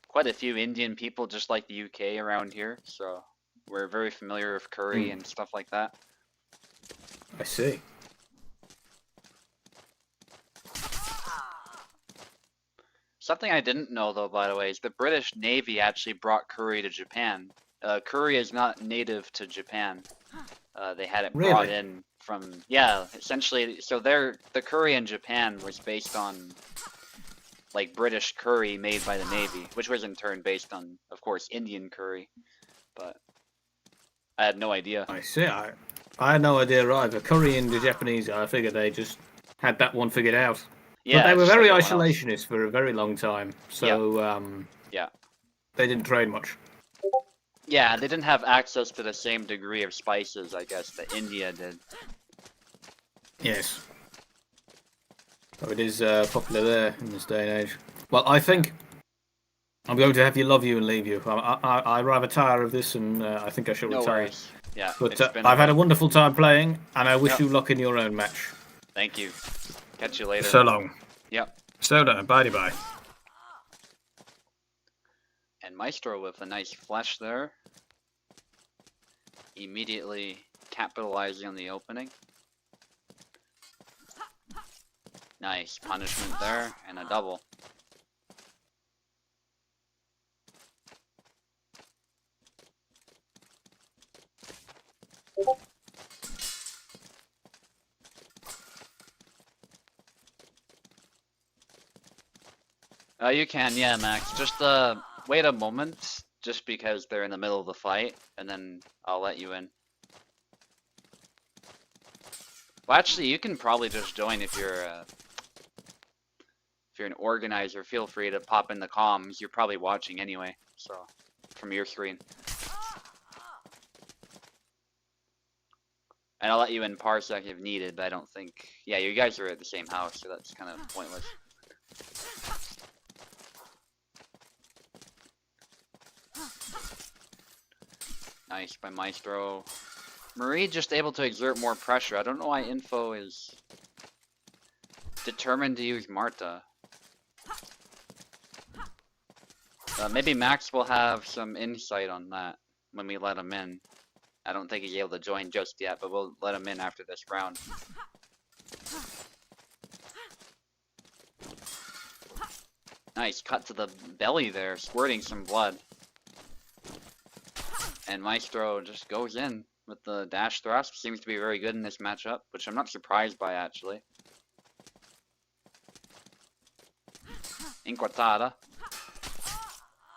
quite a few Indian people, just like the UK around here, so we're very familiar with curry and stuff like that. I see. Something I didn't know, though, by the way, is the British Navy actually brought curry to Japan. Curry is not native to Japan. They had it brought in from, yeah, essentially, so the curry in Japan was based on, like, British curry made by the Navy, which was in turn based on, of course, Indian curry, but I had no idea. I see. I had no idea either. Curry and the Japanese, I figured they just had that one figured out. Yeah, but they were very like isolationist for a very long time, so yeah. They didn't trade much. Yeah, they didn't have access to the same degree of spices, I guess, that India did. Yes. So it is popular there in this day and age. Well, I think I'm going to have you love you and leave you. I rather tire of this, and I think I shall retire. Worries. Yeah, but I've had a wonderful time playing, and I wish you luck in your own match. Thank you. Catch you later. So long. Yep. So long. Bye-bye. And Maestro with a nice flash there. Immediately capitalizing on the opening. Nice punishment there, and a double. You can, yeah, Max. Just wait a moment, just because they're in the middle of the fight, and then I'll let you in. Well, actually, you can probably just join if you're an organizer. Feel free to pop in the comms. You're probably watching anyway, so from your screen. And I'll let you in Parsec if needed, but I don't think... Yeah, you guys are at the same house, so that's kind of pointless. Nice by Maestro. Marie just able to exert more pressure. I don't know why Info is determined to use Marta. Maybe Max will have some insight on that when we let him in. I don't think he's able to join just yet, but we'll let him in after this round. Nice cut to the belly there, squirting some blood. And Maestro just goes in with the dash thrust. Seems to be very good in this matchup, which I'm not surprised by, actually. Inquartada.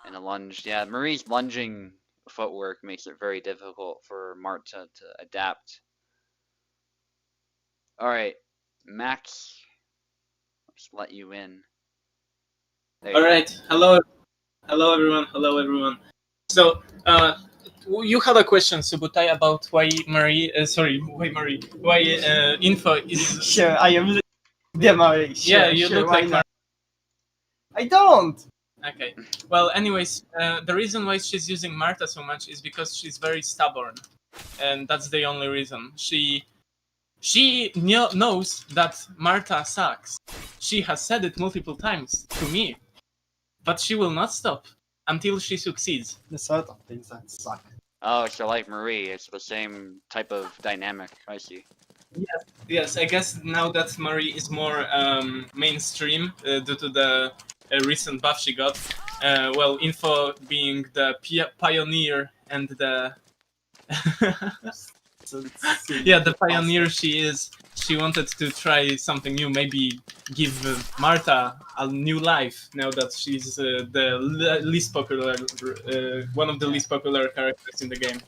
And a lunge. Yeah, Marie's lunging footwork makes it very difficult for Marta to adapt. Alright, Max. Let's let you in. Alright, hello everyone, So, you had a question, Subutai, about why Info is... Sure, I am Marie. Sure, yeah, you look like Marie. I don't! Okay, well, anyways, the reason why she's using Marta so much is because she's very stubborn. And that's the only reason. She knows that Marta sucks. She has said it multiple times to me. But she will not stop until she succeeds. The certain things that suck. Oh, so like Marie, it's the same type of dynamic, I see. Yes, I guess now that Marie is more mainstream due to the recent buff she got, well, Info being the pioneer and the... yeah, the pioneer she is, she wanted to try something new, maybe give Marta a new life now that she's the least popular, one of the least popular characters in the game.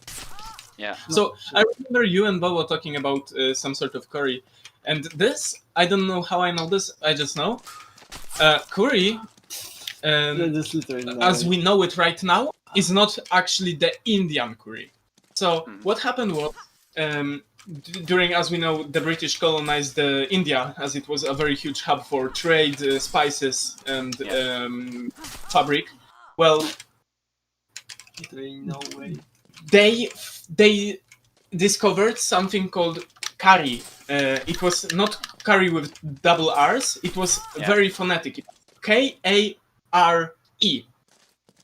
Yeah. So I remember you and Bobo talking about some sort of curry, and this, I don't know how I know this, I just know. Curry, as we know it right now, is not actually the Indian curry. So what happened was, during, as we know, the British colonized India, as it was a very huge hub for trade, spices, and fabric. Well, No way. they discovered something called curry. It was not curry with double R's. It was very phonetic. K-A-R-E.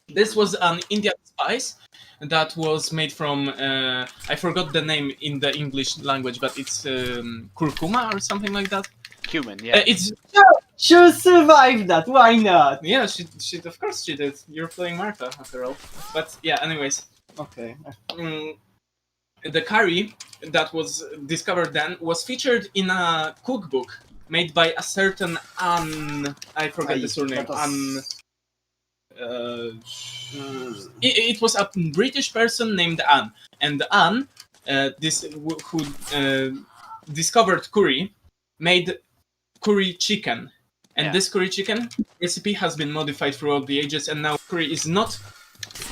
This was an Indian spice that was made from I forgot the name in the English language, but it's curcuma or something like that. Cumin, yeah. It's She survived that. Why not? yeah, she of course she did. You're playing Martha after all. But yeah, anyways, Okay. the curry that was discovered then was featured in a cookbook made by a certain Anne. I forget the surname. Anne. It was a British person named Anne, and Anne, who discovered curry, made curry chicken, and this curry chicken recipe has been modified throughout the ages, and now curry is not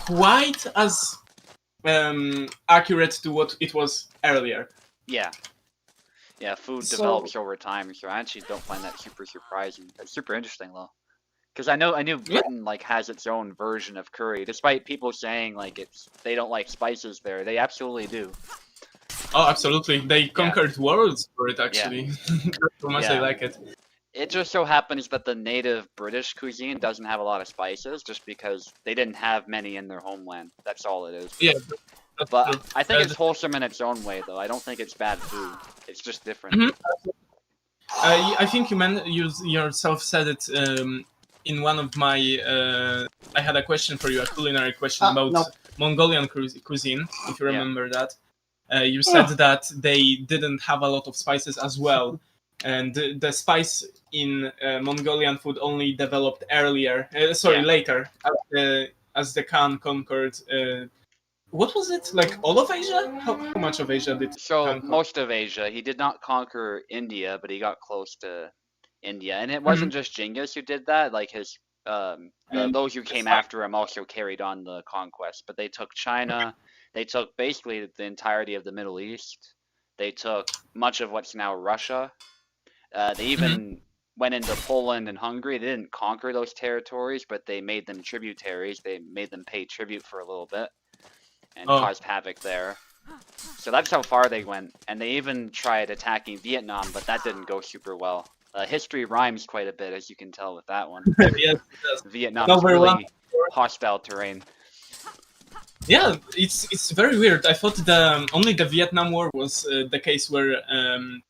quite as accurate to what it was earlier. Yeah. Yeah, food develops over time, so I actually don't find that super surprising. It's super interesting though. Because I knew Britain like has its own version of curry, despite people saying like they don't like spices there. They absolutely do. Oh, absolutely! They conquered worlds for it. Actually, that's how much they like it. It just so happens that the native British cuisine doesn't have a lot of spices, just because they didn't have many in their homeland. That's all it is. Yeah, but I think it's wholesome in its own way, though. I don't think it's bad food. It's just different. I think you yourself said it. In one of my, I had a question for you, a culinary question about Mongolian cuisine, if you remember that. You said that they didn't have a lot of spices as well, and the spice in Mongolian food only developed later, as the Khan conquered. What was it, like all of Asia? How much of Asia did Khan conquer? Most of Asia. He did not conquer India, but he got close to India, and it wasn't just Genghis who did that. Like his those who came after him also carried on the conquest, but they took China, they took basically the entirety of the Middle East, they took much of what's now Russia, they even went into Poland and Hungary. They didn't conquer those territories, but they made them tributaries. They made them pay tribute for a little bit and caused havoc there. So that's how far they went, and they even tried attacking Vietnam, but that didn't go super well. History rhymes quite a bit, as you can tell with that one. Yes, it does. Vietnam is really hostile terrain. Yeah, it's very weird. I thought only the Vietnam War was the case where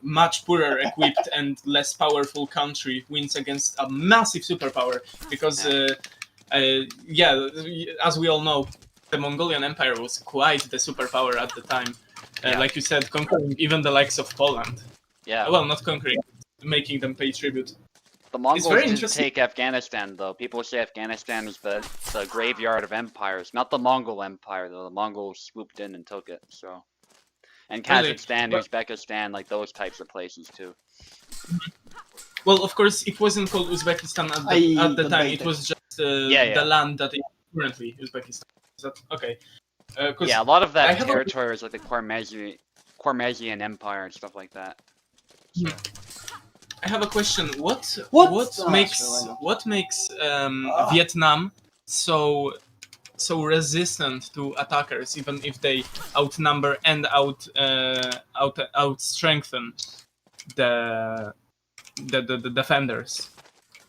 much poorer equipped and less powerful country wins against a massive superpower. Because, as we all know, the Mongolian Empire was quite the superpower at the time. Like you said, conquering even the likes of Poland. Yeah. Well, not conquering, making them pay tribute. The Mongols didn't take Afghanistan, though. People say Afghanistan is the graveyard of empires. Not the Mongol Empire, though. The Mongols swooped in and took it, so. And Kazakhstan, Uzbekistan, like those types of places, too. Well, of course, it wasn't called Uzbekistan at the time. It was just the land that is currently Uzbekistan. Is that okay? Yeah, a lot of that territory is like the Khwarezmian Empire and stuff like that. So. I have a question. What makes Vietnam so resistant to attackers, even if they outnumber and out strengthen the defenders?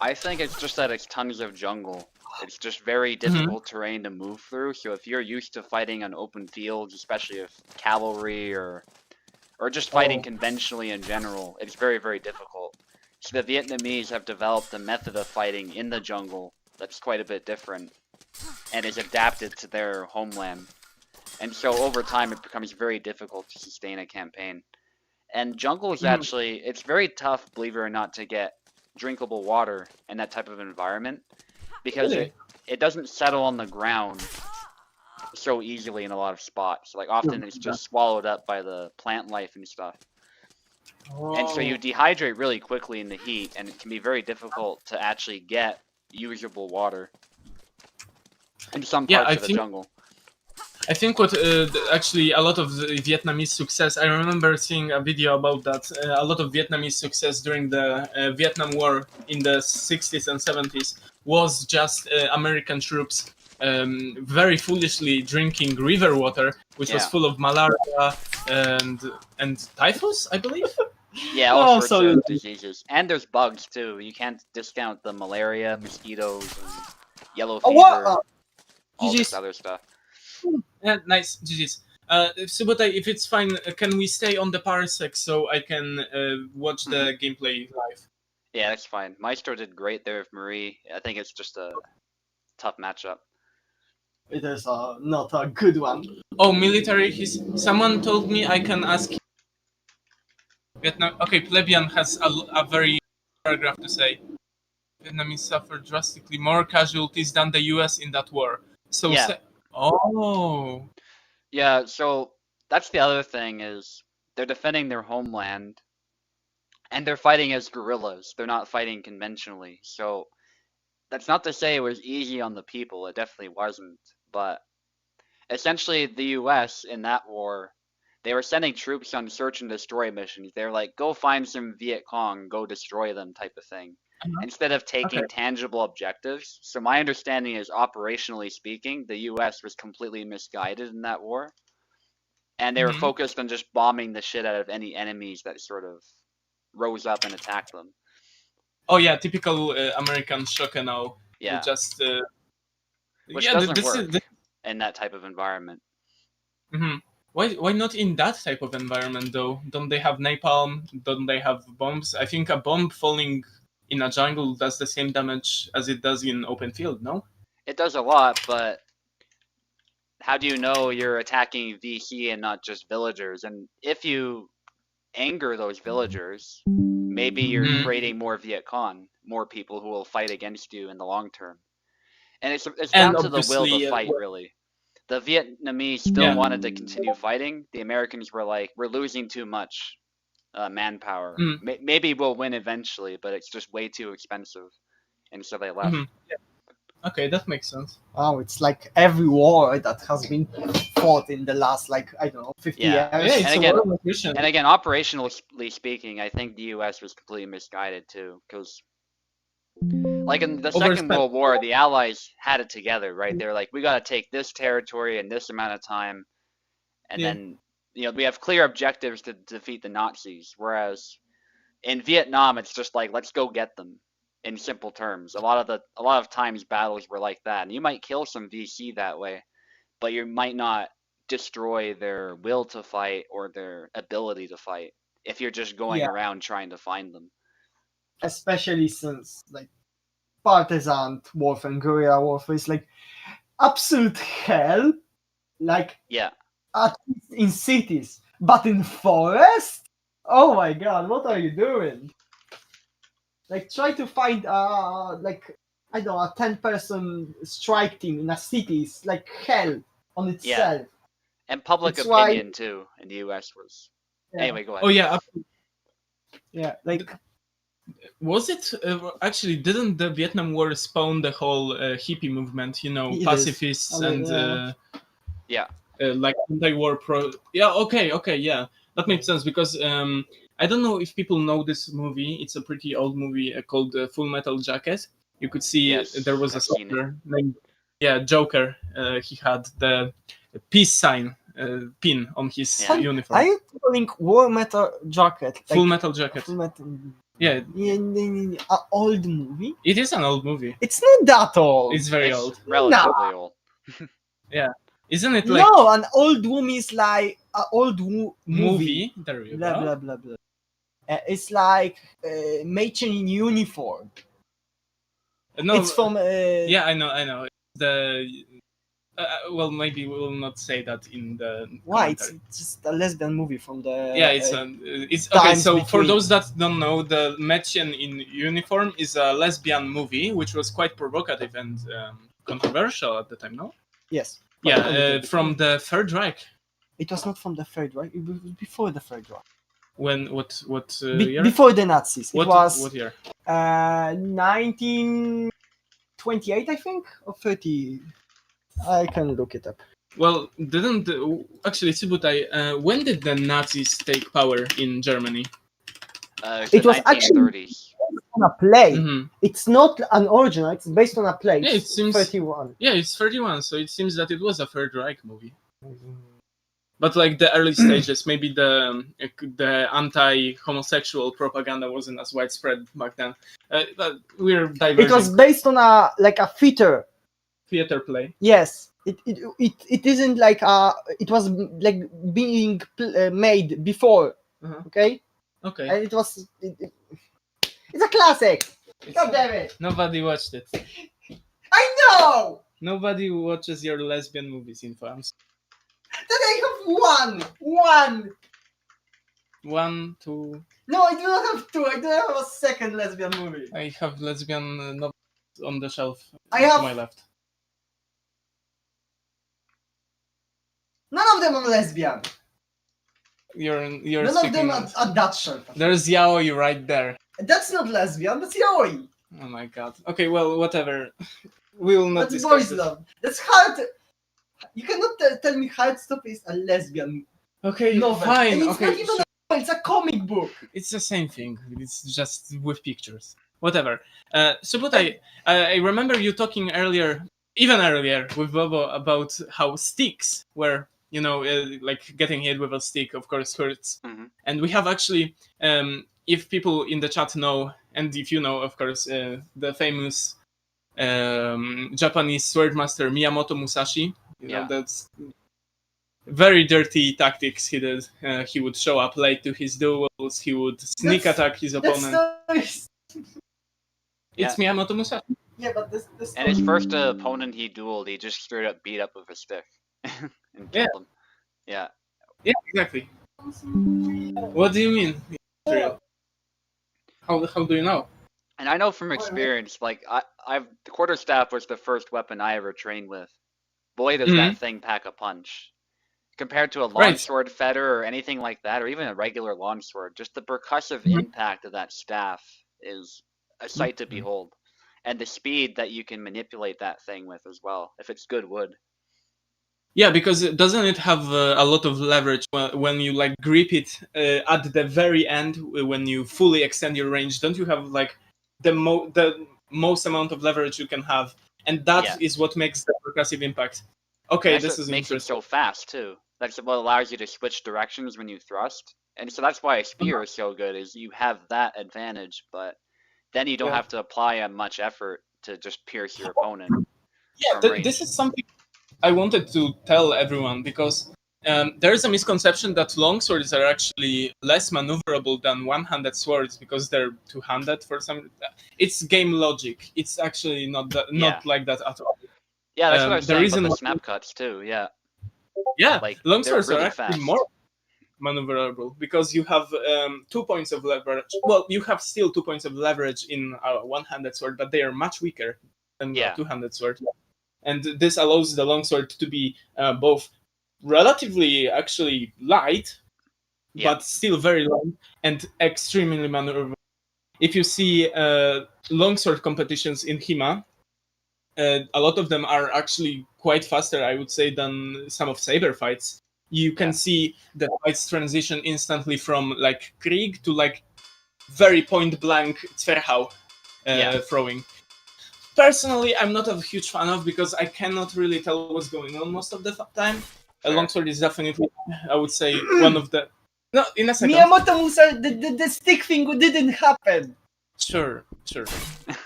I think it's just that it's tons of jungle. It's just very difficult terrain to move through. So if you're used to fighting on open fields, especially if cavalry or just fighting conventionally in general, it's very, very difficult. So the Vietnamese have developed a method of fighting in the jungle that's quite a bit different and is adapted to their homeland. And so over time it becomes very difficult to sustain a campaign. And jungle is actually, it's very tough, believe it or not, to get drinkable water in that type of environment because it doesn't settle on the ground so easily in a lot of spots. Like often it's just swallowed up by the plant life and stuff. And so you dehydrate really quickly in the heat, and it can be very difficult to actually get usable water in some parts of the jungle. I think what actually a lot of the Vietnamese success. I remember seeing a video about that. A lot of Vietnamese success during the Vietnam War in the 60s and 70s was just American troops very foolishly drinking river water, which was Yeah. full of malaria and typhus, I believe. Yeah, all Oh, sorts so- of diseases. And there's bugs too. You can't discount the malaria, mosquitoes, and yellow Oh, fever, what? all this GG's. other stuff. Yeah, nice, GG's. Subutai, if it's fine, can we stay on the parsec so I can watch the gameplay live? Yeah, that's fine. Maestro did great there with Marie. I think it's just a tough matchup. It is not a good one. Oh, military. Someone told me I can ask. Vietnam. Okay, plebeian has a very paragraph to say. Vietnamese suffered drastically more casualties than the U.S. in that war. So. Yeah. Oh. Yeah, so that's the other thing is they're defending their homeland and they're fighting as guerrillas. They're not fighting conventionally. So that's not to say it was easy on the people. It definitely wasn't. But essentially the US in that war, they were sending troops on search and destroy missions. They're like, go find some Viet Cong, go destroy them type of thing. Instead of taking tangible objectives. So my understanding is operationally speaking, the US was completely misguided in that war. And they were focused on just bombing the shit out of any enemies that sort of rose up and attacked them. Oh yeah, typical American shock and all. Yeah. Just. Which yeah, doesn't this work is. in that type of environment. Why not in that type of environment though? Don't they have napalm? Don't they have bombs? I think a bomb falling in a jungle does the same damage as it does in open field, no? It does a lot, but how do you know you're attacking VC and not just villagers? And if you anger those villagers, maybe you're creating more Viet Cong, more people who will fight against you in the long term. And it's down to the will to fight, really. The Vietnamese still wanted to continue fighting. The Americans were like, we're losing too much manpower. Maybe we'll win eventually, but it's just way too expensive. And so they left. Okay, that makes sense. Oh, it's like every war that has been fought in the last, like, I don't know, 50 years. Yeah, it's And a again- war of attrition. And again, operationally speaking, I think the US was completely misguided too, because like in the Second World War, the Allies had it together, right? They're like, we got to take this territory in this amount of time, and then we have clear objectives to defeat the Nazis. Whereas in Vietnam, it's just like, let's go get them. In simple terms, a lot of times battles were like that, and you might kill some VC that way, but you might not destroy their will to fight or their ability to fight if you're just going around trying to find them. Especially since, like, partisan warfare and guerrilla warfare is like absolute hell. Like, at least in cities, but in forest? Oh my god, what are you doing? Like, try to find like, I don't know, a 10-person strike team in a city is like hell on itself. And public It's opinion too in the US was. Anyway, go ahead. Oh yeah. Yeah, like, was it actually? Didn't the Vietnam War spawn the whole hippie movement? You know, It pacifists is. and Yeah. like anti-war pro. Yeah. Okay. Yeah, that makes sense because I don't know if people know this movie. It's a pretty old movie called Full Metal Jacket. You could see there was a soldier named Joker. He had the peace sign pin on his uniform. are you calling War Metal Jacket? Like, Full Metal Jacket. Full Metal... Yeah. An old movie? It is an old movie. It's not that old. It's very old. Relatively old. Yeah. Isn't it like... No, an old movie is like an old movie. There you blah, go. blah, blah, blah. It's like Mädchen in uniform. No, it's from... yeah, I know. The... well, maybe we will not say that in the Why? commentary. It's just a lesbian movie from the... Yeah, it's okay. So for between. those that don't know, the Mädchen in Uniform is a lesbian movie, which was quite provocative and controversial at the time. No? Yes. Yeah, from the Third Reich. It was not from the Third Reich. It was before the Third Reich. When what year? Before the Nazis. What year? 1928, I think, or 30. I can look it up. Well, didn't actually SUBUTAI? When did the Nazis take power in Germany? It was actually 1930s. on a play. Mm-hmm. It's not an original. It's based on a play. Yeah, it seems 31. Yeah, it's 31. So it seems that it was a Third Reich movie. But like the early stages, maybe the anti-homosexual propaganda wasn't as widespread back then. But we're diverging. It was based on a theater play. Yes, it isn't like it was like being made before. Uh-huh. Okay. Okay. And it was. It's a classic. God damn it! Nobody watched it. I know. Nobody watches your lesbian movies, Info. Then I have one. 1, 2. No, I do not have two. I do not have a second lesbian movie. I have lesbian novels on the shelf. I have to my left. None of them are lesbian. You're None of them are Dutch shelf. There's yaoi right there. That's not lesbian. That's yaoi. Oh my god. Okay, well, whatever. We will not That's discuss boys this. love. That's hard. You cannot tell me Heartstopper is a lesbian Okay, novel. fine. And it's Okay, not even a novel. It's a comic book. it's the same thing. It's just with pictures. Whatever. SUBUTAI, I remember you talking earlier, even earlier, with Bobo about how sticks were, like getting hit with a stick, of course, hurts. Mm-hmm. And we have actually, if people in the chat know, and if you know, of course, the famous Japanese swordmaster Miyamoto Musashi, that's very dirty tactics he did. He would show up late to his duels. He would sneak attack his opponent. It's Miyamoto Musashi. Yeah, but this And his first opponent he dueled, he just straight up beat up with a stick and killed him. Yeah. Yeah, exactly. What do you mean? How do you know? And I know from experience, like the quarterstaff was the first weapon I ever trained with. Boy, does that thing pack a punch. Compared to a longsword fetter or anything like that, or even a regular longsword, just the percussive impact of that staff is a sight to behold. And the speed that you can manipulate that thing with as well, if it's good wood. Yeah, because doesn't it have a lot of leverage when you like grip it at the very end when you fully extend your range? Don't you have like the most amount of leverage you can have, and that is what makes the percussive impact. Okay, this is makes it so fast too. That's what allows you to switch directions when you thrust, and so that's why a spear is so good. Is you have that advantage, but then you don't have to apply much effort to just pierce your opponent. Yeah, this is something I wanted to tell everyone, because there is a misconception that longswords are actually less maneuverable than one-handed swords because they're two-handed for some. It's game logic. It's actually not like that at all. Yeah, that's what I was saying about the snap cuts too. Yeah. Yeah, like, longswords really are actually more maneuverable because you have 2 points of leverage. Well, you have still 2 points of leverage in a one-handed sword, but they are much weaker than a two-handed sword. And this allows the longsword to be both relatively actually light, but still very long and extremely maneuverable. If you see longsword competitions in HEMA, a lot of them are actually quite faster, I would say, than some of saber fights. You can see the fights transition instantly from like Krieg to like very point blank Zwerchhau throwing. Personally, I'm not a huge fan of, because I cannot really tell what's going on most of the time. A longsword is definitely, I would say, one of the. No, in a second. Miyamoto Musa, the stick thing didn't happen. Sure.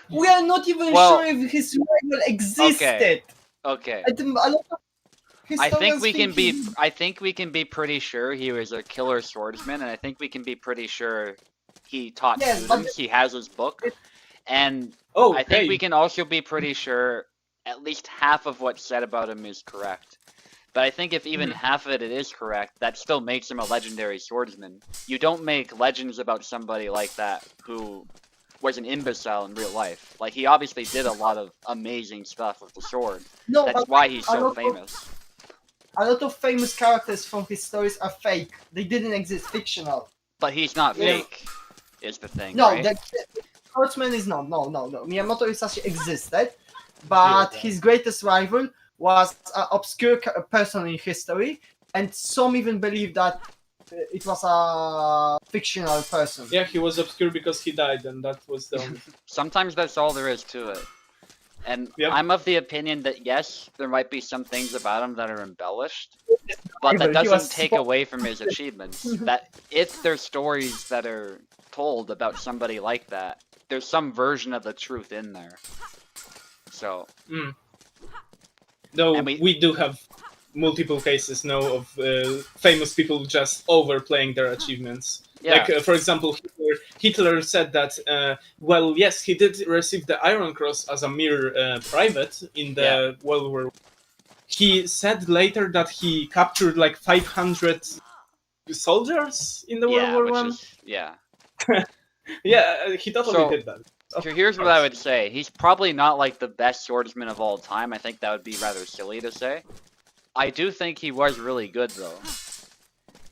We are not even sure if his rival existed. Okay. I think we can be pretty sure he was a killer swordsman, and I think we can be pretty sure he taught students. He has his book, and I think we can also be pretty sure at least half of what's said about him is correct. But I think if even half of it is correct, that still makes him a legendary swordsman. You don't make legends about somebody like that who was an imbecile in real life. Like, he obviously did a lot of amazing stuff with the sword. No, that's why he's so famous. A lot of famous characters from his stories are fake. They didn't exist, fictional. But he's not fake, is the thing, No, right? the swordsman is no. Miyamoto Musashi existed, but his greatest rival was an obscure person in history, and some even believe that it was a fictional person. Yeah, he was obscure because he died, and that was the only. Sometimes that's all there is to it. And Yep. I'm of the opinion that yes, there might be some things about him that are embellished, but that doesn't take away from his achievements. That if there's stories that are told about somebody like that, there's some version of the truth in there. So. Though we do have multiple cases now of famous people just overplaying their achievements. Yeah. Like, for example, Hitler said that, well, yes, he did receive the Iron Cross as a mere private in the World War. He said later that he captured like 500 soldiers in the World War One. Yeah. Yeah, he totally did that. Here's what I would say. He's probably not like the best swordsman of all time. I think that would be rather silly to say. I do think he was really good though.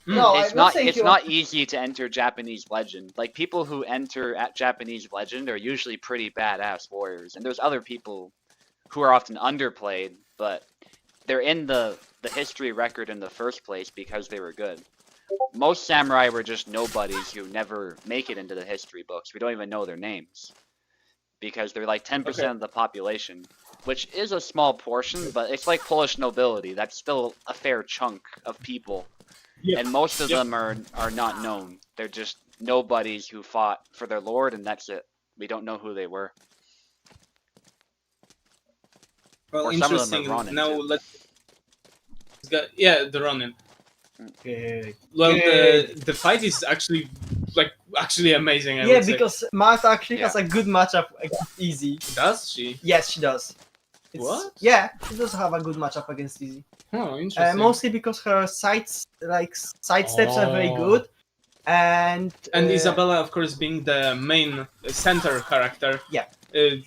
No, it's not easy to enter Japanese Legend. Like people who enter at Japanese Legend are usually pretty badass warriors, and there's other people who are often underplayed, but they're in the history record in the first place because they were good. Most samurai were just nobodies who never make it into the history books. We don't even know their names because they're like 10% of the population, which is a small portion, but it's like Polish nobility. That's still a fair chunk of people. Yep. And most of them are not known. They're just nobodies who fought for their lord, and that's it. We don't know who they were. Well, or interesting. Some of them are Ronin, now too. let's the Ronin. Okay. Well, the fight is actually amazing. I would say. Because Martha actually has a good matchup against Easy. Does she? Yes, she does. What? Yeah, she does have a good matchup against Easy. Oh, interesting. Mostly because her side steps are very good, and Isabella, of course, being the main center character. Yeah.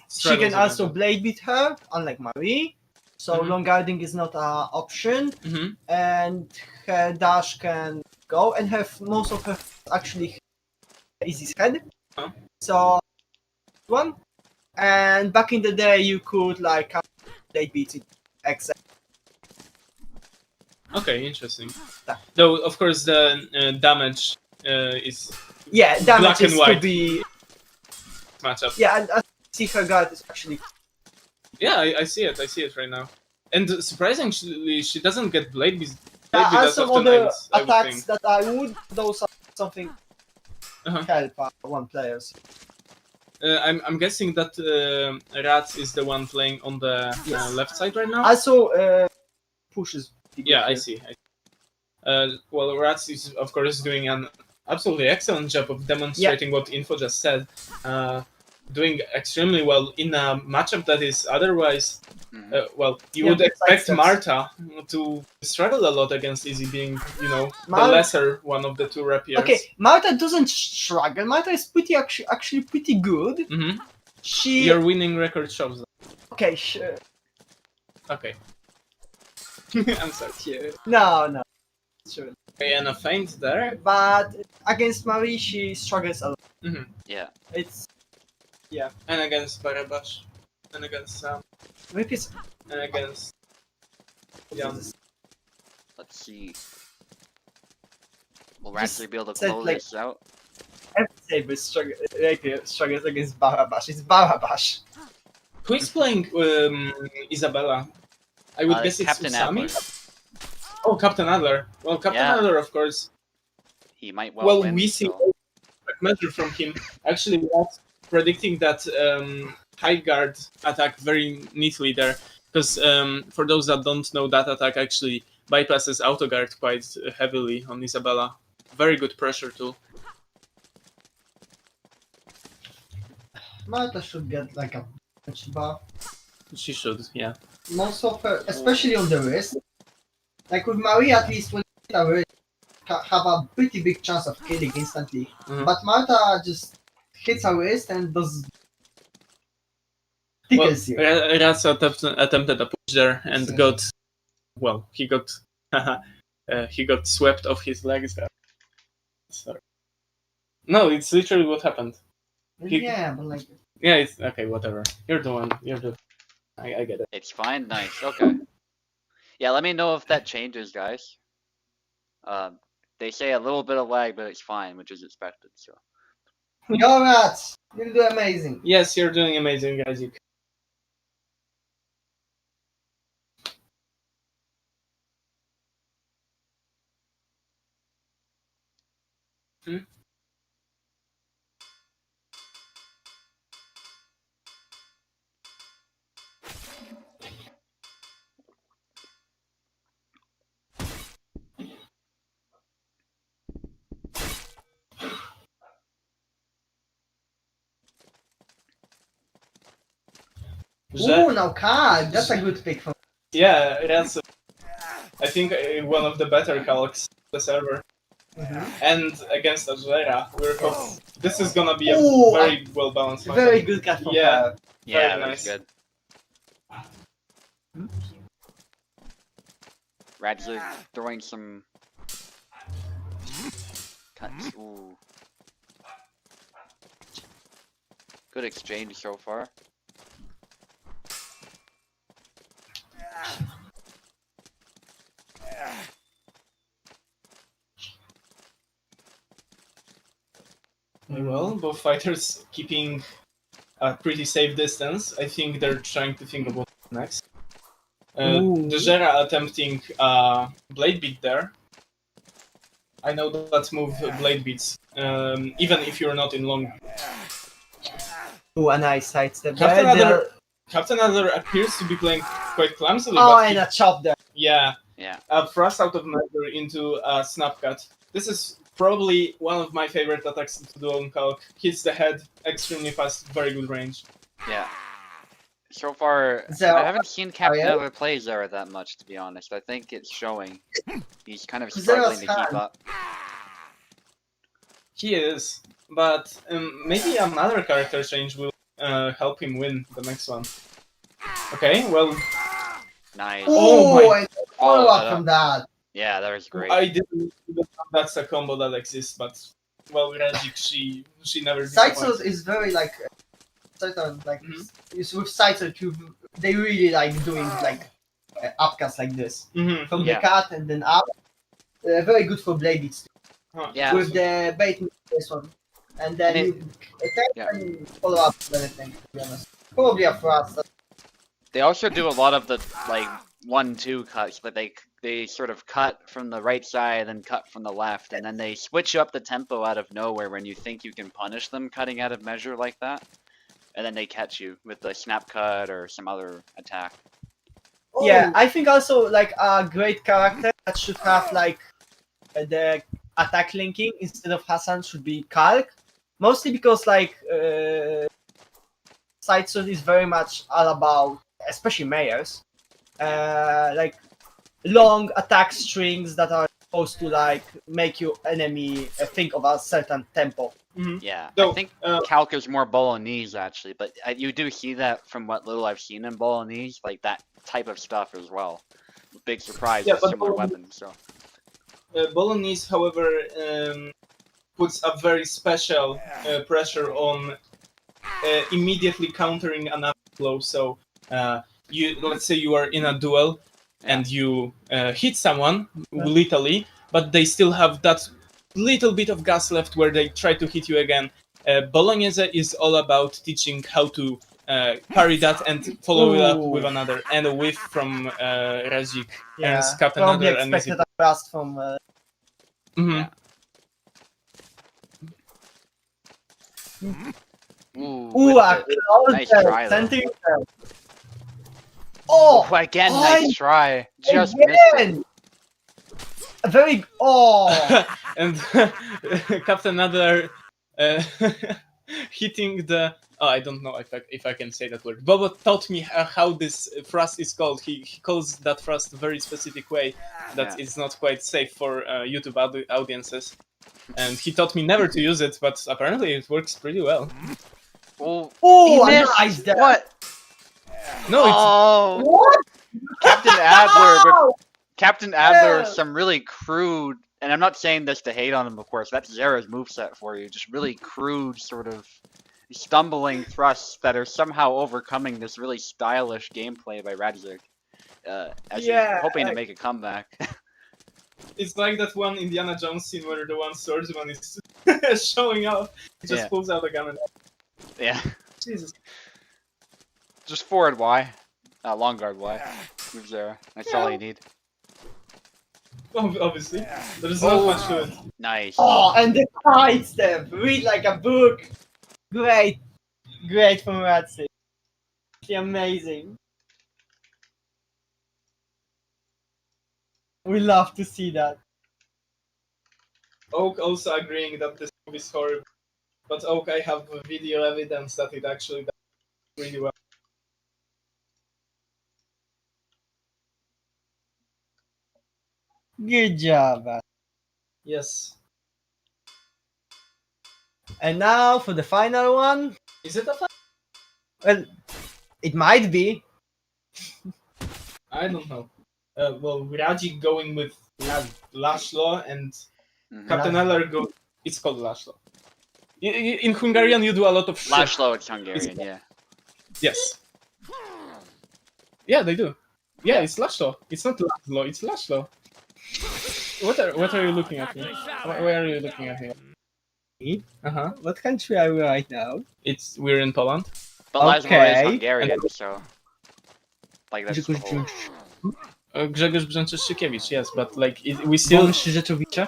She can also blade beat her, unlike Marie. So long guarding is not an option, and her dash can go, and most of her actually Easy's head. So one, and back in the day you could like blade beat it except. Okay, interesting. Though of course the damage is damage black and is white to be matchup. Yeah, and I see her guard is actually. Yeah, I see it. I see it right now. And surprisingly, she doesn't get blade beat. And some other attacks that those are something help one players. I'm guessing that Rat is the one playing on the left side right now. Also, pushes. Yeah, I see. Well, Rat is of course doing an absolutely excellent job of demonstrating what Info just said. Doing extremely well in a matchup that is otherwise, you would expect Marta to struggle a lot against Easy, being, the lesser one of the two rapiers. Okay, Marta doesn't struggle. Marta is actually pretty good. Mm-hmm. Your winning record shows that. Okay, sure. Okay. I'm sorry. No. Sure. Okay, and a feint there. But against Marie, she struggles a lot. Mm-hmm. Yeah. Yeah, and against Barabash, and against Sam, and against Jan. Let's see. Will Ratzer be able to close this out? Every saber struggles against Barabash. It's Barabash. Who is playing Isabella? I would guess it's Captain Usami. Adler. Oh, Captain Adler. Well, Captain Adler, of course. He might well win. We see a measure from him. Actually, we are predicting that high guard attack very neatly there, because for those that don't know, that attack actually bypasses auto guard quite heavily on Isabella. Very good pressure tool. Marta should get like a punch buff. She should, yeah. Most of her, especially on the wrist. Like with Marie, at least when you have a pretty big chance of killing instantly. But Marta just hits her wrist and does. Rats attempted a push there and he got swept off his legs there. Sorry. No, it's literally what happened. But yeah, it's okay. Whatever. You're the one. I get it. It's fine. Nice. Okay. Yeah, let me know if that changes, guys. They say a little bit of lag, but it's fine, which is expected. So. Go Rats! You'll do amazing. Yes, you're doing amazing, guys. Ooh, now Card! That's a good pick for me. Yeah, that's I think one of the better calcs of the server. And against Azera, this is gonna be a very well balanced match. Very good cat from Yeah, Yeah, very that's nice. good. Radzik throwing some cuts. Ooh. Good exchange so far. Well, both fighters keeping a pretty safe distance. I think they're trying to think about next. Dejera attempting blade beat there. I know that move blade beats, even if you're not in long. Ooh, a nice sidestep. Captain Adler appears to be playing quite clumsily. Oh, but and a chop there. Yeah. Yeah. A thrust out of measure into a snap cut. This is probably one of my favorite attacks to do on Calc. Hits the head, extremely fast, very good range. Yeah. So far, Zero. I haven't seen Captain yeah? Adler play Zera that much, to be honest. I think it's showing. He's kind of Zera's struggling to keep hand. up. He is, but maybe another character change will help him win the next one. Okay, well... Nice. Oh, and follow Follow up that from up. that. Yeah, that was great. I didn't know that's a combo that exists, but... Well, Radzik, she never Sidesword is very like... with Sidesword, they really like doing like upcuts like this. From the cut and then up. Very good for blade beats too. Yeah. With the bait this one. And then you attack and follow up with anything, to be honest. Probably a thrust. They also do a lot of the like 1-2 cuts, but they sort of cut from the right side and cut from the left, and then they switch up the tempo out of nowhere when you think you can punish them cutting out of measure like that, and then they catch you with the snap cut or some other attack. Yeah, I think also like a great character that should have like the attack linking instead of Hassan should be Kalk, mostly because like Sidesword is very much all about, especially Mayors, like long attack strings that are supposed to like make your enemy think of a certain tempo. Yeah, So, I think Calc is more Bolognese actually, but you do see that from what little I've seen in Bolognese, like that type of stuff as well. Big surprise with similar weapons. So. Bolognese, however, puts a very special pressure on immediately countering another blow. So, let's say you are in a duel and you hit someone lethally, but they still have that little bit of gas left where they try to hit you again. Bolognese is all about teaching how to parry that and follow it up with another, and a whiff from Radzik. Yeah, Captain probably Adler expected a thrust from... Yeah. Ooh, nice try, though. Oh, again, nice try. Just again. missed it. A very and Captain Adler hitting the. Oh, I don't know if I can say that word. Bobo taught me how this thrust is called. He calls that thrust a very specific way that is not quite safe for YouTube audiences. And he taught me never to use it, but apparently it works pretty well. Oh, nice! What? No, it's... What? Captain Adler... Captain Adler, some really crude, and I'm not saying this to hate on him, of course, that's Zera's moveset for you, just really crude sort of stumbling thrusts that are somehow overcoming this really stylish gameplay by Radzik. as Yeah. he's hoping to make a comeback. It's like that one Indiana Jones scene where the one swordsman is showing off. He just Yeah. pulls out a gun and Yeah. Jesus. Just forward Y. Long guard Y. Moves there. That's all you need. Obviously. There's not much to it. Nice. Oh, and the fight step. Read like a book. Great. Great from Ratsy. Amazing. We love to see that. Oak also agreeing that this movie is horrible. But Oak, I have video evidence that it actually does really well. Good job. Yes. And now for the final one. Is it a fight? Well, it might be. I don't know. Well, Radzik going with Laszlo and Captain Eller go. It's called Laszlo. In Hungarian, you do a lot of shit. Laszlo, it's Hungarian, yeah. Yes. Yeah, they do. Yeah, it's Laszlo. It's not Laszlo. It's Laszlo. What are you looking at me? Where are you looking at me? What country are we right now? We're in Poland. But Laszlo Okay. is Hungarian, so like that's the whole. Grzegorz Brzęczyszczykiewicz, yes, but like we still. Wąż Rzeczowicza?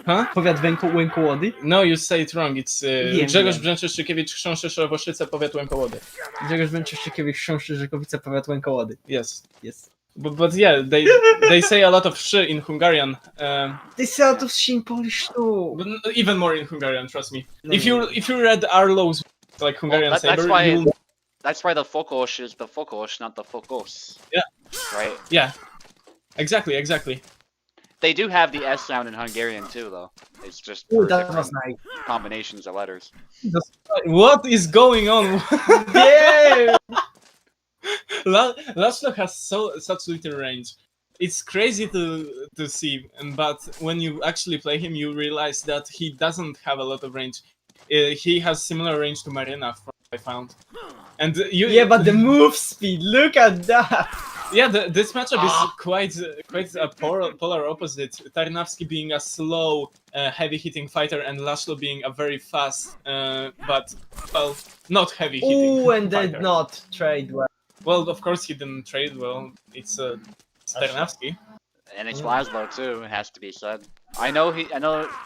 Huh? Powiat Łękołody? No, you say it wrong. It's Wiem, Grzegorz wiem. Brzęczyszczykiewicz, Chrząszcze-Szorowoszyce, powiat Łękołody. Grzegorz Brzęczyszczykiewicz, Chrząszcze Rzekowice, Powiat Łękołody. Yes. Yes. But yeah, they say a lot of sh in Hungarian. They say a lot of shit in Polish too. But even more in Hungarian, trust me. No, If no. you read Arlo's like Hungarian Well, saber, that's why the Fokos is the Fokos, not the Fokos. Yeah. Right. Yeah. Exactly. They do have the S sound in Hungarian too, though. It's just Ooh, for that different was nice. combinations of letters. What is going on? Yeah! Laszlo has such little range. It's crazy to see, but when you actually play him, you realize that he doesn't have a lot of range. He has similar range to Marina, from what I found. And Yeah, but the move speed, look at that! yeah, this matchup is quite a polar opposite. Tarnowski being a slow, heavy-hitting fighter, and Laszlo being a very fast, but well, not heavy-hitting. Ooh, and fighter. did not trade well. Well, of course he didn't trade well. It's Tarnowski. And it's Laszlo too, it has to be said. I know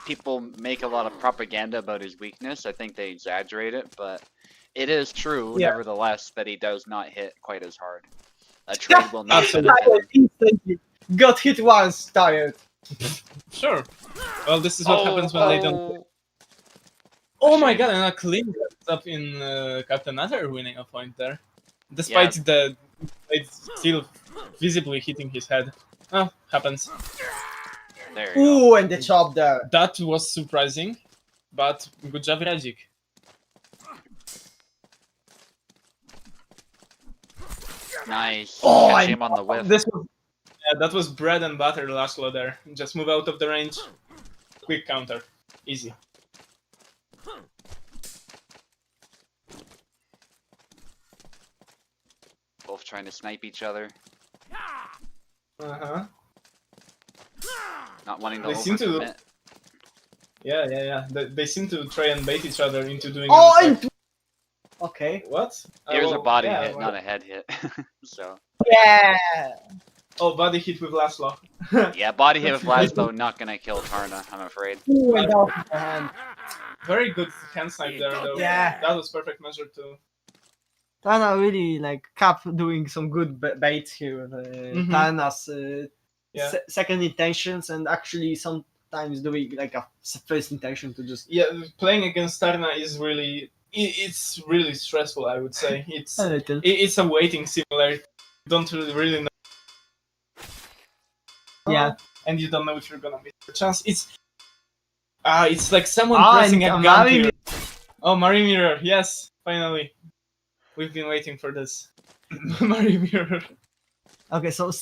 people make a lot of propaganda about his weakness. I think they exaggerate it, but it is true, nevertheless, that he does not hit quite as hard. A trade will not benefit him. Instantly. Got hit once, tired. Sure. Well, this is what happens when they don't. Oh my god, and a clean up in Captain Adder winning a point there. Despite it's still visibly hitting his head. Oh, happens. There you go. Ooh, and the chop there. That was surprising, but good job, Radzik. Nice. Oh, Catch him on the whiff. That was bread and butter, Laszlo there. Just move out of the range. Quick counter. Easy. Both trying to snipe each other. Uh-huh. Not wanting to They seem to- overcommit. Yeah. They seem to try and bait each other into doing. Oh, an attack. Okay. What? Here's a body yeah, hit, well- not a head hit. So Yeah! Oh, body hit with Laszlo. yeah, body hit with Laszlo, not gonna kill Tarna, I'm afraid. Ooh, and off the hand. Very good hand snipe there, though. Yeah. That was perfect measure too. Tana really like Cap doing some good baits here with Tana's Yeah. second intentions and actually sometimes doing like a first intention to just Yeah, playing against Tarna is really. It's really stressful, I would say. It's a little. it's a waiting simulator. You don't really know. Yeah. And you don't know if you're gonna miss the chance. It's like someone Ah, pressing and a gun Mari- here. Oh, Mari Mirror, yes, finally. We've been waiting for this. Mari Mirror. Okay, so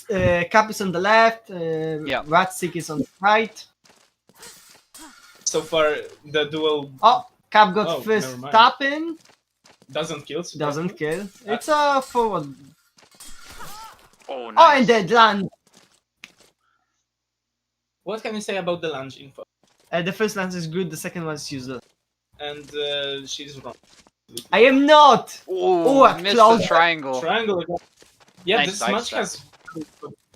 Cap is on the left, Ratsik is on the right. So far, the duel Oh, Cap got Oh, first never mind. tap in, doesn't kill. doesn't kill. It's a forward. Oh, Oh, nice. and then land. What can you say about the lunge info? The first lance is good, the second one is useless. And she's wrong. I am not! Oh, I missed close the triangle. Triangle again. Yeah, Nice this side match step. has.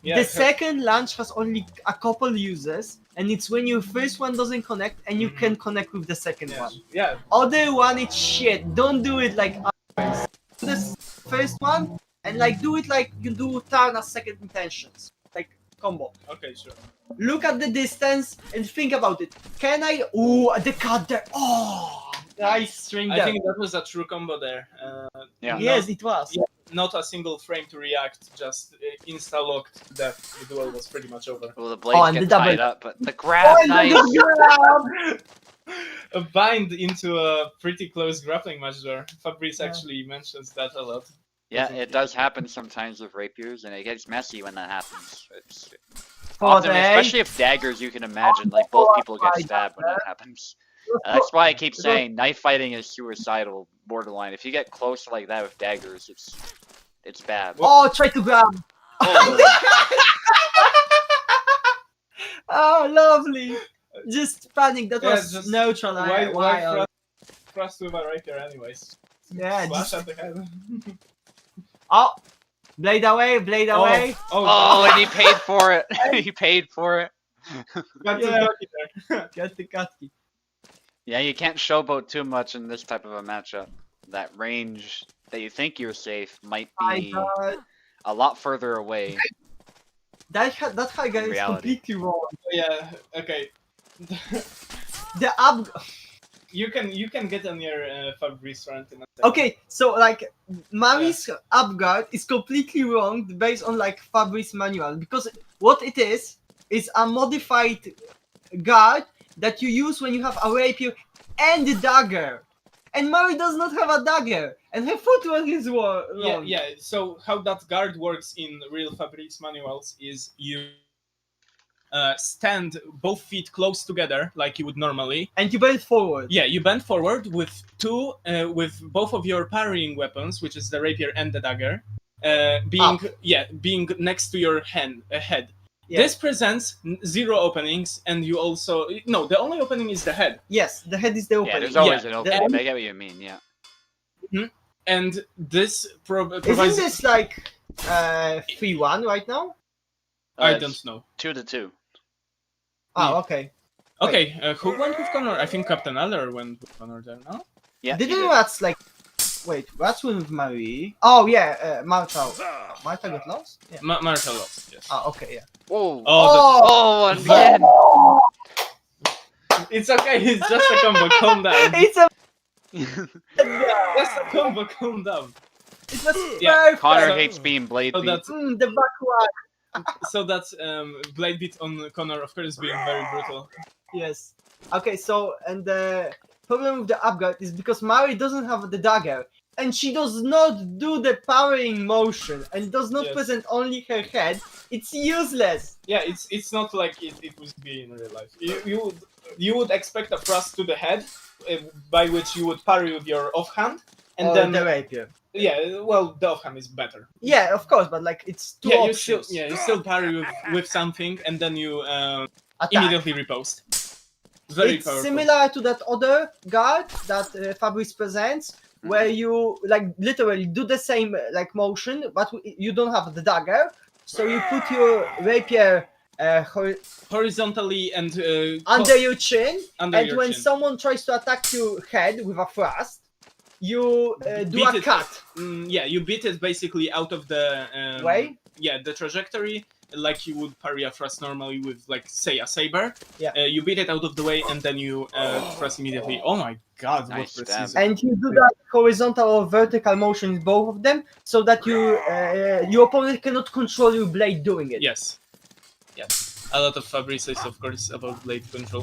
Yeah, The second launch has only a couple uses, and it's when your first one doesn't connect and you can connect with the second one. Yeah. Other one, it's shit. Don't do it like others. This first one, and like do it like you do turn as second intentions. Like combo. Okay, sure. Look at the distance and think about it. Can I? Oh, the cut there. Oh, nice string I there. think that was a true combo there. Yeah. Yes, it was. Yeah. Not a single frame to react, just insta-locked death. The duel was pretty much over. Well, the blades Oh, and get the double- tied up, but the grab, Oh, and nice. the grab! A bind into a pretty close grappling match there. Fabrice Yeah. actually mentions that a lot. Yeah, it does happen sometimes with rapiers, and it gets messy when that happens. It's Oh, often, especially if daggers, you can imagine, like, both people get stabbed when that happens. That's why I keep saying knife fighting is suicidal, borderline. If you get close like that with daggers, it's bad. Oh, try to grab. Oh, Oh, lovely. Just panic. That Yeah, was just neutral. Why thrust with a rapier anyways? Yeah, Slash just... at the head. Oh, blade away, blade away. oh, and he paid for it. He paid for it. Got Yeah. lucky there. Get the cutty. Yeah, you can't showboat too much in this type of a matchup. That range that you think you're safe might My be God. a lot further away. That high guy is Reality. completely wrong. Yeah. Okay. The up. You can get on your Fabrice rant in a second. Okay, so like Mari's up guard is completely wrong based on like Fabrice manual, because what it is a modified guard that you use when you have a rapier and a dagger. And Mari does not have a dagger, and her footwork is wrong. Yeah. So how that guard works in real Fabrice manuals is you stand both feet close together like you would normally. And you bend forward. Yeah, you bend forward with with both of your parrying weapons, which is the rapier and the dagger, being next to your head. Yeah. This presents 0 openings, and you also the only opening is the head. Yes, the head is the opening. Yeah, there's always Yeah, an opening. I get what you mean, yeah. And this provides. Isn't this like 3-1 right now? I It's don't know. 2-2. Oh, okay. Okay, who went with Connor? I think Captain Eller went with Connor there, no? Yeah. he Didn't did. Rats like... Wait, Rats went with Marie. Oh, yeah, Martha. Martha got lost? Yeah. Marshall lost, yes. Oh, okay, yeah. Whoa. Oh, Oh, and again. it's okay, it's just a combo, calm down. It's a... Just a combo, calm down. It was Yeah, perfect. Connor So- hates being blade So beat. that's The back one. so that's Blade beat on Connor, of course, being very brutal. Yes. Okay, so, and the problem with the upguard is because Mari doesn't have the dagger, and she does not do the powering motion, and does not Yes. present only her head. It's useless. Yeah, it's not like it would be in real life. You would expect a thrust to the head, by which you would parry with your offhand, and Or then the rapier. yeah, well, the offhand is better. Yeah, of course, but like it's two Yeah, options. you still parry with something, and then you Attack. immediately riposte. Very It's powerful. similar to that other guard that Fabrice presents, where you like literally do the same like motion, but you don't have the dagger, so you put your rapier Horizontally and under your chin, under and your when chin. someone tries to attack your head with a thrust, you do Beat a it. cut. Yeah, you beat it basically out of the Way? Yeah, the trajectory, like you would parry a thrust normally with, like, say, a saber. Yeah. You beat it out of the way, and then you thrust immediately. Oh my god, Nice what stab. precision! And you do that horizontal or vertical motion in both of them, so that your opponent cannot control your blade doing it. Yes. A lot of Fabrice says, of course, about blade control.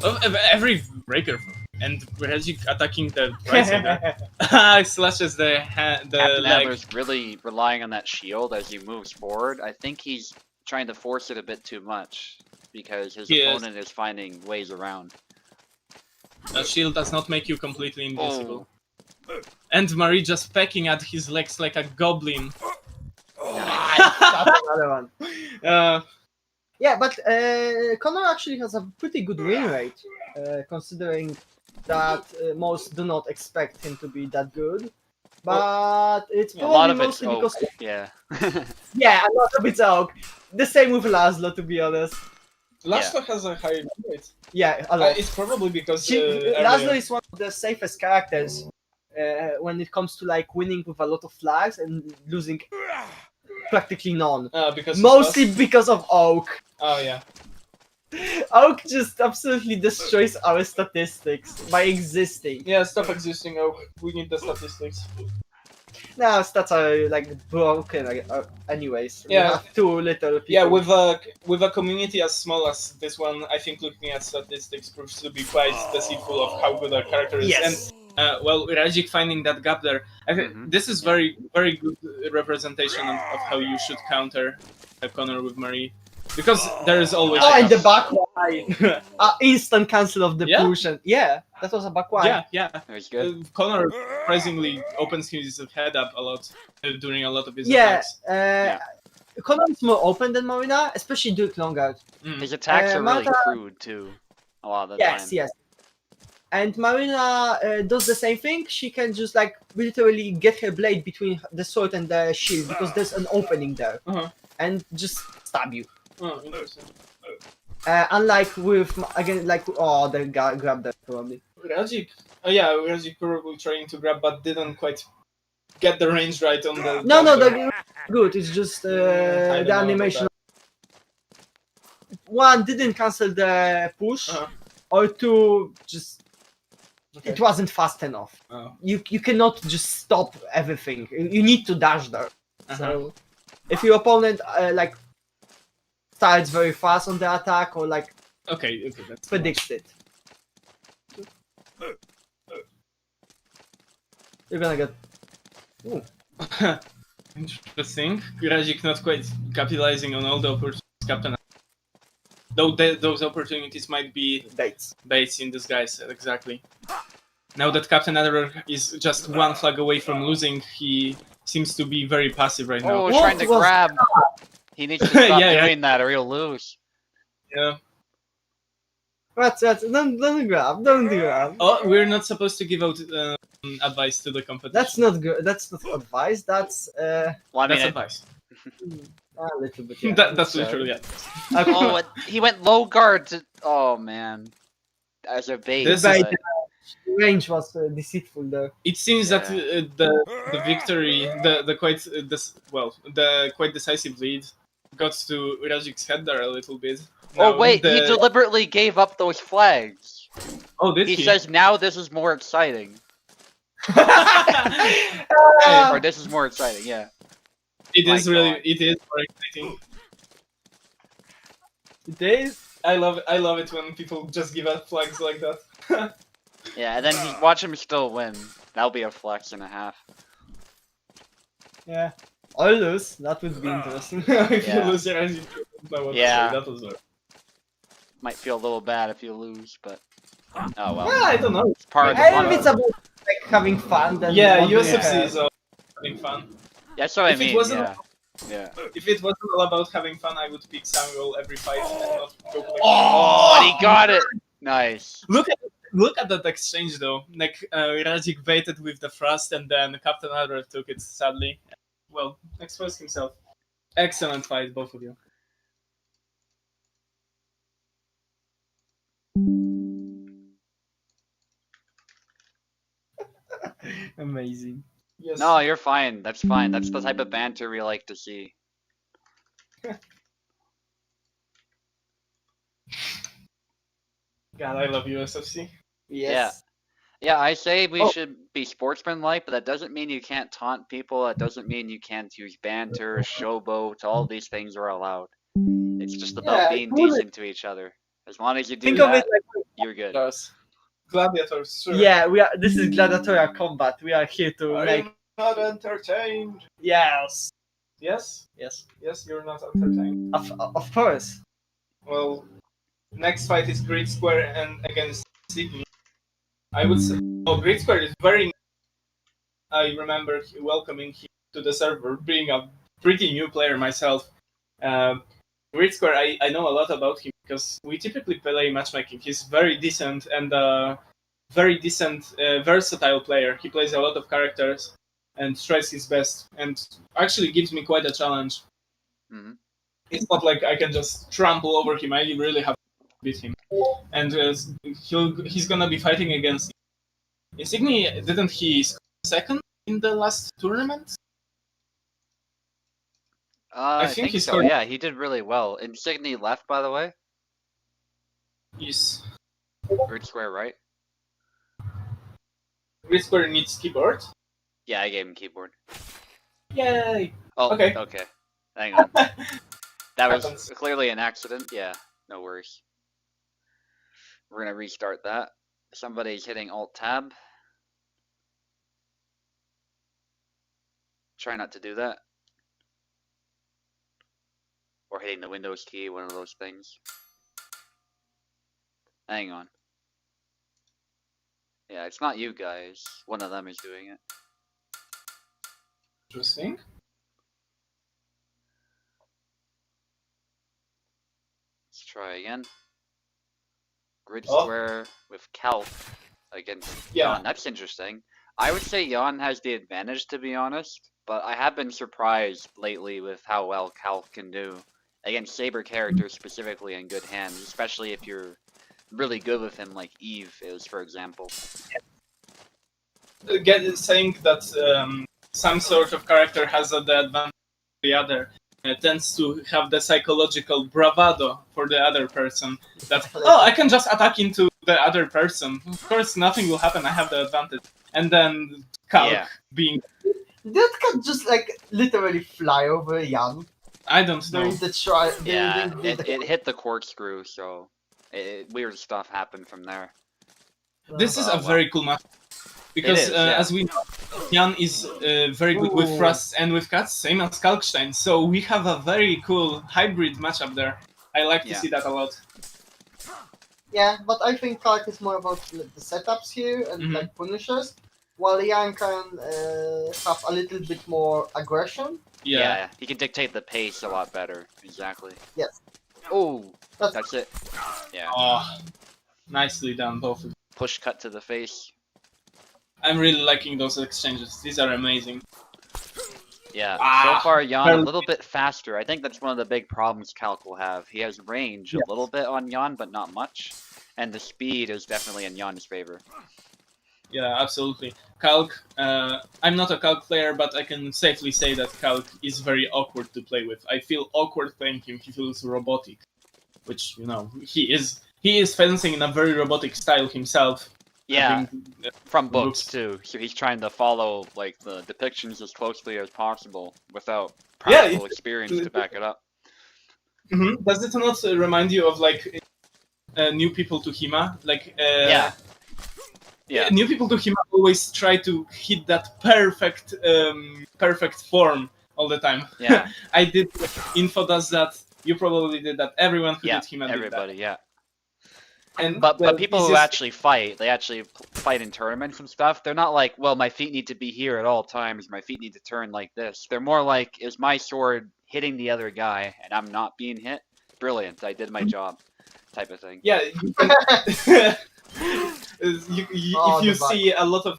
Every breaker. And Regic attacking the right side. Slashes the Captain leg. Adler's really relying on that shield as he moves forward. I think he's trying to force it a bit too much because his He is. opponent is finding ways around. A shield does not make you completely invisible. And Marie just pecking at his legs like a goblin. That's another one. Uh, Yeah, but Connor actually has a pretty good win rate, considering that most do not expect him to be that good. But it's A lot probably of it's mostly because oak. Yeah. yeah, a lot of it's Oak. The same with Laszlo, to be honest. Laszlo has a high rate. Yeah, a lot. It's probably because Laszlo is one of the safest characters when it comes to like winning with a lot of flags and losing practically none. because Mostly of us? because of Oak. Oh yeah. Oak just absolutely destroys our statistics by existing. Yeah, stop existing. Oh, we need the statistics. Now stats are like broken anyways. Yeah. We have too little people. Yeah, with a community as small as this one, I think looking at statistics proves to be quite deceitful of how good our character is. Yes. And Rajik finding that gap there, I think this is very good representation of how you should counter Connor with Marie, because there is always. Oh, and the back line. Instant cancel of the Yeah? push. And, yeah, that was a back line. Yeah. That's good. Connor surprisingly opens his head up a lot during a lot of his Yeah, attacks. Connor is more open than Marina, especially Duke Longard. His attacks are really Marta- crude too. A lot of the Yes, time. yes. And Marina does the same thing. She can just like literally get her blade between the sword and the shield because there's an opening there, and just stab you. Oh, interesting. Unlike with again, like the guy grabbed that probably. Rajik, Rajik probably trying to grab, but didn't quite get the range right on the. No, jumper. they're good. It's just I don't the know animation. about One didn't cancel the push, or two just Okay. it wasn't fast enough. Oh. You cannot just stop everything. You need to dash there. Uh-huh. So if your opponent like starts very fast on the attack or like Okay, that's predicts it, you're gonna get. Ooh. interesting. Rajik not quite capitalizing on all the opportunities Captain. Though those opportunities might be Baits. baits in disguise, exactly. Now that Captain Adder is just one flag away from losing, he seems to be very passive right now. Oh, What trying to was grab. He needs to stop Yeah. doing that or he'll lose. Yeah. That's don't grab. Don't grab. Oh, we're not supposed to give out advice to the competition. That's not good. That's not advice. That's Well, I mean, That's advice. a little bit. Yeah. That's literally it. oh, he went low guard to. Oh man, as a bait. This Bait. is- but- Range was deceitful there. It seems that the victory, the quite decisive lead, got to Rajik's head there a little bit. Oh Now wait, he deliberately gave up those flags. Oh, did He he? says now this is more exciting. Or this is more exciting. Yeah. It My is really, God. it is more exciting. It is. I love it when people just give out flags like that. Yeah, and then you watch him still win. That'll be a flex and a half. Yeah. Or lose. That would be interesting. If you Yeah. lose, Rajik don't know what Yeah. to say. That was Might feel a little bad if you lose, but oh well. Yeah, I don't know. It's part of the And if fun. it's about like having fun, then Yeah, what do you USFC care? is having fun. That's what I If it mean. wasn't- Yeah. Yeah. If it wasn't all about having fun, I would pick Samuel every fight and not go play. Oh, and he got it. Nice. Look at that exchange though. Like Rajik baited with the thrust, and then Captain Adler took it sadly. Well, exposed himself. Excellent fight, both of you. Amazing. Yes. No, you're fine. That's fine. That's the type of banter we like to see. God, I love USFC. Yes. Yeah, I say we Oh. should be sportsmanlike, but that doesn't mean you can't taunt people. That doesn't mean you can't use banter, showboat. All these things are allowed. It's just about Yeah, being totally. decent to each other. As long as you do Think of that, it like you're good. Gladiators, sure. yeah, we are. This is gladiatorial combat. We are here to make. I'm not entertained. Yes. Yes? Yes. Yes, you're not entertained. Of course. Well, next fight is Great Square and against Sydney. I would say, Great Square is very. I remember welcoming him to the server, being a pretty new player myself. Grid Square, I know a lot about him because we typically play matchmaking. He's very decent and very decent, versatile player. He plays a lot of characters and tries his best, and actually gives me quite a challenge. Mm-hmm. It's not like I can just trample over him. I really have to beat him, and he's gonna be fighting against Insigni. Didn't he score second in the last tournament? I think he so. scored. Yeah, he did really well. Insigni left, by the way. Yes. Grid Square, right? Grid Square needs keyboard. Yeah, I gave him keyboard. Yay! Oh, Okay. Okay. Hang on. That was Happens. clearly an accident. Yeah, no worries. We're gonna restart that. Somebody's hitting Alt-Tab. Try not to do that. Or hitting the Windows key, one of those things. Hang on. Yeah, it's not you guys. One of them is doing it. Interesting. Let's try again. Grid Oh. Square with Calc against Yeah. Jan. That's interesting. I would say Jan has the advantage, to be honest, but I have been surprised lately with how well Calc can do against Saber characters, specifically in good hands, especially if you're really good with him, like Eve is, for example. Saying that some sort of character has the advantage of the other tends to have the psychological bravado for the other person. That, oh, I can just attack into the other person. Of course, nothing will happen. I have the advantage. And then Calc being... That can just like literally fly over Jan. I don't know. During the try. Yeah, it hit the corkscrew, so weird stuff happened from there. This is a very cool match. Because, as we know, Jan is very good with thrusts and with cuts, same as Kalkstein. So we have a very cool hybrid matchup there. I like to see that a lot. Yeah, but I think Kalk is more about the setups here and like punishers, while Jan can have a little bit more aggression. Yeah, he can dictate the pace a lot better. Exactly. Yes. Oh, that's it. Yeah. Oh, nicely done, both of them. Push cut to the face. I'm really liking those exchanges. These are amazing. Yeah, so far Jan a little bit faster. I think that's one of the big problems Calc will have. He has range a little bit on Jan, but not much. And the speed is definitely in Jan's favor. Yeah, absolutely. Calc, I'm not a Calc player, but I can safely say that Calc is very awkward to play with. I feel awkward playing him. He feels robotic, which, you know, he is fencing in a very robotic style himself. Yeah, from books too. So he's trying to follow like the depictions as closely as possible without practical experience to back it up. Does it not remind you of like New People to Hima? Like New People to Hima always try to hit that perfect form all the time. Yeah, I did. Info does that. You probably did that. Everyone who did Hima did that. everybody. And, but people who actually fight, they actually fight in tournaments and stuff. They're not like, well, my feet need to be here at all times. My feet need to turn like this. They're more like, is my sword hitting the other guy and I'm not being hit? Brilliant, I did my job, type of thing. Yeah. If you see a lot of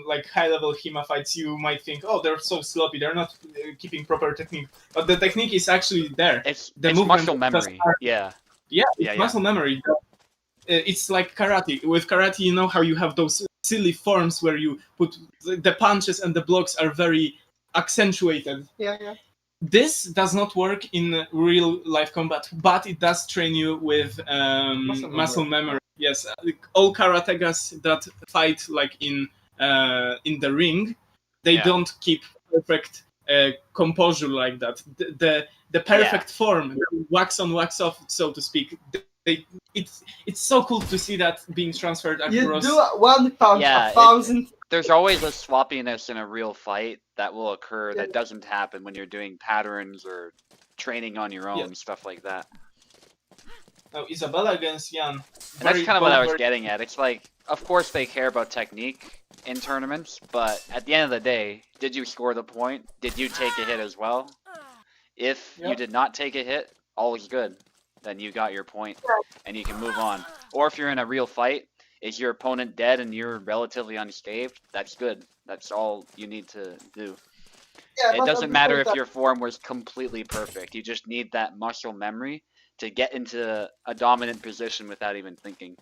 like high-level Hima fights, you might think, oh, they're so sloppy. They're not keeping proper technique. But the technique is actually there. It's muscle memory. Yeah, muscle memory. It's like karate. With karate, you know how you have those silly forms where you put the punches and the blocks are very accentuated. Yeah. This does not work in real life combat, but it does train you with muscle memory. Yes, all karategas that fight like in the ring, they don't keep perfect composure like that. The perfect form, wax on, wax off, so to speak. It's so cool to see that being transferred across. You do one punch, 1,000. There's always a sloppiness in a real fight that will occur that doesn't happen when you're doing patterns or training on your own, stuff like that. Now, Isabella against Jan. And that's kind of what I was getting at. It's like, of course they care about technique in tournaments, but at the end of the day, did you score the point? Did you take a hit as well? If you did not take a hit, all is good. Then you got your point, and you can move on. Or if you're in a real fight, is your opponent dead and you're relatively unscathed? That's good. That's all you need to do. It doesn't matter if your form was completely perfect. You just need that muscle memory to get into a dominant position without even thinking.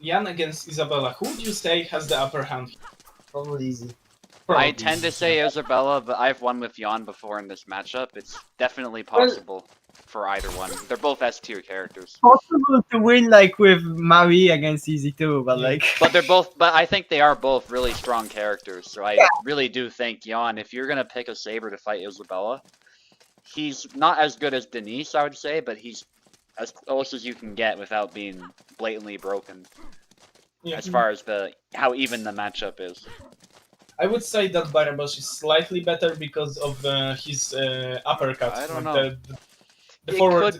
Jan against Isabella. Who would you say has the upper hand? Probably easy. I tend to say Isabella, but I've won with Jan before in this matchup. It's definitely possible for either one. They're both S-tier characters. Possible to win like with Marie against Easy too, but like. But I think they are both really strong characters. So I really do think Jan, if you're gonna pick a saber to fight Isabella, he's not as good as Denise, I would say, but he's as close as you can get without being blatantly broken. As far as how even the matchup is. I would say that Barabas is slightly better because of his uppercut. I don't know. The forward,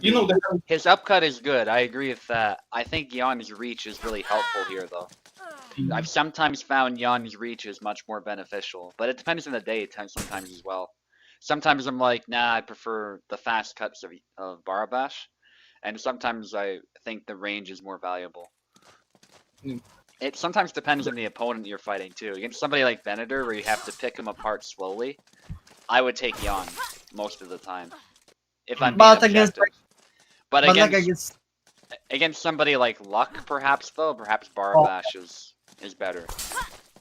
his upcut is good. I agree with that. I think Jan's reach is really helpful here, though. I've sometimes found Jan's reach is much more beneficial, but it depends on the day sometimes as well. Sometimes I'm like, nah, I prefer the fast cuts of Barabash, and sometimes I think the range is more valuable. It sometimes depends on the opponent you're fighting too. Against somebody like Venator, where you have to pick him apart slowly, I would take Jan most of the time. If I'm being objective. But against somebody like Luck, perhaps Barabash is better.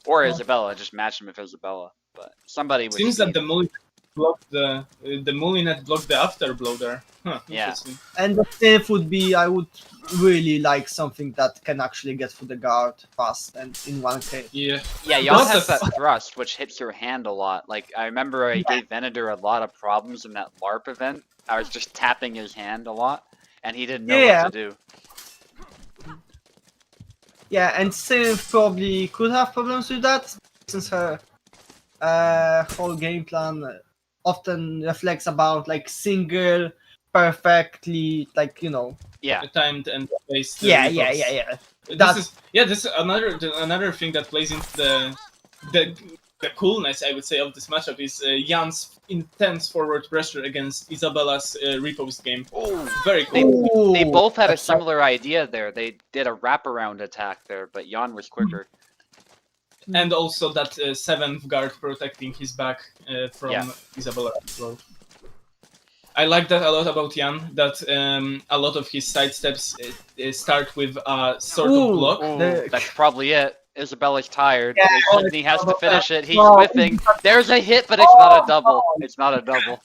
Or Isabella, just match him with Isabella. But somebody with seems that the Moulinet blocked the afterblow there. Huh, yeah. And the fifth would be, I would really like something that can actually get through the guard fast and in one hit. Yeah. Yeah, Jan has that thrust, which hits your hand a lot. Like, I remember I gave Venator a lot of problems in that LARP event. I was just tapping his hand a lot, and he didn't know what to do. Yeah, and Synth probably could have problems with that, since her whole game plan often reflects about like single, perfectly, like, you know. Yeah. Timed and placed. Yeah. This is another thing that plays into the coolness, I would say, of this matchup is Jan's intense forward pressure against Isabella's repost game. Oh, very cool. They both had a similar idea there. They did a wraparound attack there, but Jan was quicker. And also that 7th guard protecting his back from Isabella as well. I like that a lot about Jan, that a lot of his sidesteps start with a sort of block. That's probably it. Isabella's tired. He has to finish it. He's whiffing. There's a hit, but it's not a double. It's not a double.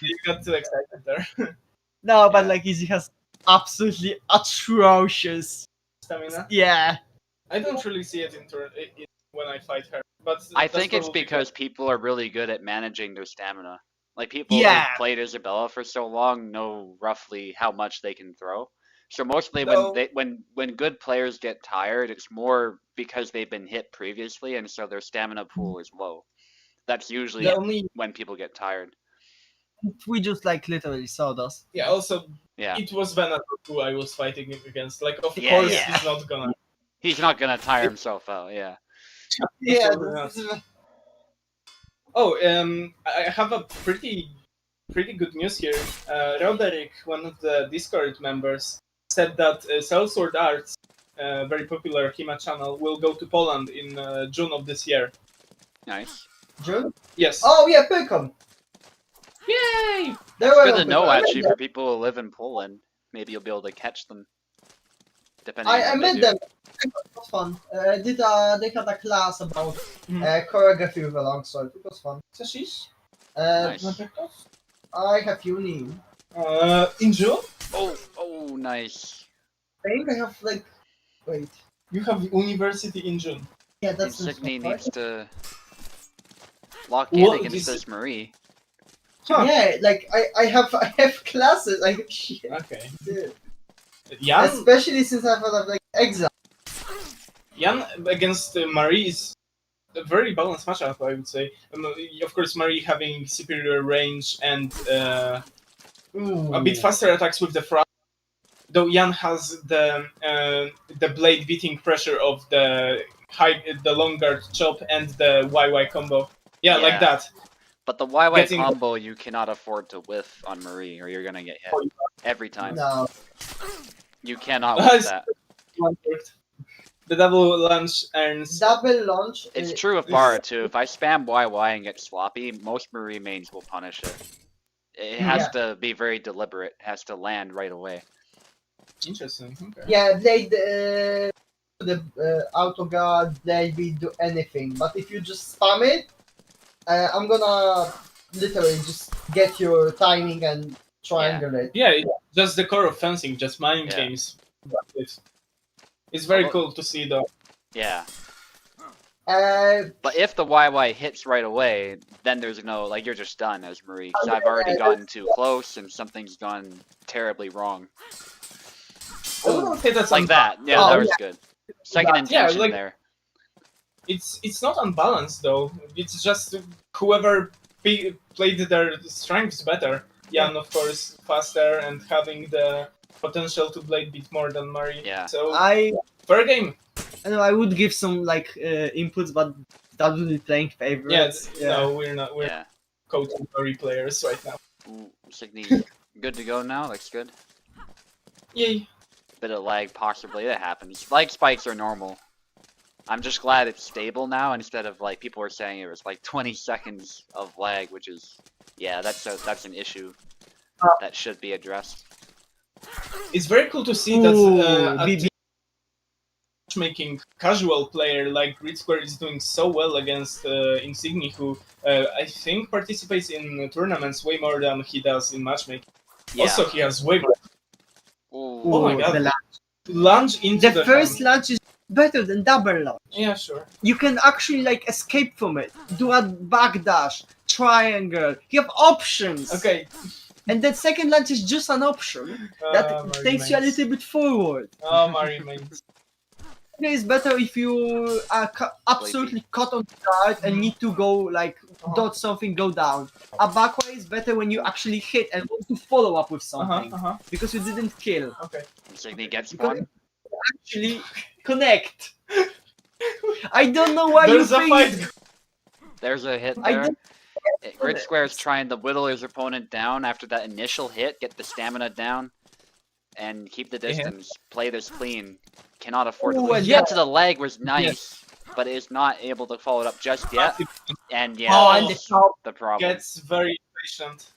You got too excited there. No, but like Izzy has absolutely atrocious stamina. Yeah. I don't really see it when I fight her, but I think it's because people are really good at managing their stamina. Like people who've played Isabella for so long know roughly how much they can throw. So mostly when good players get tired, it's more because they've been hit previously, and so their stamina pool is low. That's usually when people get tired. We just like literally saw those. Yeah. Also, it was Venator who I was fighting against. Like, of course, he's not gonna. He's not gonna tire himself out. Yeah. Yeah. I have a pretty good news here. Roderick, one of the Discord members, said that Sellsword Arts, very popular HEMA channel, will go to Poland in June of this year. Nice. June? Yes. Oh yeah, Pyrcon! Yay! That's good to know, actually, for people who live in Poland. Maybe you'll be able to catch them. Depending on I met them. It was fun. They had a class about choreography with a longsword. It was fun. Nice. I have uni. In June? Oh, nice. I think I have like. Wait. You have university in June. Yeah, that's. Sydney needs to lock in against this Marie. Huh. Yeah, like I have classes. Shit. Okay. Dude. Jan, especially since I have like exam. Jan against Marie is a very balanced matchup, I would say. Of course, Marie having superior range and a bit faster attacks with the thrust. Though Jan has the blade beating pressure of the long guard chop and the YY combo. Yeah, like that. But the YY Getting- combo you cannot afford to whiff on Marie, or you're gonna get hit every time. No. You cannot whiff that. The double launch earns. Double launch. It's true of Bara too. If I spam YY and get sloppy, most Marie mains will punish it. It has to be very deliberate. It has to land right away. Interesting. Okay. Yeah, Blade, the auto guard, Blade will do anything. But if you just spam it, I'm gonna literally just get your timing and triangulate. Yeah, just the core of fencing, just mind games. It's very cool to see though. Yeah. But if the YY hits right away, then there's no, like, you're just done as Marie. Because I've already gotten too close and something's gone terribly wrong. Okay, that's like that. Yeah, that was good. Second intention like, there. It's not unbalanced though. It's just whoever played their strengths better. Jan, of course, faster and having the potential to blade beat more than Marie. Yeah. So I fair game. know I would give some like inputs, but that would be playing favorites. No, we're not. We're coaching Marie players right now. Ooh, Signy, good to go now. Looks good. Yay. Bit of lag, possibly. That happens. Lag spikes are normal. I'm just glad it's stable now instead of like people were saying it was like 20 seconds of lag, which is that's an issue that should be addressed. It's very cool to see that a matchmaking casual player like Grid Square is doing so well against Insigni, who I think participates in tournaments way more than he does in matchmaking. Yeah. Also, he has way more. Oh my god! The launch into the first launch is better than double launch. Yeah, sure. You can actually like escape from it, do a backdash, triangle. You have options. Okay. And that second launch is just an option that takes you a little bit forward. Oh, Marie mains. It is better if you are absolutely caught on guard and need to go like dodge something, go down. A backway is better when you actually hit and want to follow up with something because you didn't kill. Okay. Signy gets one. Actually connect. I don't know why There's you a think. fight. There's a hit there. Grid Square is trying to whittle his opponent down after that initial hit, get the stamina down, and keep the distance. Play this clean. Cannot afford to lose. Get to the leg was nice, but is not able to follow it up just yet. And the problem. Gets very patient.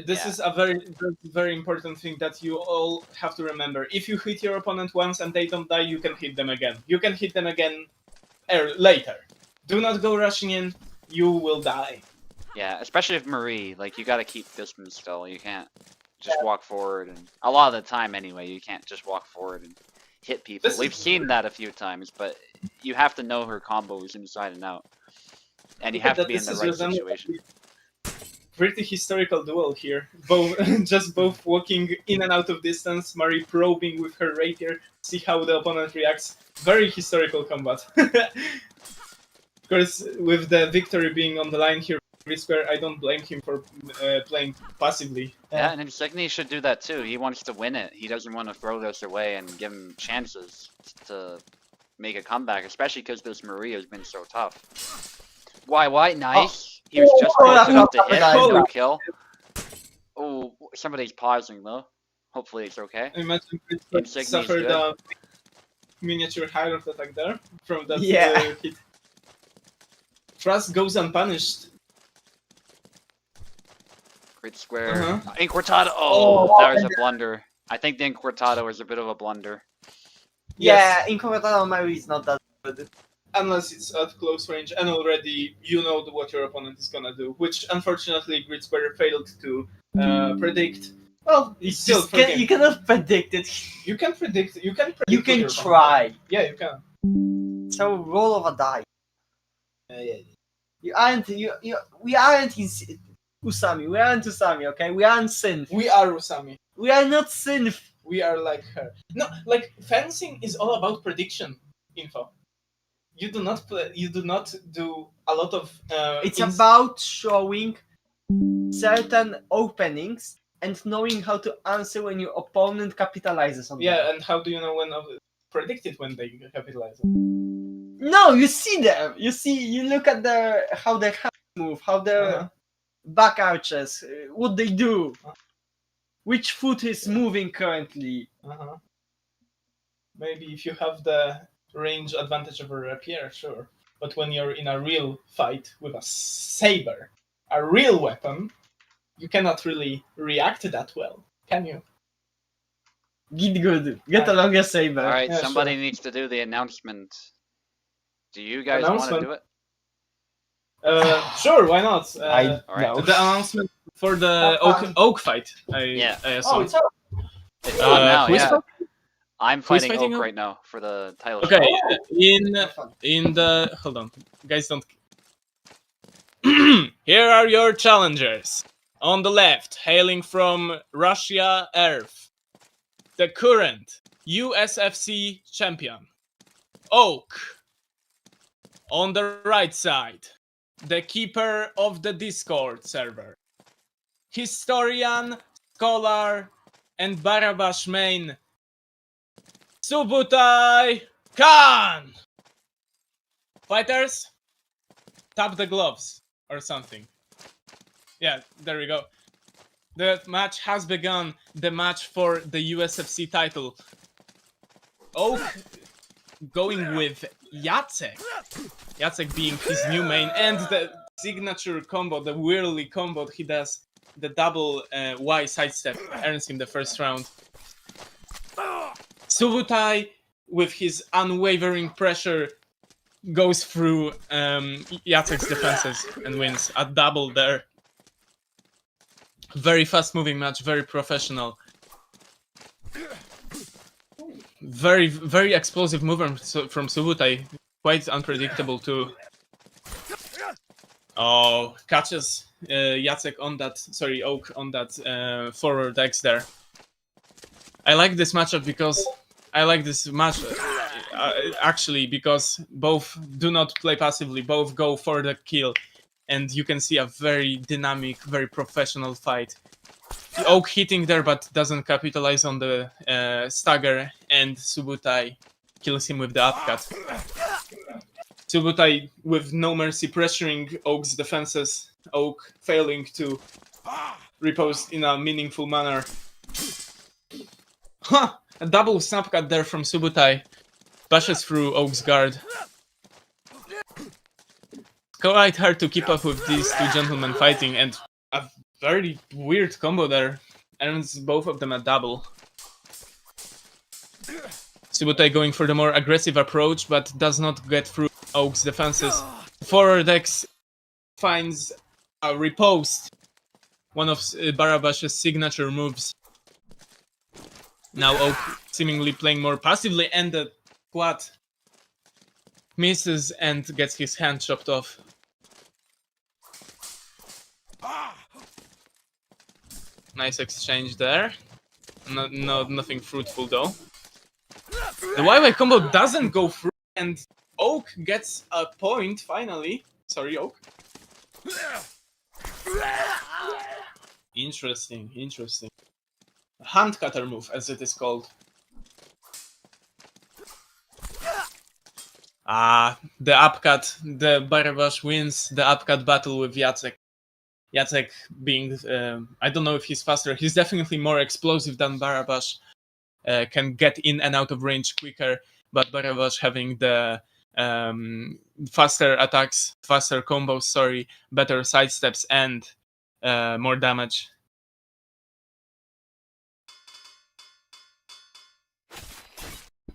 This is a very important thing that you all have to remember. If you hit your opponent once and they don't die, you can hit them again. You can hit them again later. Do not go rushing in. You will die. Yeah, especially if Marie, like, you gotta keep distance still. You can't just walk forward, and a lot of the time anyway, you can't just walk forward and hit people. We've seen that a few times, but you have to know her combos inside and out. And you have to be in the right situation. Pretty historical duel here. Both walking in and out of distance, Marie probing with her rapier, see how the opponent reacts. Very historical combat. Of course, with the victory being on the line here, Grid Square, I don't blame him for playing passively. Yeah, and Insigny should do that too. He wants to win it. He doesn't want to throw this away and give him chances to make a comeback, especially because this Marie has been so tough. Why? Nice. He was just close enough to hit no kill. Oh, somebody's pausing though. Hopefully it's okay. I imagine Grid Square suffered a miniature heart attack there from that hit. Trust goes unpunished. Grid Square. Inquartado. Oh, that was a blunder. I think the Inquartado was a bit of a blunder. Yeah, Inquartado Marie is not that good. Unless it's at close range and already you know what your opponent is gonna do, which unfortunately Grid Square failed to predict. Well, it's still you cannot predict it. You can predict. You can. You can try. Yeah, you can. So roll of a die. You aren't. We aren't in Usami. We aren't Usami. Okay, we aren't Synth. We are Usami. We are not Synth. We are like her. No, like fencing is all about prediction info. You do not play. You do not do a lot of. It's about showing certain openings and knowing how to answer when your opponent capitalizes on them. Yeah, and how do you know when predict it when they capitalize? No, you see them. You look at how they have move, how their back arches, what they do, which foot is moving currently. Maybe if you have the range advantage over rapier, sure. But when you're in a real fight with a saber, a real weapon, you cannot really react that well, can you? Get good. Get a longer saber. All right, Yeah, somebody sure. needs to do the announcement. Do you guys want to do it? Sure, why not? I All right. know. The announcement for the oak fight, I assume. Oh, it's up. It's on now, who is yeah. I'm Who is fighting fighting Oak Oak? right now for the title Okay, shot. in the hold on, guys, don't. Here are your challengers. On the left, hailing from Russia, Earth, the current USFC champion, Oak. On the right side, the keeper of the Discord server, historian, scholar, and Barabash main, SUBUTAI Khan! Fighters, tap the gloves or something. Yeah, there we go. The match has begun. The match for the USFC title. Oak going with Jacek. Jacek being his new main, and the signature combo, the whirly combo he does, the double Y sidestep, earns him the first round. SUBUTAI, with his unwavering pressure, goes through Jacek's defenses and wins a double there. Very fast moving match, very professional. Very, very explosive movement from SUBUTAI. Quite unpredictable too. Oh, catches Jacek on that, sorry, Oak on that forward X there. I like this matchup because actually because both do not play passively, both go for the kill, and you can see a very dynamic, very professional fight. Oak hitting there but doesn't capitalize on the stagger, and SUBUTAI kills him with the upcut. SUBUTAI with no mercy pressuring Oak's defenses, Oak failing to riposte in a meaningful manner. Huh! A double snap cut there from SUBUTAI. Bashes through Oak's guard. Quite hard to keep up with these two gentlemen fighting, and a very weird combo there. Earns both of them a double. SUBUTAI going for the more aggressive approach, but does not get through Oak's defenses. Forward X finds a riposte, one of Barabash's signature moves. Now Oak seemingly playing more passively, and the quad misses and gets his hand chopped off. Nice exchange there. Nothing fruitful though. The YY combo doesn't go through, and Oak gets a point finally. Sorry, Oak. Interesting. Hand cutter move, as it is called. The upcut. The Barabash wins the upcut battle with Jacek. Jacek being, I don't know if he's faster. He's definitely more explosive than Barabash. Can get in and out of range quicker, but Barabash having the faster attacks, faster combos, better sidesteps, and more damage.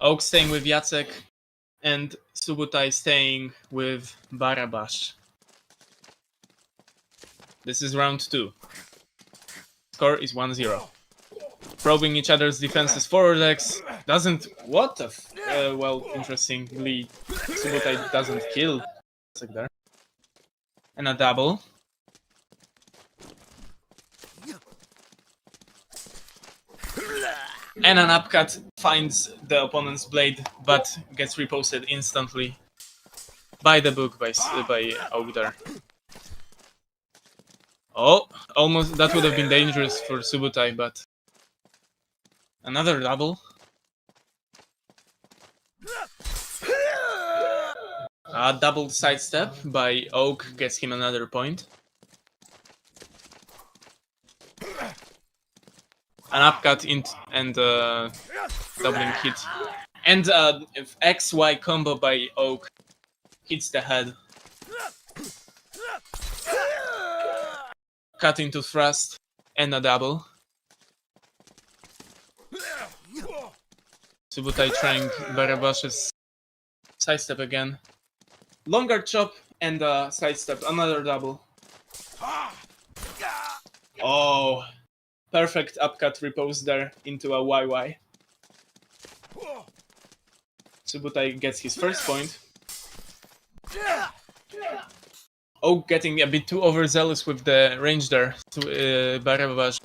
Oak staying with Jacek, and SUBUTAI staying with Barabash. This is round 2. Score is 1-0. Probing each other's defenses. Forward X doesn't... What the well, interestingly, SUBUTAI doesn't kill Jacek there. And a double. And an upcut finds the opponent's blade, but gets reposted instantly by the book by Oak there. Oh, almost that would have been dangerous for SUBUTAI, but another double. A double sidestep by Oak gets him another point. An upcut and doubling hit. And XY combo by Oak hits the head. Cut into thrust and a double. Subutai trying Barabash's sidestep again. Longer chop and a sidestep, another double. Oh, perfect upcut repose there into a YY. Subutai gets his first point. Oak getting a bit too overzealous with the range there. Barabash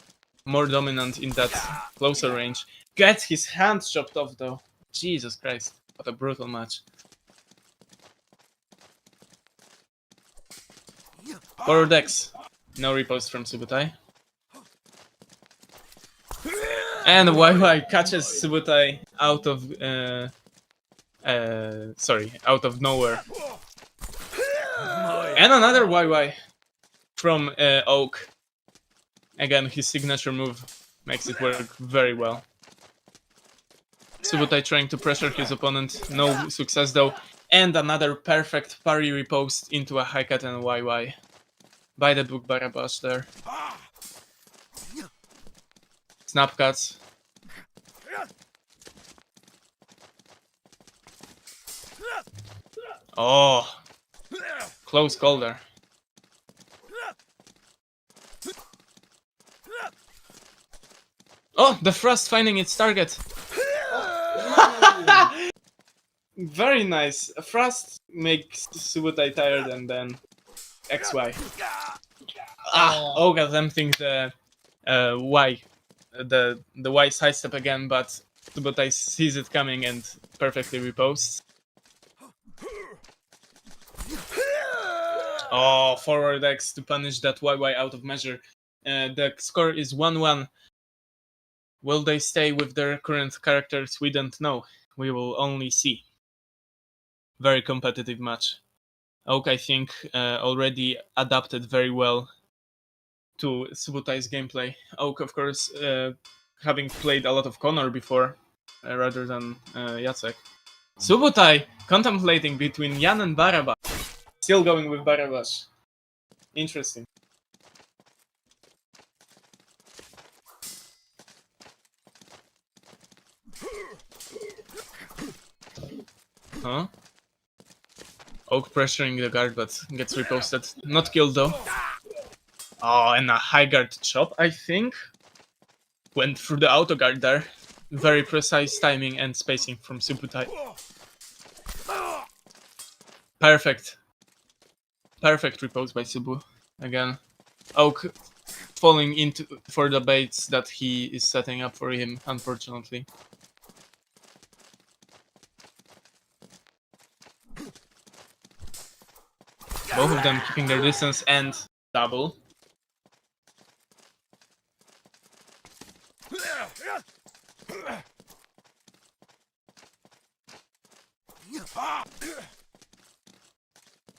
more dominant in that closer range. Gets his hand chopped off though. Jesus Christ, what a brutal match. Forward X. No riposte from Subutai. And YY catches Subutai out of nowhere. And another YY from Oak. Again, his signature move makes it work very well. Subutai trying to pressure his opponent, no success though. And another perfect parry riposte into a high cut and YY. By the book Barabash there. Snap cuts. Oh, close call there. Oh, the thrust finding its target. Very nice. A thrust makes Subutai tired and then XY. Oak attempting the Y. The Y sidestep again, but Subutai sees it coming and perfectly reposes. Oh, forward X to punish that YY out of measure. The score is 1-1. Will they stay with their current characters? We don't know. We will only see. Very competitive match. Oak, I think, already adapted very well to Subutai's gameplay. Oak, of course, having played a lot of Connor before, rather than Jacek. Subutai contemplating between Jan and Barabash. Still going with Barabash. Interesting. Huh? Oak pressuring the guard, but gets reposted. Not killed though. Oh, and a high guard chop, I think. Went through the auto guard there. Very precise timing and spacing from Subutai. Perfect. Perfect repose by Subu. Again. Oak falling into for the baits that he is setting up for him, unfortunately. Both of them keeping their distance and double.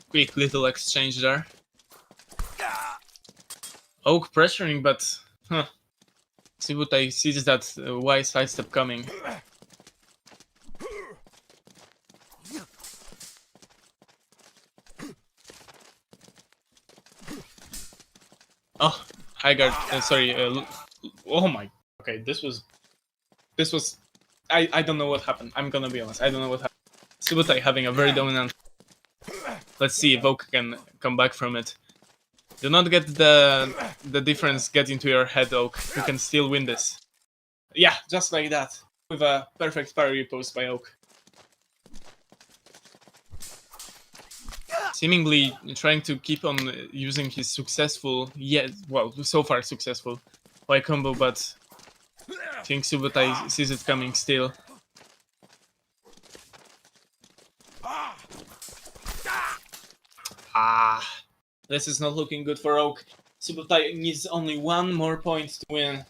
Quick little exchange there. Oak pressuring, but Subutai sees that Y sidestep coming. Oh, high guard. Sorry. Oh my. Okay, this was. I don't know what happened. I'm gonna be honest. I don't know what happened. Subutai having a very dominant. Let's see if Oak can come back from it. Do not get the difference get into your head, Oak. You can still win this. Yeah, just like that. With a perfect parry post by Oak. Seemingly trying to keep on using his successful, so far successful Y combo, but I think Subutai sees it coming still. This is not looking good for Oak. Subutai needs only one more point to win.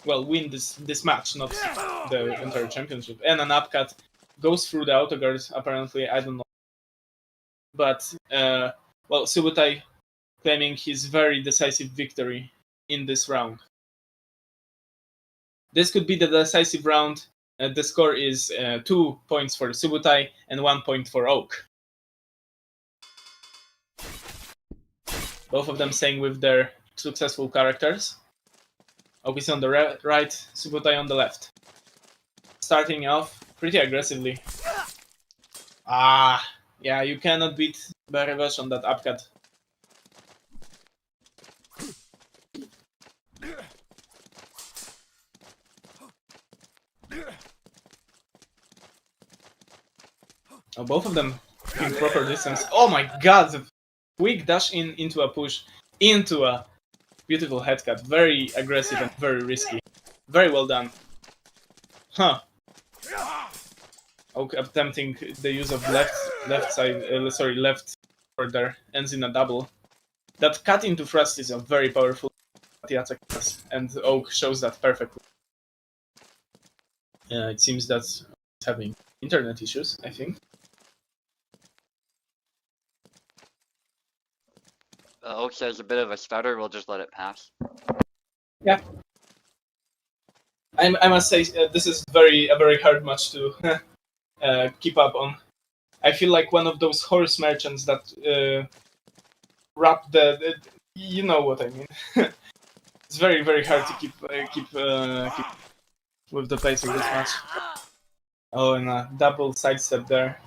Well, win this match, not the entire championship. And an upcut goes through the auto guard, apparently, I don't know. But, well, SUBUTAI claiming his very decisive victory in this round. This could be the decisive round. The score is 2 points for SUBUTAI and 1 point for Oak. Both of them staying with their successful characters. Oak is on the right, SUBUTAI on the left. Starting off pretty aggressively. Yeah, you cannot beat Berevesh on that upcut. Oh, both of them in proper distance. Oh my god! Quick dash into a push, into a beautiful head cut. Very aggressive and very risky. Very well done. Huh. Oak attempting the use of left forward there, ends in a double. That cut into thrust is a very powerful attack class, and Oak shows that perfectly. It seems that it's having internet issues, I think. Oak says a bit of a stutter, we'll just let it pass. Yeah. I must say, this is a very hard match to keep up on. I feel like one of those horse merchants that wrap the you know what I mean. It's very hard to keep with the pace of this match. Oh, and a double sidestep there.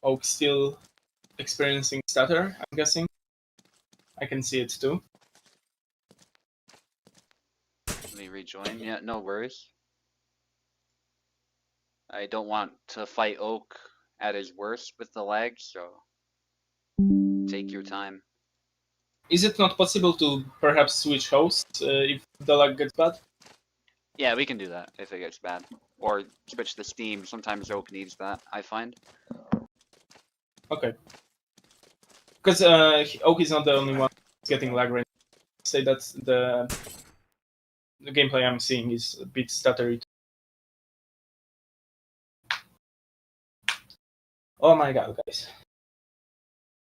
Oak still experiencing stutter, I'm guessing. I can see it too. Let me rejoin. Yeah, no worries. I don't want to fight Oak at his worst with the lag, so take your time. Is it not possible to perhaps switch hosts if the lag gets bad? Yeah, we can do that if it gets bad. Or switch to Steam. Sometimes Oak needs that, I find. Okay. Because Oak is not the only one getting lag right now. Say that the gameplay I'm seeing is a bit stuttery. Oh my god, guys.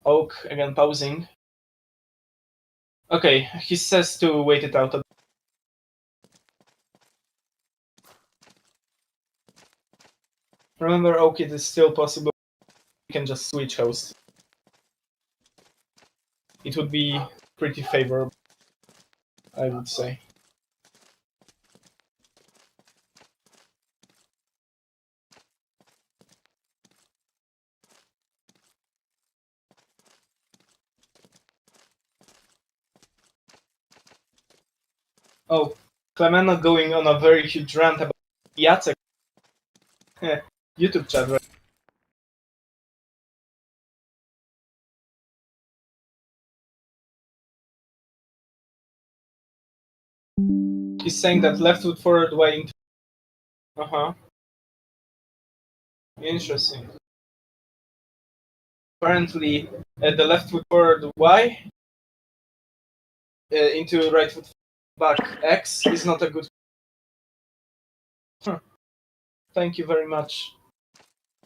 Oak again pausing. Okay, he says to wait it out. Remember, Oak, it is still possible. You can just switch hosts. It would be pretty favorable, I would say. Oh, Clemena going on a very huge rant about Jacek. YouTube chat, right? He's saying that left foot forward way into... Interesting. Apparently, the left foot forward Y into right foot back X is not a good... Thank you very much,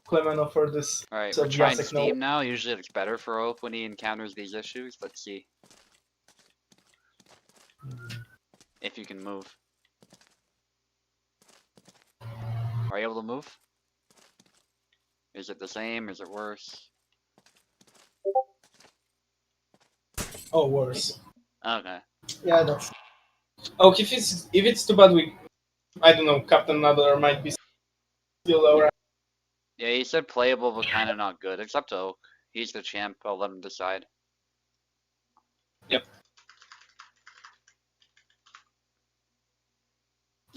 Clemeno, for this. Alright, we're trying Steam now. Usually it's better for Oak when he encounters these issues. Let's see. If you can move. Are you able to move? Is it the same? Is it worse? Oh, worse. Okay. Yeah, that's... Oh, if it's too bad, I don't know, Captain Nadler might be still alright. Yeah, he said playable but kind of not good. It's up to Oak. He's the champ. I'll let him decide. Yep.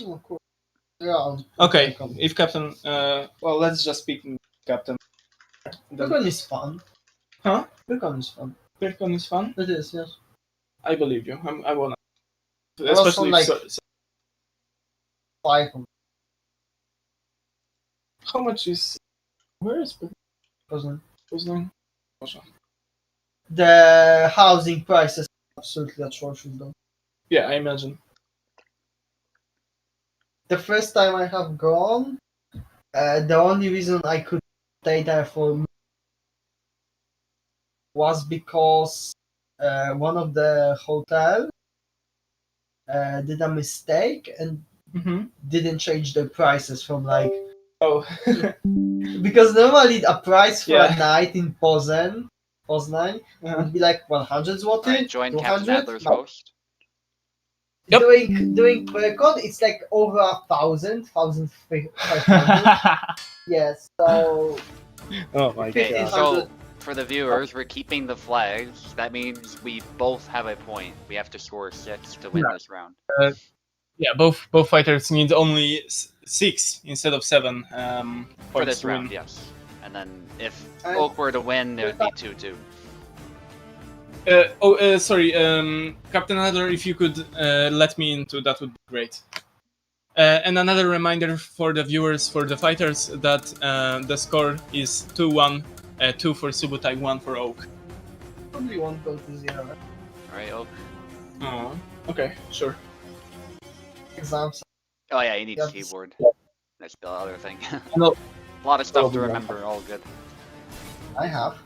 Oh, cool. Yeah. Okay, if Captain... well, let's just speak Captain. Pirkon is fun. Huh? Pirkon is fun. Pirkon is fun? It is, yes. I believe you. I wanna... Especially like... 500. How much is... Where is Poznan. Poznan? The housing prices absolutely atrocious though. Yeah, I imagine. The first time I have gone, the only reason I could stay there for was because one of the hotel did a mistake and didn't change the prices from like because normally a price for a night in Poznań would be like 100 zloty, Alright, join Captain 200. Adler's host. Yep. Doing Precon, it's like over 1,000, 1,500. Yes, so Oh my Okay, god. so for the viewers, we're keeping the flags. That means we both have a point. We have to score 6 to win this round. Yeah, both fighters need only 6 instead of 7 For points this to round, win. yes. And then if And- Oak were to win, it would be 2-2. Sorry, Captain Adler, if you could let me into, that would be great. And another reminder for the viewers, for the fighters, that the score is 2-1, 2 for Subutai, 1 for Oak. probably won't go to 0. Alright, Oak. Oh, okay, sure. Exams. Oh yeah, you need Yep. keyboard. That's the other thing. No. A lot of stuff to Probably not. remember, all good. I have.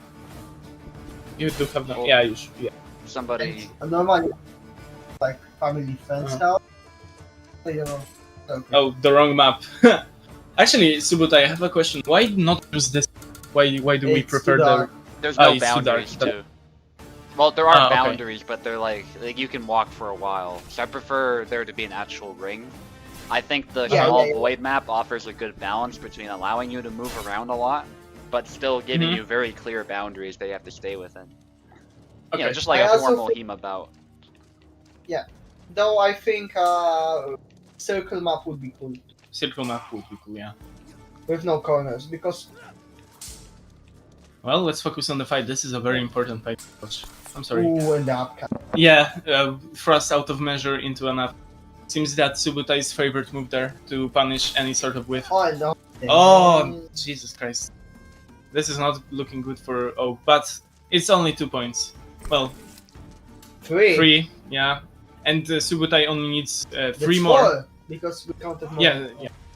You do have that. Oh. Yeah, you should. Yeah. Somebody... And normally, like family friends house. So, you know, okay. Oh, the wrong map. Actually, Subutai, I have a question. Why not use this? Why do we It's prefer too the? dark. There's no it's too dark. boundaries, too. Well, there are Okay. boundaries, but they're like you can walk for a while. So I prefer there to be an actual ring. I think the Yeah, small yeah. void map offers a good balance between allowing you to move around a lot, but still giving Mhm. you very clear boundaries that you have to stay within. Okay. You know, just like I a also formal think- HEMA bout. Though I think circle map would be cool Circle map would be cool. Yeah. with no corners because Well, let's focus on the fight. This is a very important fight. I'm sorry. ooh, and the upcut. Yeah, thrust out of measure into an up. Seems that Subutai's favorite move there to punish any sort of whiff. Oh no. Oh, Jesus Christ. This is not looking good for Oak, but it's only 2 points. Well, 3. 3, yeah. And Subutai only needs 3 That's more. 4, because we counted more.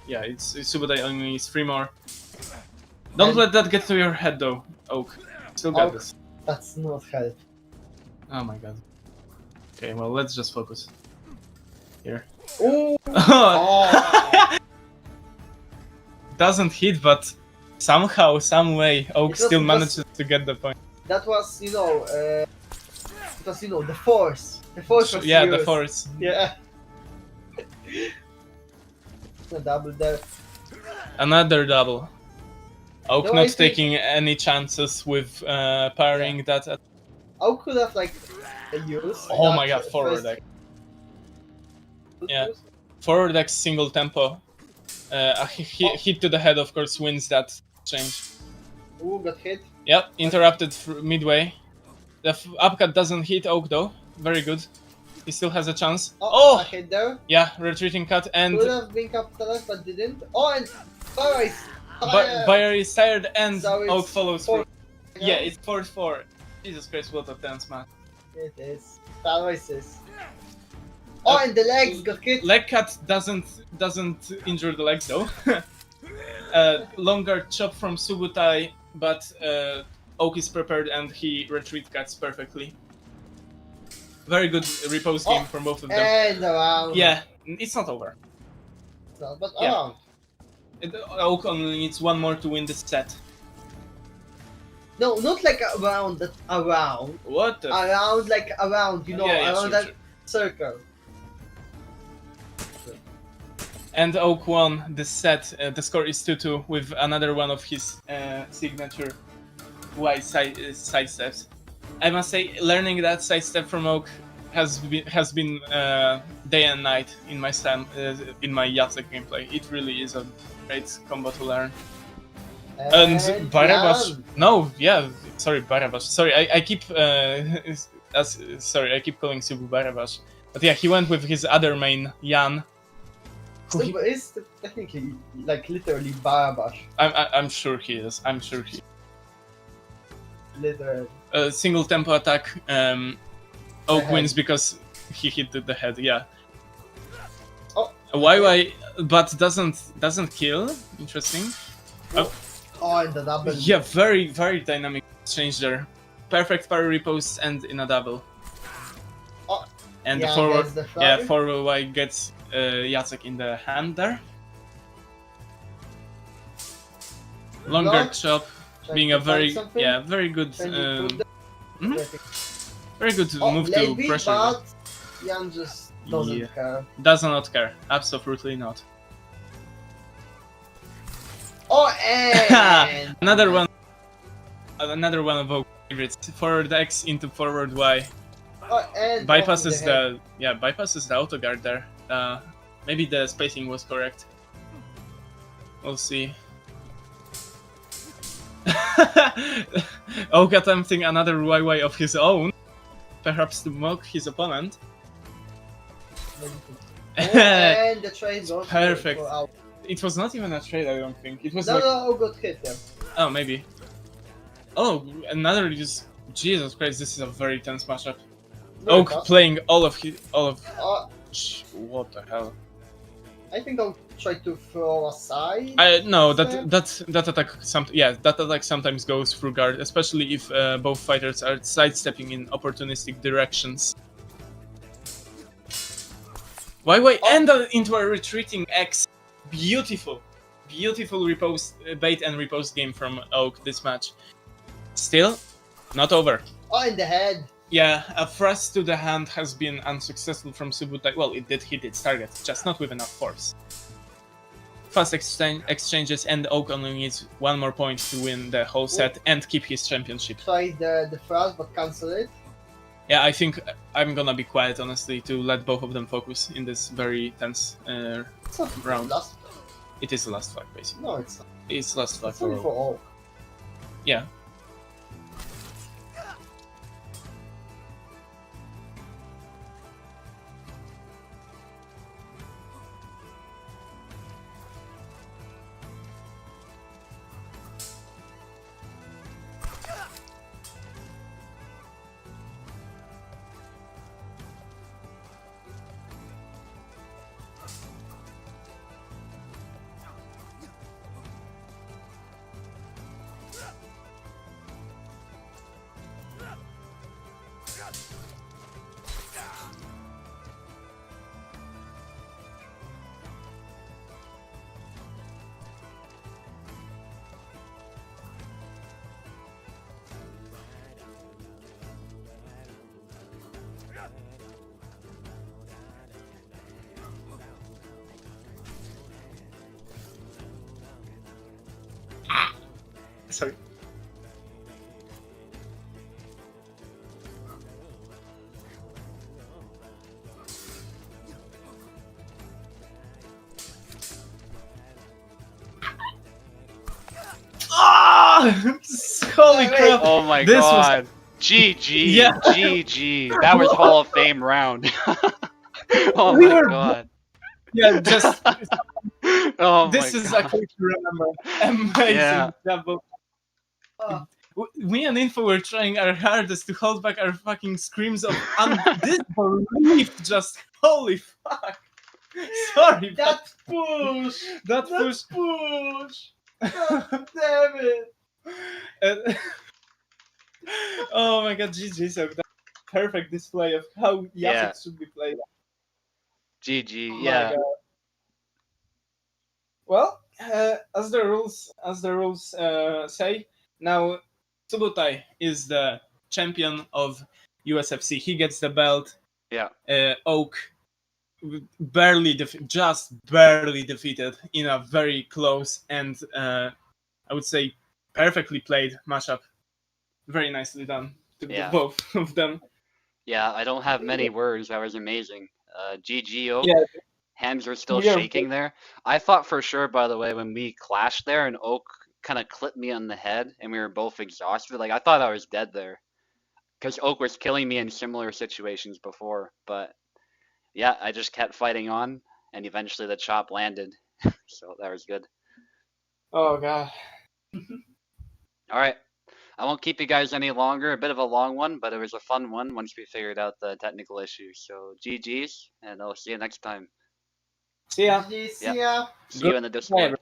Yeah. It's Subutai only needs 3 more. Don't let that get to your head, though, Oak. Still got Oak. this. That's not help. Oh my god. Okay, well, let's just focus. Here. Ooh. Oh. Doesn't hit, but somehow, some way, Oak It was still just- manages to get the point. That was, you know, the force. The force was Yeah, the used. force. Yeah. A double there. Another double. Oak No, I not think- taking any chances with parrying that. How could have like used? Oh that my god, forward first- deck. Yeah. Forward deck single tempo. Hit to the head, of course, wins that change. Ooh, got hit. Yep, interrupted midway. The upcut doesn't hit Oak though. Very good. He still has a chance. Oh, a hit there. Yeah, retreating cut and Could have been capitalized, but didn't. Oh, and Barry. Bayer is tired and So it's Oak follows through. 4. Yeah, it's 4-4. Jesus Christ, what a tense match. It is. Paralysis. Oh, and the legs got hit. Leg cut doesn't injure the legs though. Longer chop from Subutai, but Oak is prepared and he retreat cuts perfectly. Very good repose game from both of them. And around. Yeah, it's not over. No, but Yeah. around. Oak only needs 1 more to win this set. No, not like around. That around. What the? Around, like around. You know, Yeah, around sure, that sure. circle. And Oak won this set. The score is 2-2 with another one of his signature wide side steps. I must say, learning that side step from Oak has been day and night in my Jacek gameplay. It really is a great combo to learn. And Barabash, Jan. no, yeah, sorry, Barabash. Sorry, I keep sorry, I keep calling Subu Barabash. But yeah, he went with his other main, Jan. Who he, Super is technically like literally Barabash. I'm sure he is. I'm sure he. Literally. Single tempo attack. Oak wins because he hit the head. Yeah. Oh. YY, but doesn't kill. Interesting. Oh, and the double. Yeah, very dynamic exchange there. Perfect parry riposte and in a double. Oh. And Yeah, forward Y gets Jacek in the hand there. Longer chop, being a very good very good move to pressure. But Jan just doesn't care. Does not care, absolutely not. Oh, and another one of our favorites. Forward X into forward Y. Oh, and bypasses the auto guard there. Maybe the spacing was correct. We'll see. Oak attempting another YY of his own, perhaps to mock his opponent. And the trade goes perfect. It was not even a trade, I don't think. It was no, Oak got hit there. Oh, maybe. Oh, another just Jesus Christ! This is a very tense matchup. Oak playing all of what the hell? I think I'll try to throw aside. No, that attack sometimes goes through guard, especially if both fighters are sidestepping in opportunistic directions. YY end into a retreating X. Beautiful bait and riposte game from Oak this match. Still, not over. Oh, in the head. Yeah, a thrust to the hand has been unsuccessful from Subutai. Well, it did hit its target, just not with enough force. Fast exchanges, and Oak only needs one more point to win the whole set and keep his championship. Try the thrust, but cancel it. Yeah, I think I'm gonna be quiet, honestly, to let both of them focus in this very tense round. It is the last fight, basically. No, it's not. It's last fight for Oak. Yeah. Sorry. Holy crap! Oh my god! GG! Yeah. GG! That was Hall of Fame round. Oh We my were- god! Yeah, just Oh this my is god! a quick to remember. Amazing Yeah. double. Oh, Me and Info were trying our hardest to hold back our fucking screams of disbelief. Just holy fuck! Sorry, that push! that That push. push! God damn it! And- oh my god, GG! So that perfect display of how Jacek Yeah. should be played. GG! Oh my Yeah. God. Well, as the rules say, now Subutai is the champion of USFC. He gets the belt. Yeah. Oak just barely defeated in a very close and I would say perfectly played matchup. Very nicely done to Yeah. both of them. Yeah, I don't have many words. That was amazing. GG Oak. Yeah. Hands were still Yeah. shaking there. I thought for sure, by the way, when we clashed there and Oak kind of clipped me on the head and we were both exhausted, like I thought I was dead there. Because Oak was killing me in similar situations before. But yeah, I just kept fighting on and eventually the chop landed. So that was good. Oh god. All right. I won't keep you guys any longer. A bit of a long one, but it was a fun one once we figured out the technical issues. So GG's, and I'll see you next time. See ya. See ya. See you in the Discord.